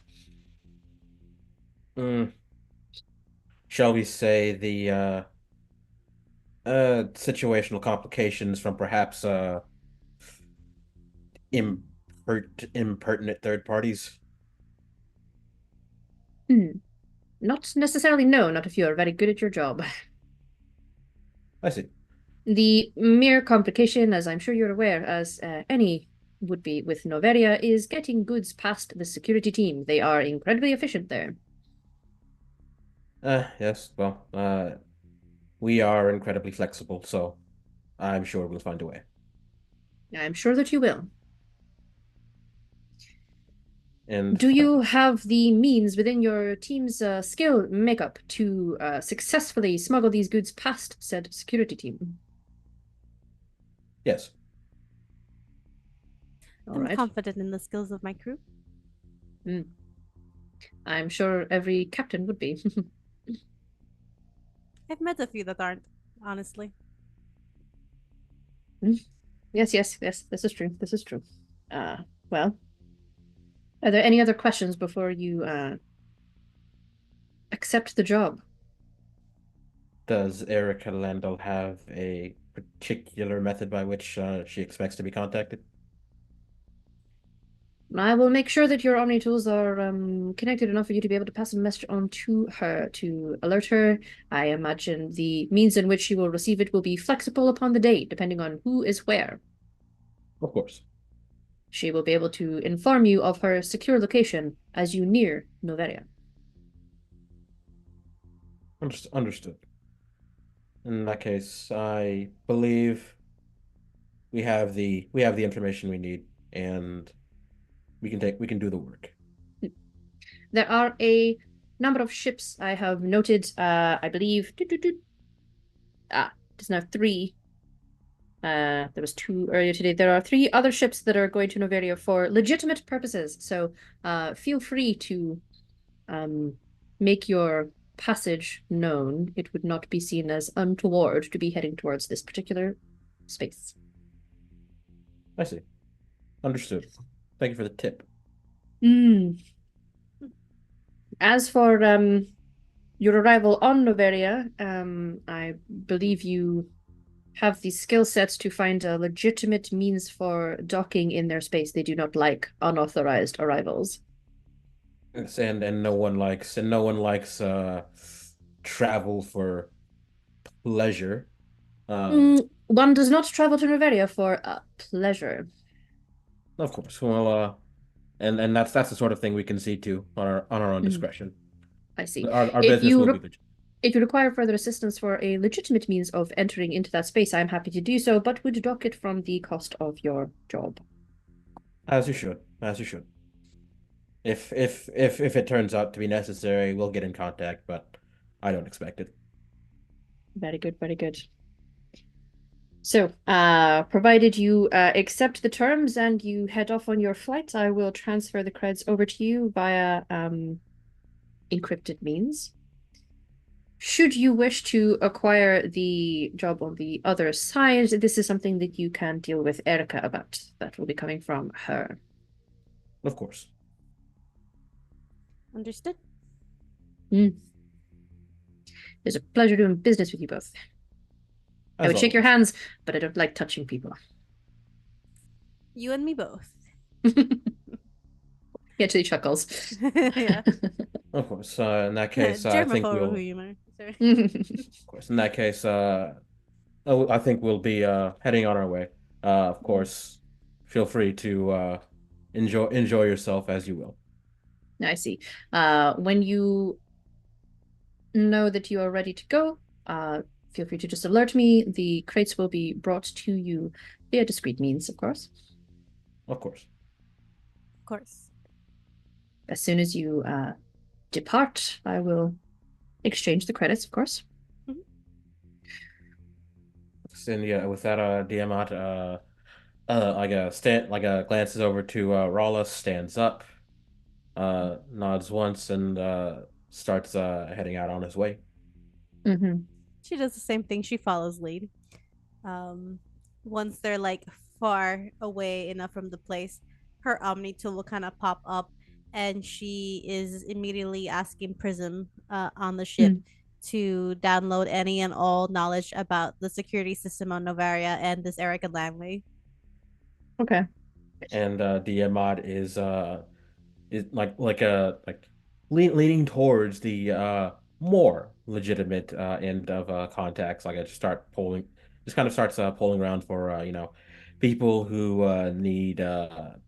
we say, the situational complications from perhaps impertinent third parties? Not necessarily, no, not if you are very good at your job. I see. The mere complication, as I'm sure you're aware, as any would be with Noveria, is getting goods past the security team. They are incredibly efficient there. Yes, well, we are incredibly flexible, so I'm sure we'll find a way. I'm sure that you will. And do you have the means within your team's skill makeup to successfully smuggle these goods past said security team? Yes. All I'm right. confident in the skills of my crew. I'm sure every captain would be. I've met a few that aren't, honestly. Yes, yes, yes. This is true. This is true. Well, are there any other questions before you accept the job? Does Erica Landell have a particular method by which she expects to be contacted? I will make sure that your Omni tools are connected enough for you to be able to pass a message on to her to alert her. I imagine the means in which she will receive it will be flexible upon the day, depending on who is where. Of course. She will be able to inform you of her secure location as you near Noveria. Understood. In that case, I believe we have the information we need, and we can do the work. There are a number of ships I have noted. I believe. There's now 3. There was 2 earlier today. There are 3 other ships that are going to Noveria for legitimate purposes. So, feel free to make your passage known. It would not be seen as untoward to be heading towards this particular space. I see. Understood. Thank you for the tip. As for your arrival on Noveria, I believe you have the skill sets to find a legitimate means for docking in their space. They do not like unauthorized arrivals. Yes, and no one likes travel for pleasure. One does not travel to Noveria for pleasure. Of course. Well, and that's the sort of thing we can see to on our own discretion. I see. Our If business you will be re- legit. If you require further assistance for a legitimate means of entering into that space, I am happy to do so, but would dock it from the cost of your job. As you should. As you should. If it turns out to be necessary, we'll get in contact, but I don't expect it. Very good, very good. So, provided you accept the terms and you head off on your flight, I will transfer the creds over to you via encrypted means. Should you wish to acquire the job on the other side, this is something that you can deal with Erica about. That will be coming from her. Of course. Understood? It's a pleasure doing business with you both. I would shake your always. hands, but I don't like touching people. You and me both. He actually chuckles. Yeah. Of course. In that case, I think Germaphobe we'll. humor. Sorry. Of course. In that case, I think we'll be heading on our way. Of course, feel free to enjoy yourself as you will. I see. When you know that you are ready to go, feel free to just alert me. The crates will be brought to you via discreet means, of course. Of course. Of course. As soon as you depart, I will exchange the credits, of course. And yeah, with that, Diamant, glances over to Rala, stands up, nods once, and starts heading out on his way. She does the same thing. She follows lead. Once they're like far away enough from the place, her Omni tool will kind of pop up, and she is immediately asking Prism on the ship to download any and all knowledge about the security system on Novaria and this Erica Langley. Okay. And Diamant is leaning towards the more legitimate end of contacts. Like I just kind of starts polling around for people who need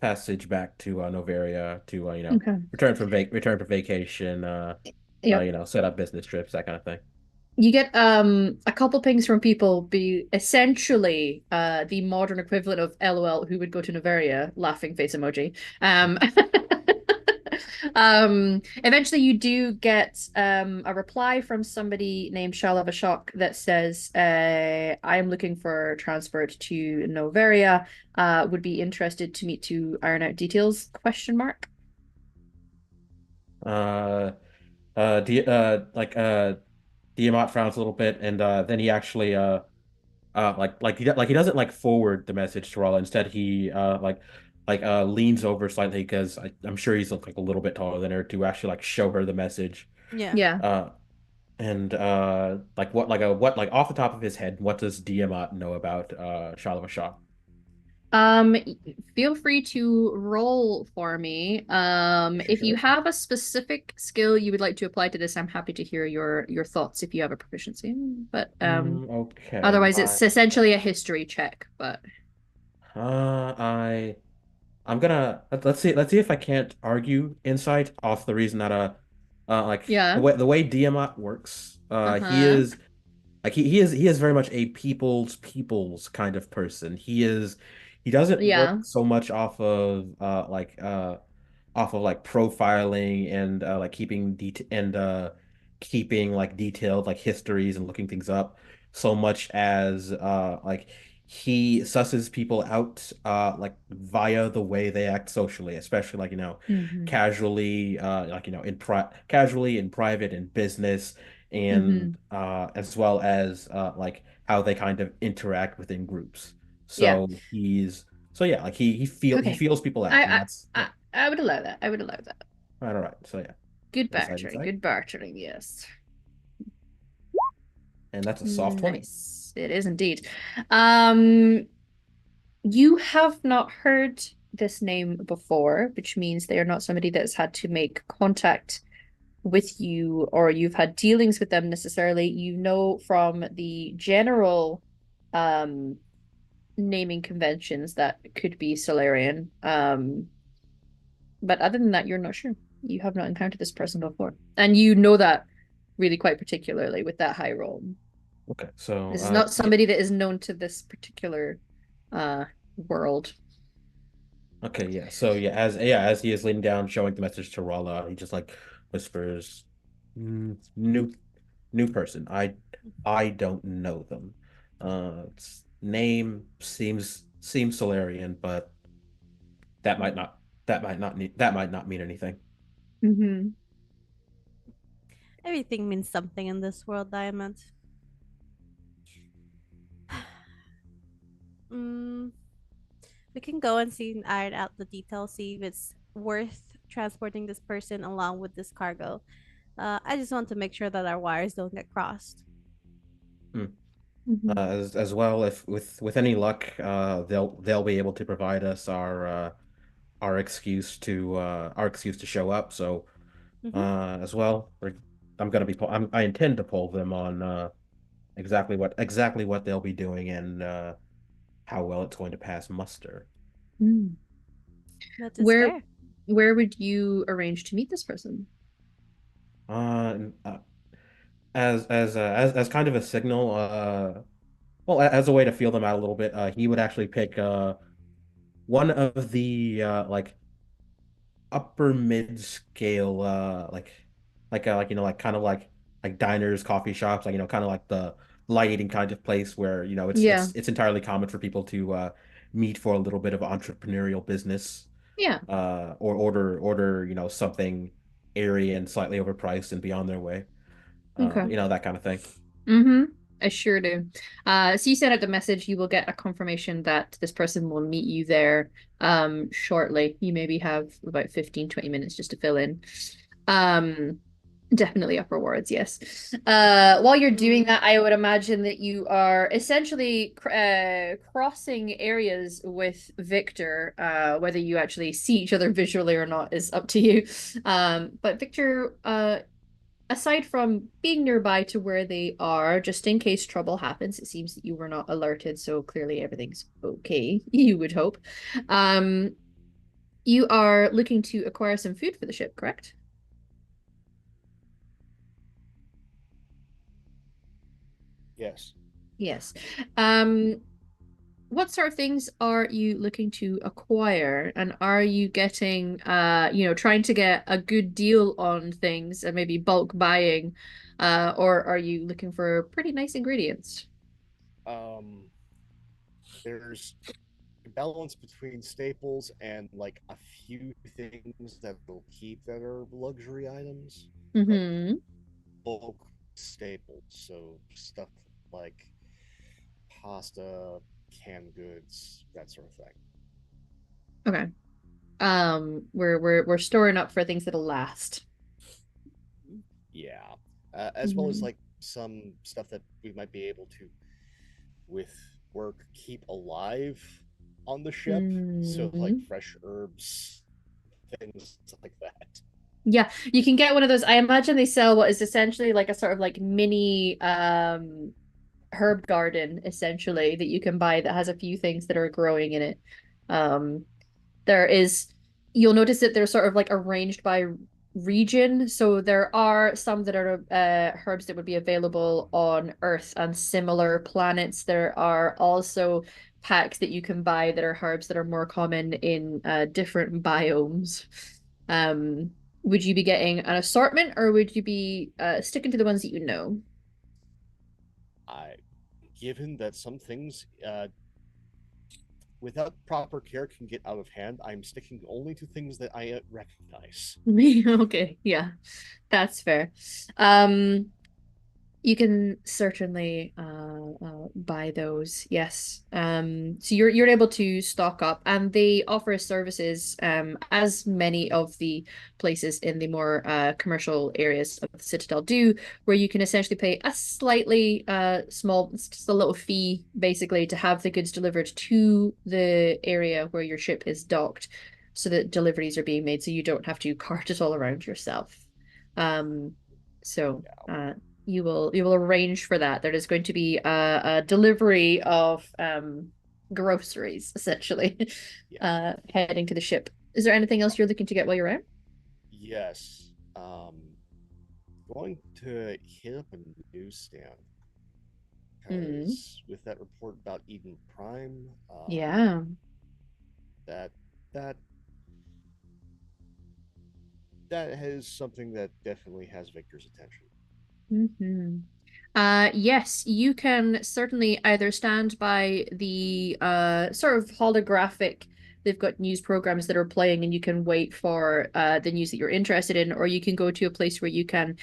passage back to Novaria to Okay. return for vacation, Yep. set up business trips, that kind of thing. You get a couple pings from people, be essentially the modern equivalent of LOL, who would go to Noveria, laughing face emoji. Eventually you do get a reply from somebody named Shalavashok that says, I am looking for transport to Noveria. Would be interested to meet to iron out details, question mark. Uh, Diamant frowns a little bit, and then he actually like he doesn't like forward the message to Rala. Instead, he leans over slightly because I'm sure he's like a little bit taller than her to actually like show her the message. Yeah. Yeah. And like off the top of his head, what does Diamant know about Shalva Shah? Um, Feel free to roll for me. If you Sure. have a specific skill you would like to apply to this, I'm happy to hear your thoughts if you have a proficiency. But Okay. otherwise it's essentially a history check, but I I'm gonna let's see if I can't argue insight off the reason that like yeah. the way Diamant works. He Uh-huh. is like he is very much a people's kind of person. He doesn't Yeah. work so much off of like profiling and like keeping like detailed like histories and looking things up so much as like he susses people out like via the way they act socially, especially like Mm-hmm. casually casually in private and business, Mm-hmm. and as well as like how they kind of interact within groups. Yeah. So yeah, like he Okay. feels people out, and I, that's I yeah. I would allow that. I would allow that. All right. So yeah, Good inside, bartering. inside, Good bartering, yes. and that's a soft 20. Nice. It is indeed. Um, you have not heard this name before, which means they are not somebody that's had to make contact with you or you've had dealings with them necessarily. You know from the general um naming conventions that could be Solarian. But other than that, you're not sure. You have not encountered this person before. And you know that really quite particularly with that high roll. Okay. So This is not yeah. somebody that is known to this particular world. Okay. Yeah. So as he is leaning down, showing the message to Rala, he just like whispers, new person. I don't know them. Name seems Solarian, but that might not that might not mean anything. Mm-hmm. Everything means something in this world, Diamond. mm, we can go and see and iron out the details, see if it's worth transporting this person along with this cargo. I just want to make sure that our wires don't get crossed. Hmm. Mm-hmm. As well, if with any luck, they'll be able to provide us our excuse to show up. So Mm-hmm. as well, I intend to pull them on exactly what they'll be doing, and how well it's going to pass muster. Mm. That is Where fair. where would you arrange to meet this person? And, as kind of a signal, well, as a way to feel them out a little bit, he would actually pick one of the upper mid scale like like kind of like diners, coffee shops, like kind of like the light eating kind of place where Yeah. it's entirely common for people to meet for a little bit of entrepreneurial business, Yeah. or order something airy and slightly overpriced and beyond their way, Okay. that kind of thing. Mm-hmm. I sure do. So you send out the message, you will get a confirmation that this person will meet you there shortly. You maybe have about 15-20 minutes just to fill in. Um Definitely up rewards, yes. While you're doing Mm. that, I would imagine that you are essentially crossing areas with Victor. Whether you actually see each other visually or not is up to you. But Victor, aside from being nearby to where they are, just in case trouble happens, it seems that you were not alerted, so clearly everything's okay, you would hope. Um, you are looking to acquire some food for the ship, correct? Yes. Yes. Um, what sort of things are you looking to acquire? And are you getting, trying to get a good deal on things and maybe bulk buying, or are you looking for pretty nice ingredients? Um, there's a balance between staples and like a few things that will keep that are luxury items, but Mm-hmm. bulk staples. So stuff like pasta, canned goods, that sort of thing. Okay. We're storing up for things that'll last. Yeah, as well as Mm-hmm. like some stuff that we might be able to, with work, keep alive on the ship. So like Mm-hmm. fresh herbs, things like that. Yeah, you can get one of those. I imagine they sell what is essentially like a sort of like mini herb garden essentially that you can buy that has a few things that are growing in it. Um there is you'll notice that they're sort of like arranged by region. So there are some that are herbs that would be available on Earth and similar planets. There are also packs that you can buy that are herbs that are more common in different biomes. Um, would you be getting an assortment or would you be sticking to the ones that you know? I, given that some things, without proper care, can get out of hand, I'm sticking only to things that I recognize. Okay, yeah, that's fair. Um, You can certainly buy those, yes. So you're able to stock up, and they offer services, as many of the places in the more commercial areas of the Citadel do, where you can essentially pay a slightly small, it's just a little fee, basically, to have the goods delivered to the area where your ship is docked, so that deliveries are being made, so you don't have to cart it all around yourself. Um, so Yeah, you will arrange for that. There is going to be a delivery of groceries essentially yeah, heading to the ship. Is there anything else you're looking to get while you're out? yes. Going to hit up a newsstand Mm, because with that report about Eden Prime, yeah. that that that is something that definitely has Victor's attention. Hmm. Yes, you can certainly either stand by the sort of holographic, they've got news programs that are playing and you can wait for the news that you're interested in, or you can go to a place where you can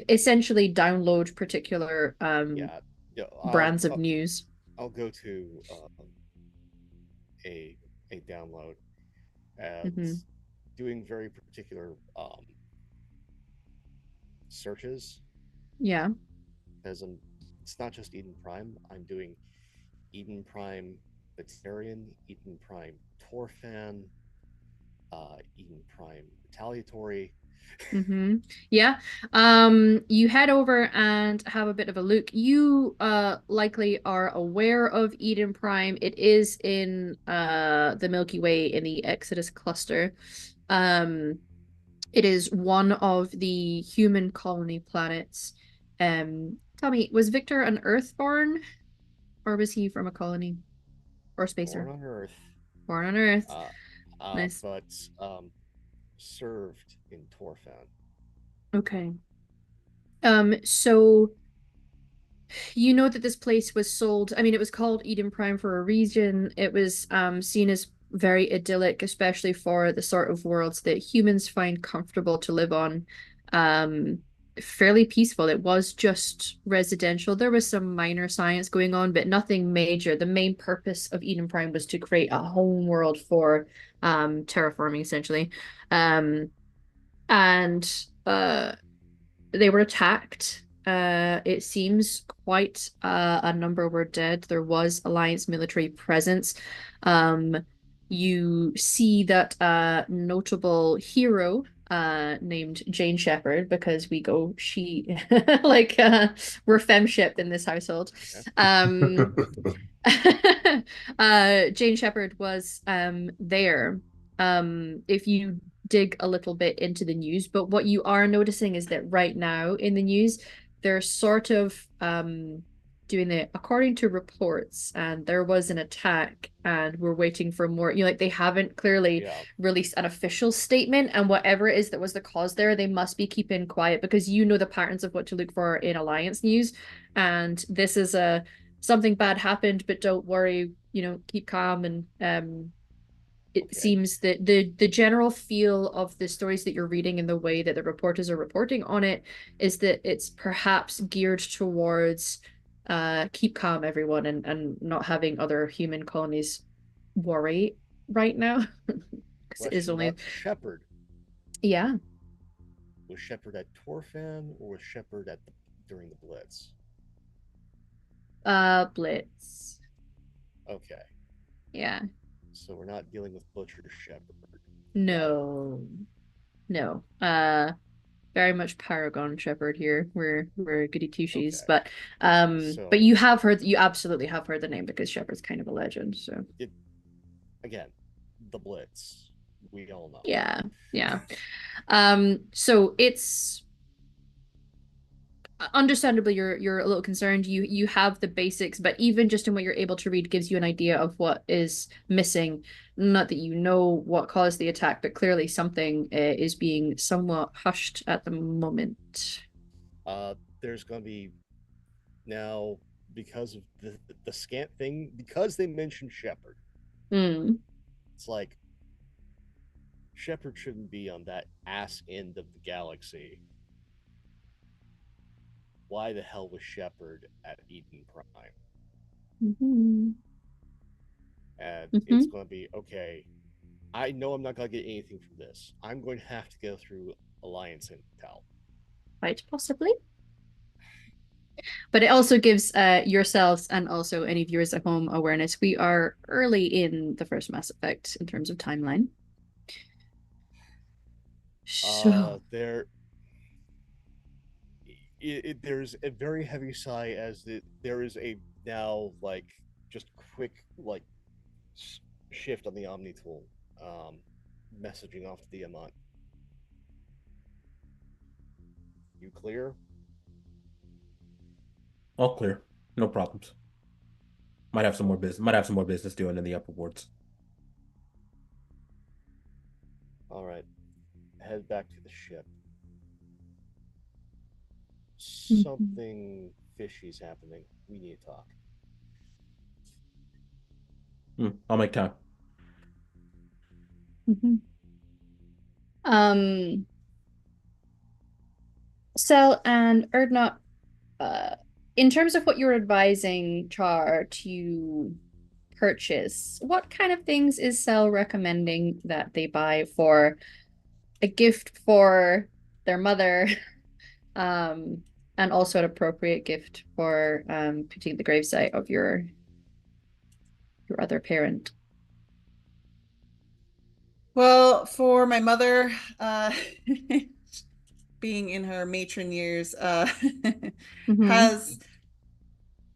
essentially download particular Yeah, yeah. brands of news. I'll go to a a download and Hmm. doing very particular searches Yeah. as it's not just Eden Prime. I'm doing Eden Prime Batarian, Eden Prime Torfan, Eden Prime Retaliatory. Yeah. You head over and have a bit of a look. You likely are aware of Eden Prime. It is in the Milky Way in the Exodus cluster. Um it is one of the human colony planets. Tell me, was Victor an Earthborn or was he from a colony or Born spacer? on Earth, Born on Earth. uh, Nice. but served in Torfan. Okay. So you know that this place was sold. I mean, it was called Eden Prime for a reason. It was seen as very idyllic, especially for the sort of worlds that humans find comfortable to live on. Um, Fairly peaceful. It was just residential. There was some minor science going on, but nothing major. The main purpose of Eden Prime was to create a home world for terraforming, essentially. Um, and they were attacked. It seems quite a number were dead. There was Alliance military presence. Um, you see that a notable hero named Jane Shepherd, because we go she like we're femship in this household. Okay. Um, Jane Shepherd was there. If you dig a little bit into the news, but what you are noticing is that right now in the news, they're sort of doing the according to reports, and there was an attack, and we're waiting for more. Like they haven't clearly released an official statement, and whatever it is that was the cause there, they must be keeping quiet because you know the patterns of what to look for in Alliance news, and this is a something bad happened, but don't worry, keep calm. And it seems that the general feel of the stories that you're reading and the way that the reporters are reporting on it is that it's perhaps geared towards keep calm everyone, and not having other human colonies worry right now. Because it is only Shepard. Yeah. Was Shepard at Torfan or was Shepard during the Blitz? Blitz. Okay. Yeah. So we're not dealing with Butcher Shepard. No. No. Very much Paragon Shepherd here. We're goody two shoes, but you absolutely have heard the name because Shepherd's kind of a legend. So again, the Blitz, we all know. Yeah. So it's understandably you're a little concerned. You have the basics, but even just in what you're able to read gives you an idea of what is missing. Not that you know what caused the attack, but clearly something is being somewhat hushed at the moment. There's going to be now, because of the scant thing, because they mentioned Shepard. It's like Shepard shouldn't be on that ass end of the galaxy. Why the hell was Shepard at Eden Prime? And it's going to be, okay, I know I'm not going to get anything from this. I'm going to have to go through Alliance Intel. Quite possibly. But it also gives yourselves and also any viewers at home awareness. We are early in the first Mass Effect in terms of timeline. So there's a very heavy sigh as there is a now just quick shift on the Omni tool, messaging off to Diamant. You clear? All clear. No problems. Might have some more business doing in the upper wards. All right. Head back to the ship. Something fishy's happening. We need to talk. I'll make time. Cell and Erdnot, in terms of what you're advising Char to purchase, what kind of things is Cell recommending that they buy for a gift for their mother, and also an appropriate gift for putting at the gravesite of your other parent? Well, for my mother, being in her matron years, has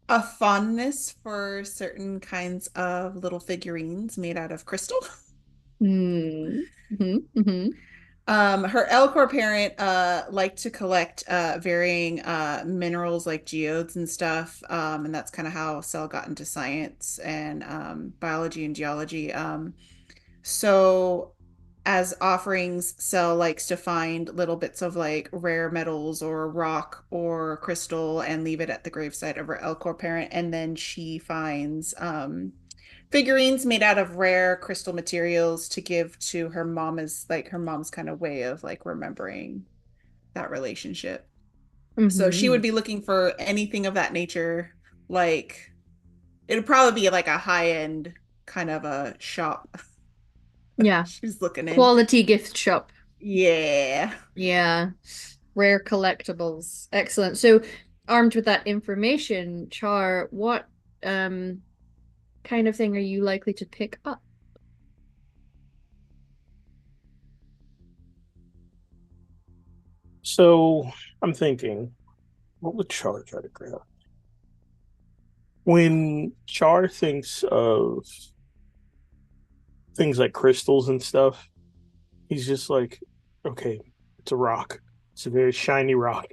a fondness for certain kinds of little figurines made out of crystal. Her Elcor parent liked to collect varying minerals like geodes and stuff, and that's kind of how Cell got into science and biology and geology. So as offerings, Cell likes to find little bits of rare metals or rock or crystal and leave it at the gravesite of her Elcor parent, and then she finds figurines made out of rare crystal materials to give to her mom as her mom's kind of way of remembering that relationship. So she would be looking for anything of that nature. It'd probably be a high-end kind of a shop. Yeah. She's looking in. Quality gift shop. Yeah. Rare collectibles. Excellent. So armed with that information, Char, what kind of thing are you likely to pick up? So I'm thinking, what would Char try to grab? When Char thinks of things like crystals and stuff, he's just like, okay, it's a rock. It's a very shiny rock.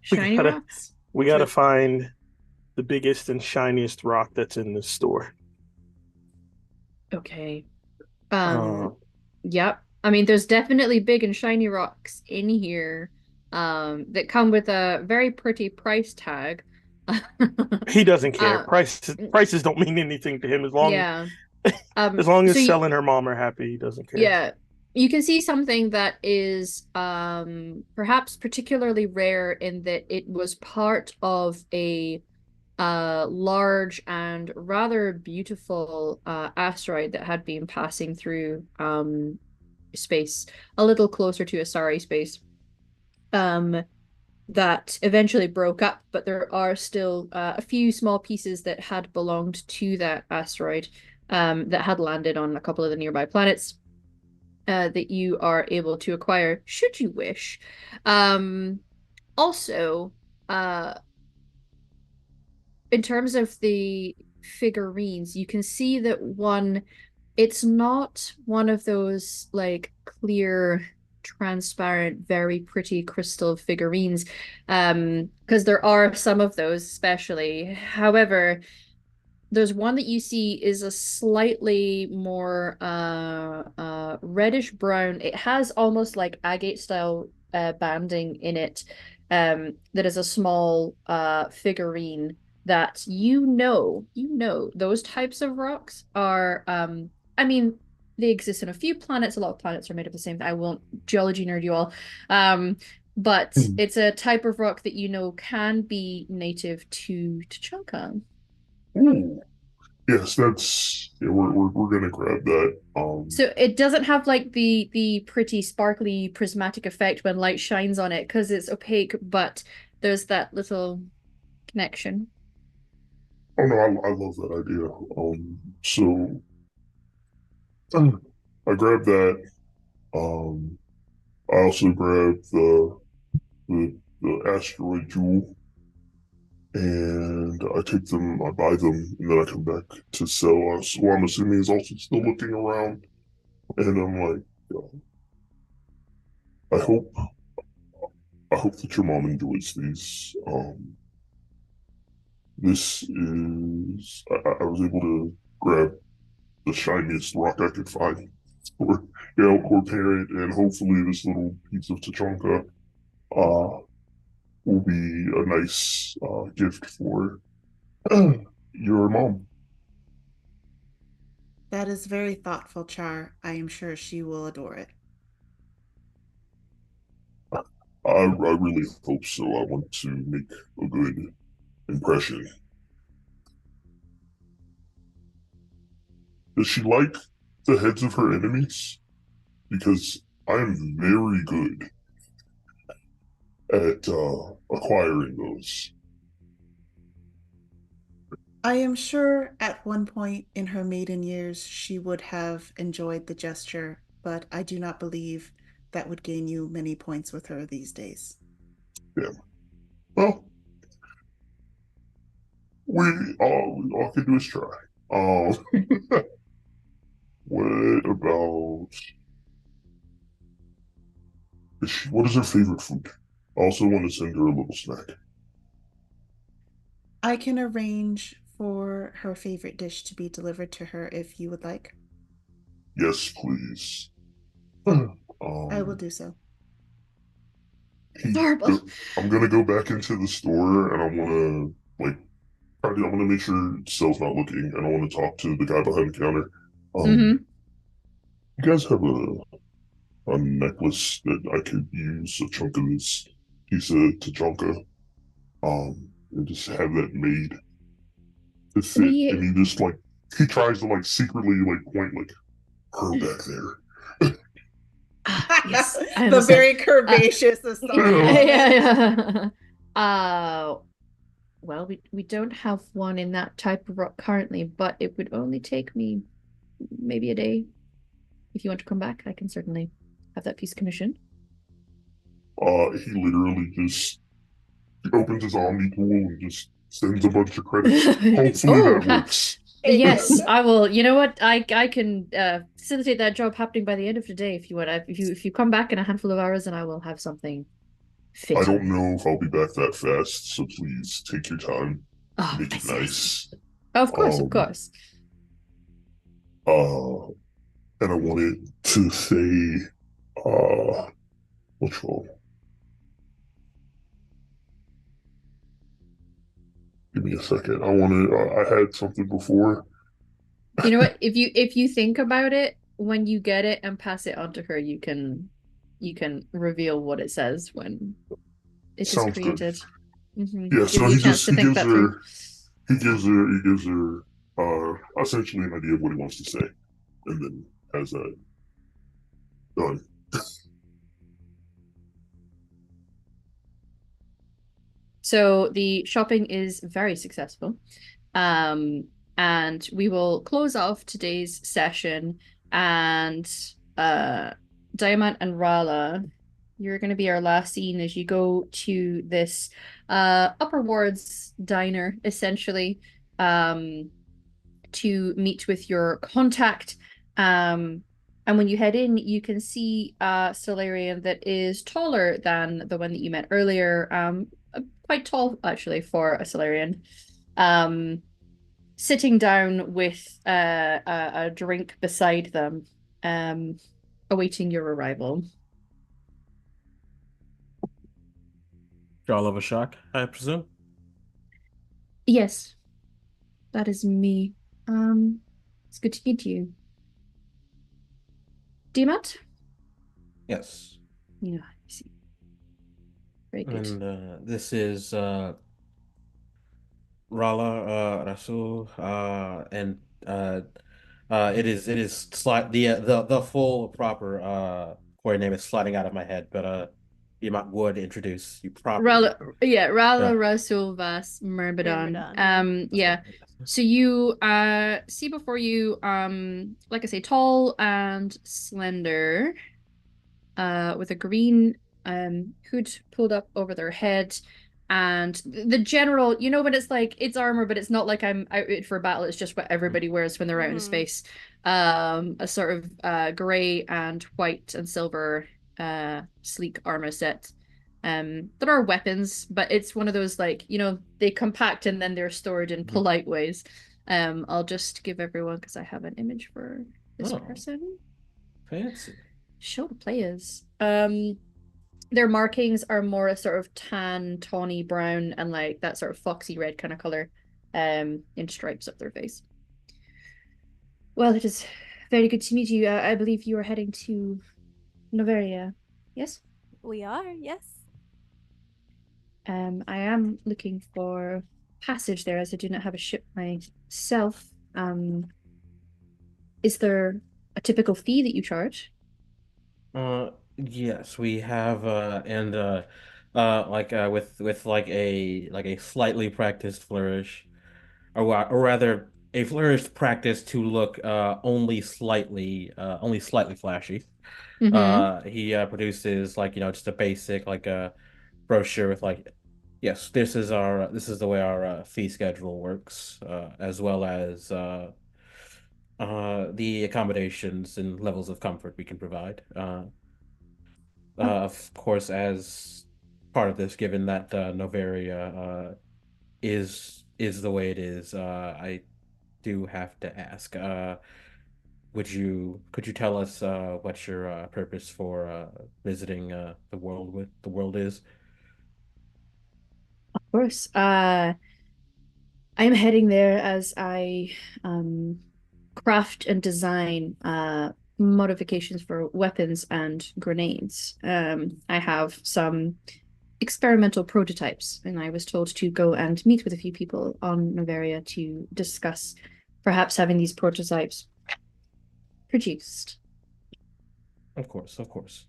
Shiny rocks? We got to find the biggest and shiniest rock that's in this store. Okay. Uh, Yep. I mean, there's definitely big and shiny rocks in here, that come with a very pretty price tag. he doesn't care. Uh, Prices don't mean anything to him yeah. as long So as you, Cell and her mom are happy. He doesn't care. yeah, you can see something that is perhaps particularly rare in that it was part of a large and rather beautiful asteroid that had been passing through space, a little closer to Asari space, um, that eventually broke up, but there are still a few small pieces that had belonged to that asteroid, that had landed on a couple of the nearby planets, that you are able to acquire should you wish. Also, uh, in terms of the figurines, you can see that it's not one of those like clear, transparent, very pretty crystal figurines. Because there are some of those, especially. However, there's one that you see is a slightly more reddish brown. It has almost like agate style banding in it. That is a small figurine that those types of rocks are I mean, they exist in a few planets. A lot of planets are made of the same. I won't geology nerd you all. But it's a type of rock that can be native to Tachanka. Ooh. Yes, that's yeah, we're gonna grab that. So it doesn't have like the pretty sparkly prismatic effect when light shines on it because it's opaque, but there's that little connection. Oh no, I love that idea. So I grabbed that. Um, I also grabbed the asteroid jewel, and I take them, I buy them, and then I come back to sell. So I'm assuming he's also still looking around, and I'm like, I hope, I hope that your mom enjoys these. This is, I was able to grab the shiniest rock I could find for Elcor parent, and hopefully this little piece of Tachanka will be a nice gift for your mom. That is very thoughtful, Char. I am sure she will adore it. I really hope so. I want to make a good impression. Does she like the heads of her enemies? Because I am very good at acquiring those. I am sure at one point in her maiden years she would have enjoyed the gesture, but I do not believe that would gain you many points with her these days. Yeah. Well, we all can do is try. Um, what about what is her favorite food? I also want to send her a little snack. I can arrange for her favorite dish to be delivered to her if you would like. Yes, please. I will Um, do so. It's horrible. I'm gonna go back into the store and I wanna like I want to make sure Cell's not looking, and I want to talk to the guy behind the counter. Mm-hmm. You guys have a necklace that I could use a chunk of this piece of Tachanka, and just have that made to fit. And We he just like he tries to like secretly like point like her back there. yes, I The understand. very curvaceous Asari Yeah, woman. yeah. Well, we don't have one in that type of rock currently, but it would only take me maybe a day. If you want to come back, I can certainly have that piece commissioned. He literally just opens his Omni tool and just sends a bunch of credits. Hopefully Oh, that works. yes, I will. You know what? I can facilitate that job happening by the end of the day if you want. If you come back in a handful of hours, and I will have something I don't Fitting. know if I'll be back that fast, so please take your time, Oh, make I it see, I see. nice. Of course, of Um, course. uh, and I wanted to say, what's wrong? Give me a second. I had something before. You know what? If you think about it, when you get it and pass it on to her, you can reveal what it says when it is Sounds good. created. Yeah, Give so you a chance to think that through. he gives her, essentially an idea of what he wants to say, and then has that done. So the shopping is very successful. Um, and we will close off today's session. And Diamant and Rala, you're going to be our last scene as you go to this upper wards diner, essentially, to meet with your contact. And when you head in, you can see a Solarian that is taller than the one that you met earlier. Quite tall, actually, for a Solarian. Sitting down with a drink beside them, um, awaiting your arrival. Jarl of a shock, I presume. Yes, that is me. It's good to meet you. Dimat? Yes. Yeah, I see. Very good. And this is Rala Rasul, and uh, it is the full proper Corey name is sliding out of my head, but Yamat would introduce you properly. Rala Yeah, Rasul Vas Myrmidon. Myrmidon, yeah. that's Yeah. what. So you see before you, like I say, tall and slender, with a green hood pulled up over their head. And the general, when it's like it's armor, but it's not like I'm out for battle. It's just what everybody wears when they're out in Mm-hmm. space. A sort of gray and white and silver sleek armor set. There are weapons, but it's one of those like, they compact and then they're stored in Mhm. polite ways. I'll just give everyone because I have an image for this Oh, person. fancy. Show the players. Their markings are more a sort of tan, tawny brown, and like that sort of foxy red kind of color, in stripes up their face. Well, it is very good to meet you. I believe you are heading to Noveria. Yes? We are, yes. I am looking for passage there as I do not have a ship myself. Is there a typical fee that you charge? Yes, we have and like with like a slightly practiced flourish, or rather a flourished practice to look only slightly flashy. Mm-hmm. He produces like just a basic like a brochure with like, yes, this is the way our fee schedule works, as well as the accommodations and levels of comfort we can provide. Oh, Of course, as part of this, given that Noveria is the way it is, I do have to ask. Could you tell us what your purpose for visiting the world is? of course. I'm heading there as I um, craft and design modifications for weapons and grenades. I have some experimental prototypes, and I was told to go and meet with a few people on Noveria to discuss perhaps having these prototypes produced. Of course, of course.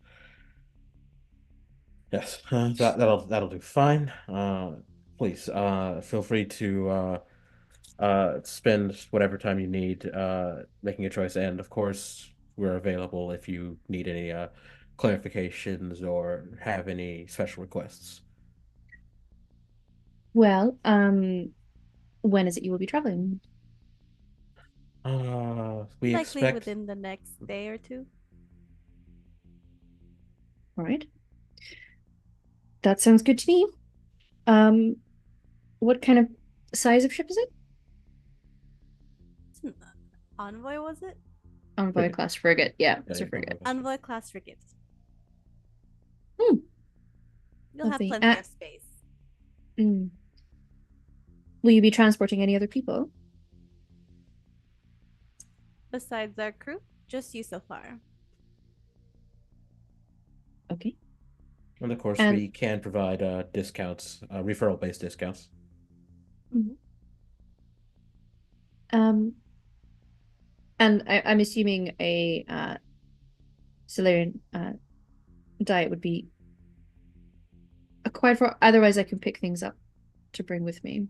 Yes, that'll do fine. Please, feel free to spend whatever time you need making a choice, and of course, we're available if you need any clarifications or have any special requests. Well, when is it you will be traveling? We Likely expect. within the next day or two. All right. That sounds good to me. What kind of size of ship is it? It's an Envoy, was it? Envoy Frigate. class frigate. Yeah, it's a Yeah, frigate. Envoy class frigate. Hmm, You'll have lovely. plenty of space. Mm. Will you be transporting any other people? Besides our crew, just you so far. Okay. And of course, And we can provide discounts, referral-based discounts. um, and I'm assuming a Solarian diet would be acquired for. Otherwise, I can pick things up to bring with me.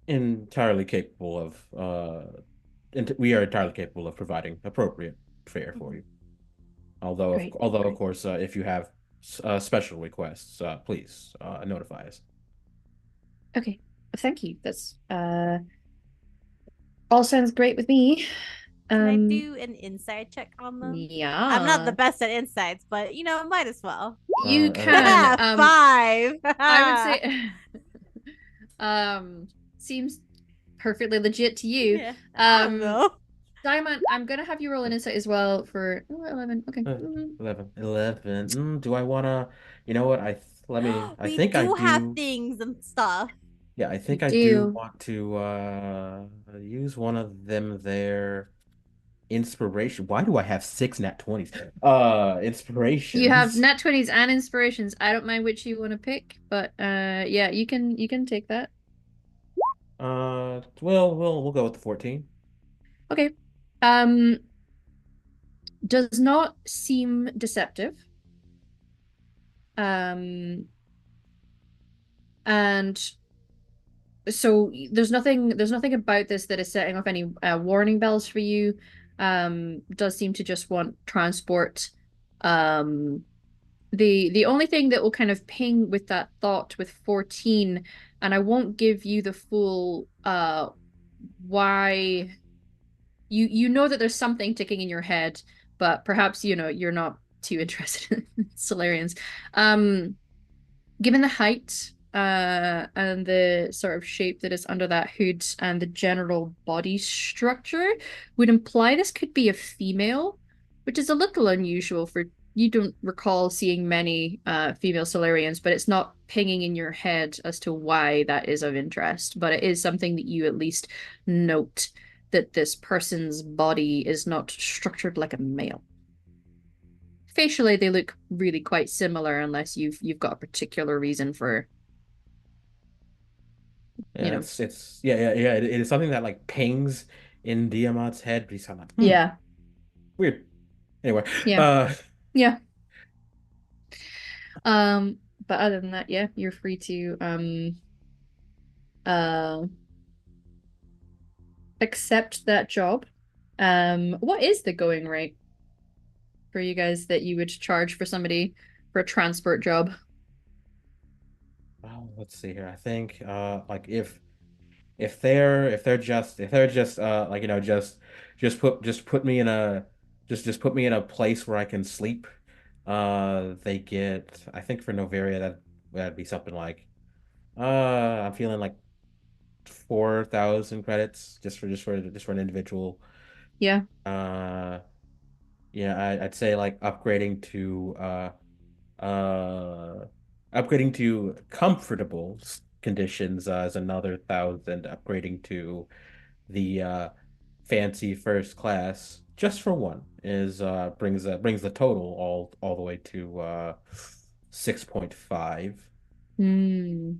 Entirely capable of we are entirely capable of providing appropriate fare for you. Great. Although of course, if you have special requests, please notify us. Okay. Thank you. That's all sounds great with me. Can I do an inside check on them? I'm not the Yeah. best at insides, but might as well. You And can. 5. I would say seems perfectly legit to you. Yeah, I don't know. Diamond, I'm gonna have you roll an insight as well for 11. Okay. 11. Do I wanna? You know what? I We think I do have do. things and stuff. Yeah, I You think I do do. want to use one of them there. Inspiration. Why do I have six nat 20s? You have Inspirations. nat 20s and inspirations. I don't mind which you want to pick, but yeah, you can take that. We'll go with the 14. Okay. Um, does not seem deceptive. And so there's nothing about this that is setting off any warning bells for you. Does seem to just want transport. Um, the only thing that will kind of ping with that thought with 14, and I won't give you the full why you know that there's something ticking in your head, but perhaps you're not too interested in Solarians. Given the height and the sort of shape that is under that hood and the general body structure would imply this could be a female, which is a little unusual for you don't recall seeing many female Solarians, but it's not pinging in your head as to why that is of interest. But it is something that you at least note that this person's body is not structured like a male. Facially, they look really quite similar unless you've got a particular reason for Yeah, it's yeah. It is something that like pings in Diamant's head, but he's kind of like, Yeah, weird. Anyway, yeah, yeah. Um, but other than that, yeah, you're free to uh accept that job. What is the going rate for you guys that you would charge for somebody for a transport job? oh, let's see here. I think like if they're just like just put me in a just put me in a place where I can sleep. They get, I think for Novaria that'd be something like I'm feeling like 4,000 credits just for an individual. Yeah. Uh yeah, I'd say like upgrading to comfortable conditions is another 1,000. Upgrading to the fancy first class just for one is brings the total all the way to 6.5. Hmm.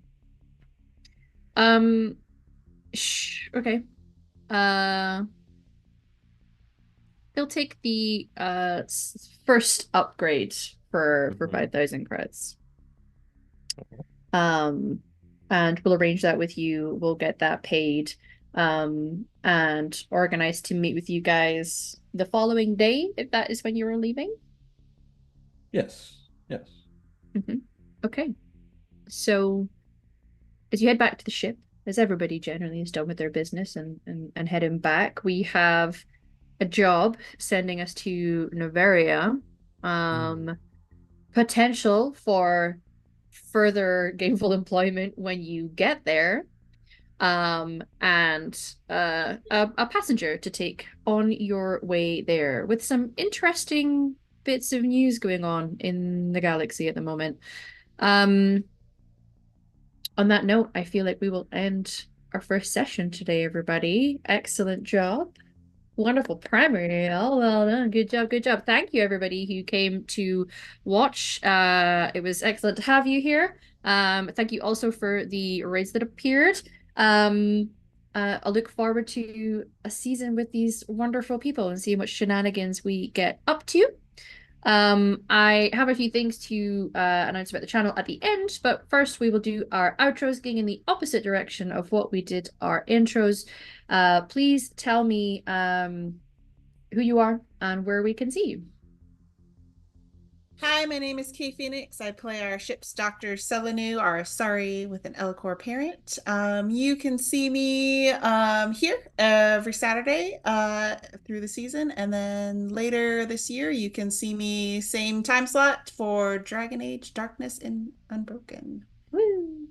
Um, okay. Uh, they'll take the first upgrade for Mhm. 5,000 credits. Um, and we'll arrange that with you. We'll get that paid, and organize to meet with you guys the following day, if that is when you are leaving. Yes, yes. Okay. So as you head back to the ship, as everybody generally is done with their business and heading back, we have a job sending us to Novaria. Mm. Potential for further gainful employment when you get there, and a passenger to take on your way there with some interesting bits of news going on in the galaxy at the moment. Um, on that note, I feel like we will end our first session today, everybody. Excellent job. Wonderful primary. Oh, well done. Good job. Good job. Thank you, everybody who came to watch. It was excellent to have you here. Thank you also for the raids that appeared. I look forward to a season with these wonderful people and seeing what shenanigans we get up to. I have a few things to announce about the channel at the end, but first we will do our outros, going in the opposite direction of what we did our intros. Please tell me who you are and where we can see you. Hi, my name is Kay Phoenix. I play our ship's Dr. Selenu, our Sorry with an Elcor parent. You can see me here every Saturday through the season, and then later this year you can see me same time slot for Dragon Age Darkness and Unbroken. Woo!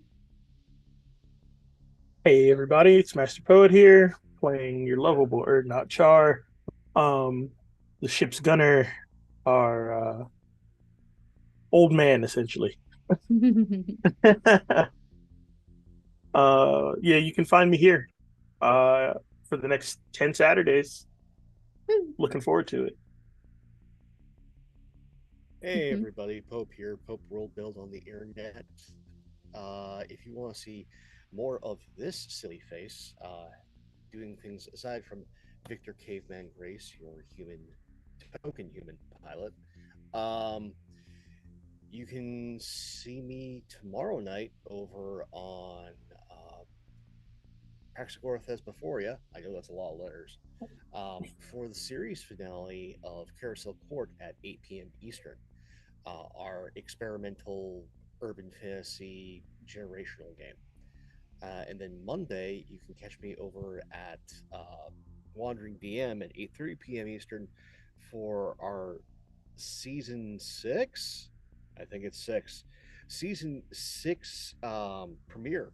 Hey everybody, it's Master Poet here, playing your lovable Urdnot Char. The ship's gunner, our old man, essentially. Yeah, you can find me here for the next 10 Saturdays. Looking forward to it. Hey everybody, Pope here, Pope World Build on the internet. If you want to see more of this silly face, doing things aside from Victor Caveman Grace, your token human pilot, you can see me tomorrow night over on Praxagora Thesmophoria. I know that's a lot of letters. For the series finale of Carousel Court at 8 p.m. Eastern, our experimental urban fantasy generational game. And then Monday, you can catch me over at Wandering DM at 8:30 p.m. Eastern for our season 6. I think it's 6. Season 6 premiere.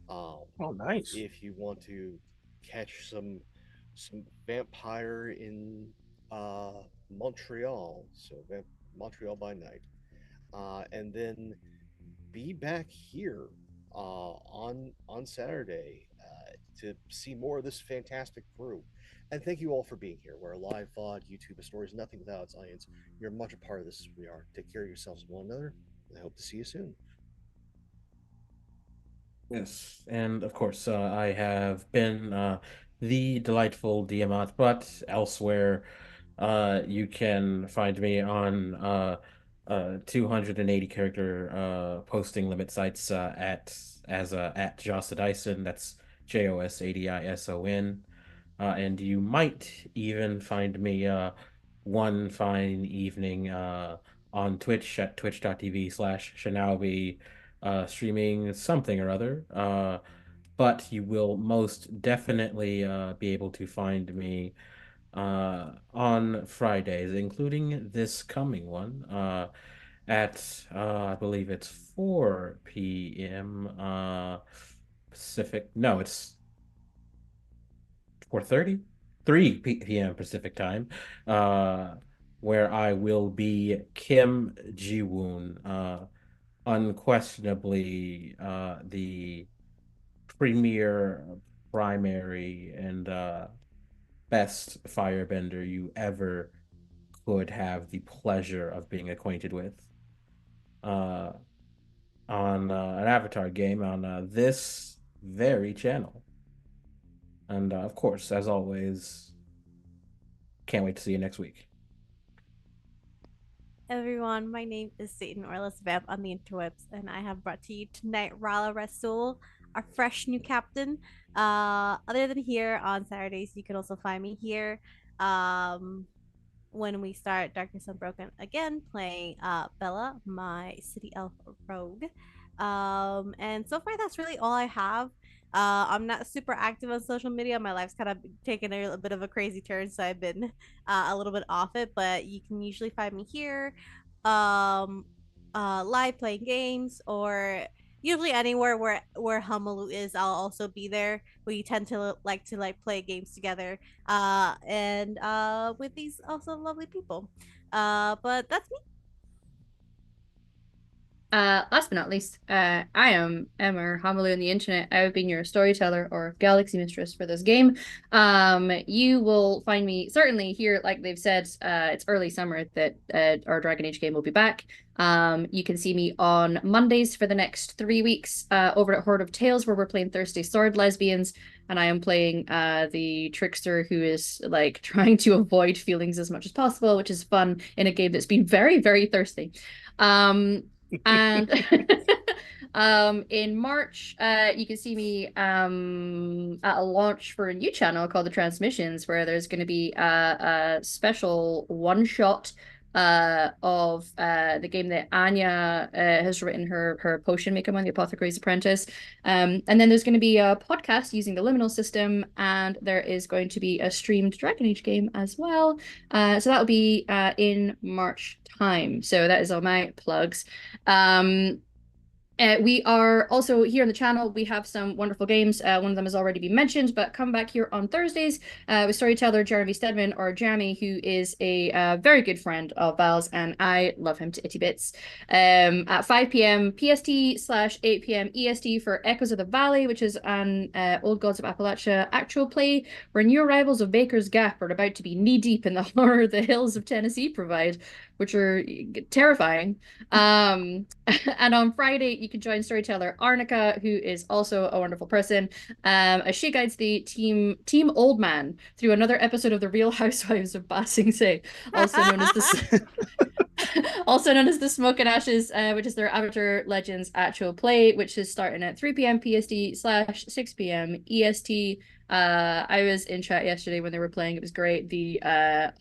Oh, nice. If you want to catch some vampire in Montreal, so Montreal by night, and then be back here on Saturday to see more of this fantastic crew. And thank you all for being here. We're a live VOD, YouTube, a story is nothing without its audience. You're much a part of this as we are. Take care of yourselves and one another. And I hope to see you soon. Yes, and of course, I have been the delightful Diamant, but elsewhere, you can find me on 280 character posting limit sites at Jossa Dyson. That's JOS80ISON. And you might even find me one fine evening on Twitch at twitch.tv/Shinobi streaming something or other. But you will most definitely be able to find me on Fridays, including this coming one at I believe it's 4 p.m. Pacific. No, it's 4:30, 3 p.m. Pacific time, where I will be Kim Ji-woon, unquestionably the premier, primary, and best firebender you ever could have the pleasure of being acquainted with. Uh, on an Avatar game on this very channel. And of course, as always, can't wait to see you next week. Everyone, my name is Satan Orlis Vamp on the interwebs, and I have brought to you tonight Rala Rasul, our fresh new captain. Other than here on Saturdays, you can also find me here when we start Darkness Unbroken again, playing Bella, my city elf rogue. And so far, that's really all I have. I'm not super active on social media. My life's kind of taken a bit of a crazy turn, so I've been a little bit off it. But you can usually find me here, um, live playing games, or usually anywhere where Hamalu is, I'll also be there. We tend to like play games together, and with these also lovely people. But that's me. Last but not least, I am Emma Hamalu on the internet. I've been your storyteller or galaxy mistress for this game. You will find me certainly here, like they've said, it's early summer that our Dragon Age game will be back. You can see me on Mondays for the next 3 weeks over at Horde of Tales, where we're playing Thursday Sword Lesbians, and I am playing the trickster who is like trying to avoid feelings as much as possible, which is fun in a game that's been very, very thirsty. And in March, you can see me at a launch for a new channel called The Transmissions, where there's going to be a special one-shot of the game that Anya has written, her potion maker on, The Apothecary's Apprentice. And then there's going to be a podcast using the liminal system, and there is going to be a streamed Dragon Age game as well. So that'll be in March time. So that is all my plugs. We are also here on the channel. We have some wonderful games. One of them has already been mentioned, but come back here on Thursdays with storyteller Jeremy Stedman, or Jeremy, who is a very good friend of Val's, and I love him to itty bits. At 5 p.m. PST/8 p.m. EST for Echoes of the Valley, which is an Old Gods of Appalachia actual play where new arrivals of Baker's Gap are about to be knee-deep in the horror the hills of Tennessee provide, which are terrifying. And on Friday, you can join storyteller Arnica, who is also a wonderful person, as she guides the team Old Man through another episode of The Real Housewives of Ba Sing Se, also known as the also known as the Smoke and Ashes, which is their Avatar Legends actual play, which is starting at 3 p.m. PST/6 p.m. EST. I was in chat yesterday when they were playing. It was great. The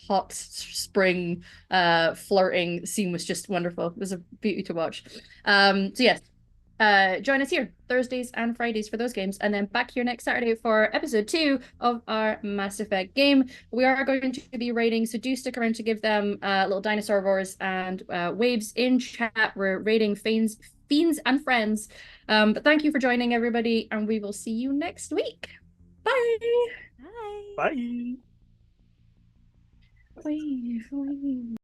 hot spring flirting scene was just wonderful. It was a beauty to watch. So yes, join us here Thursdays and Fridays for those games, and then back here next Saturday for episode 2 of our Mass Effect game. We are going to be raiding, so do stick around to give them little dinosaur roars and waves in chat. We're raiding fiends and friends. But thank you for joining, everybody, and we will see you next week. Bye. Bye. Bye. Bye.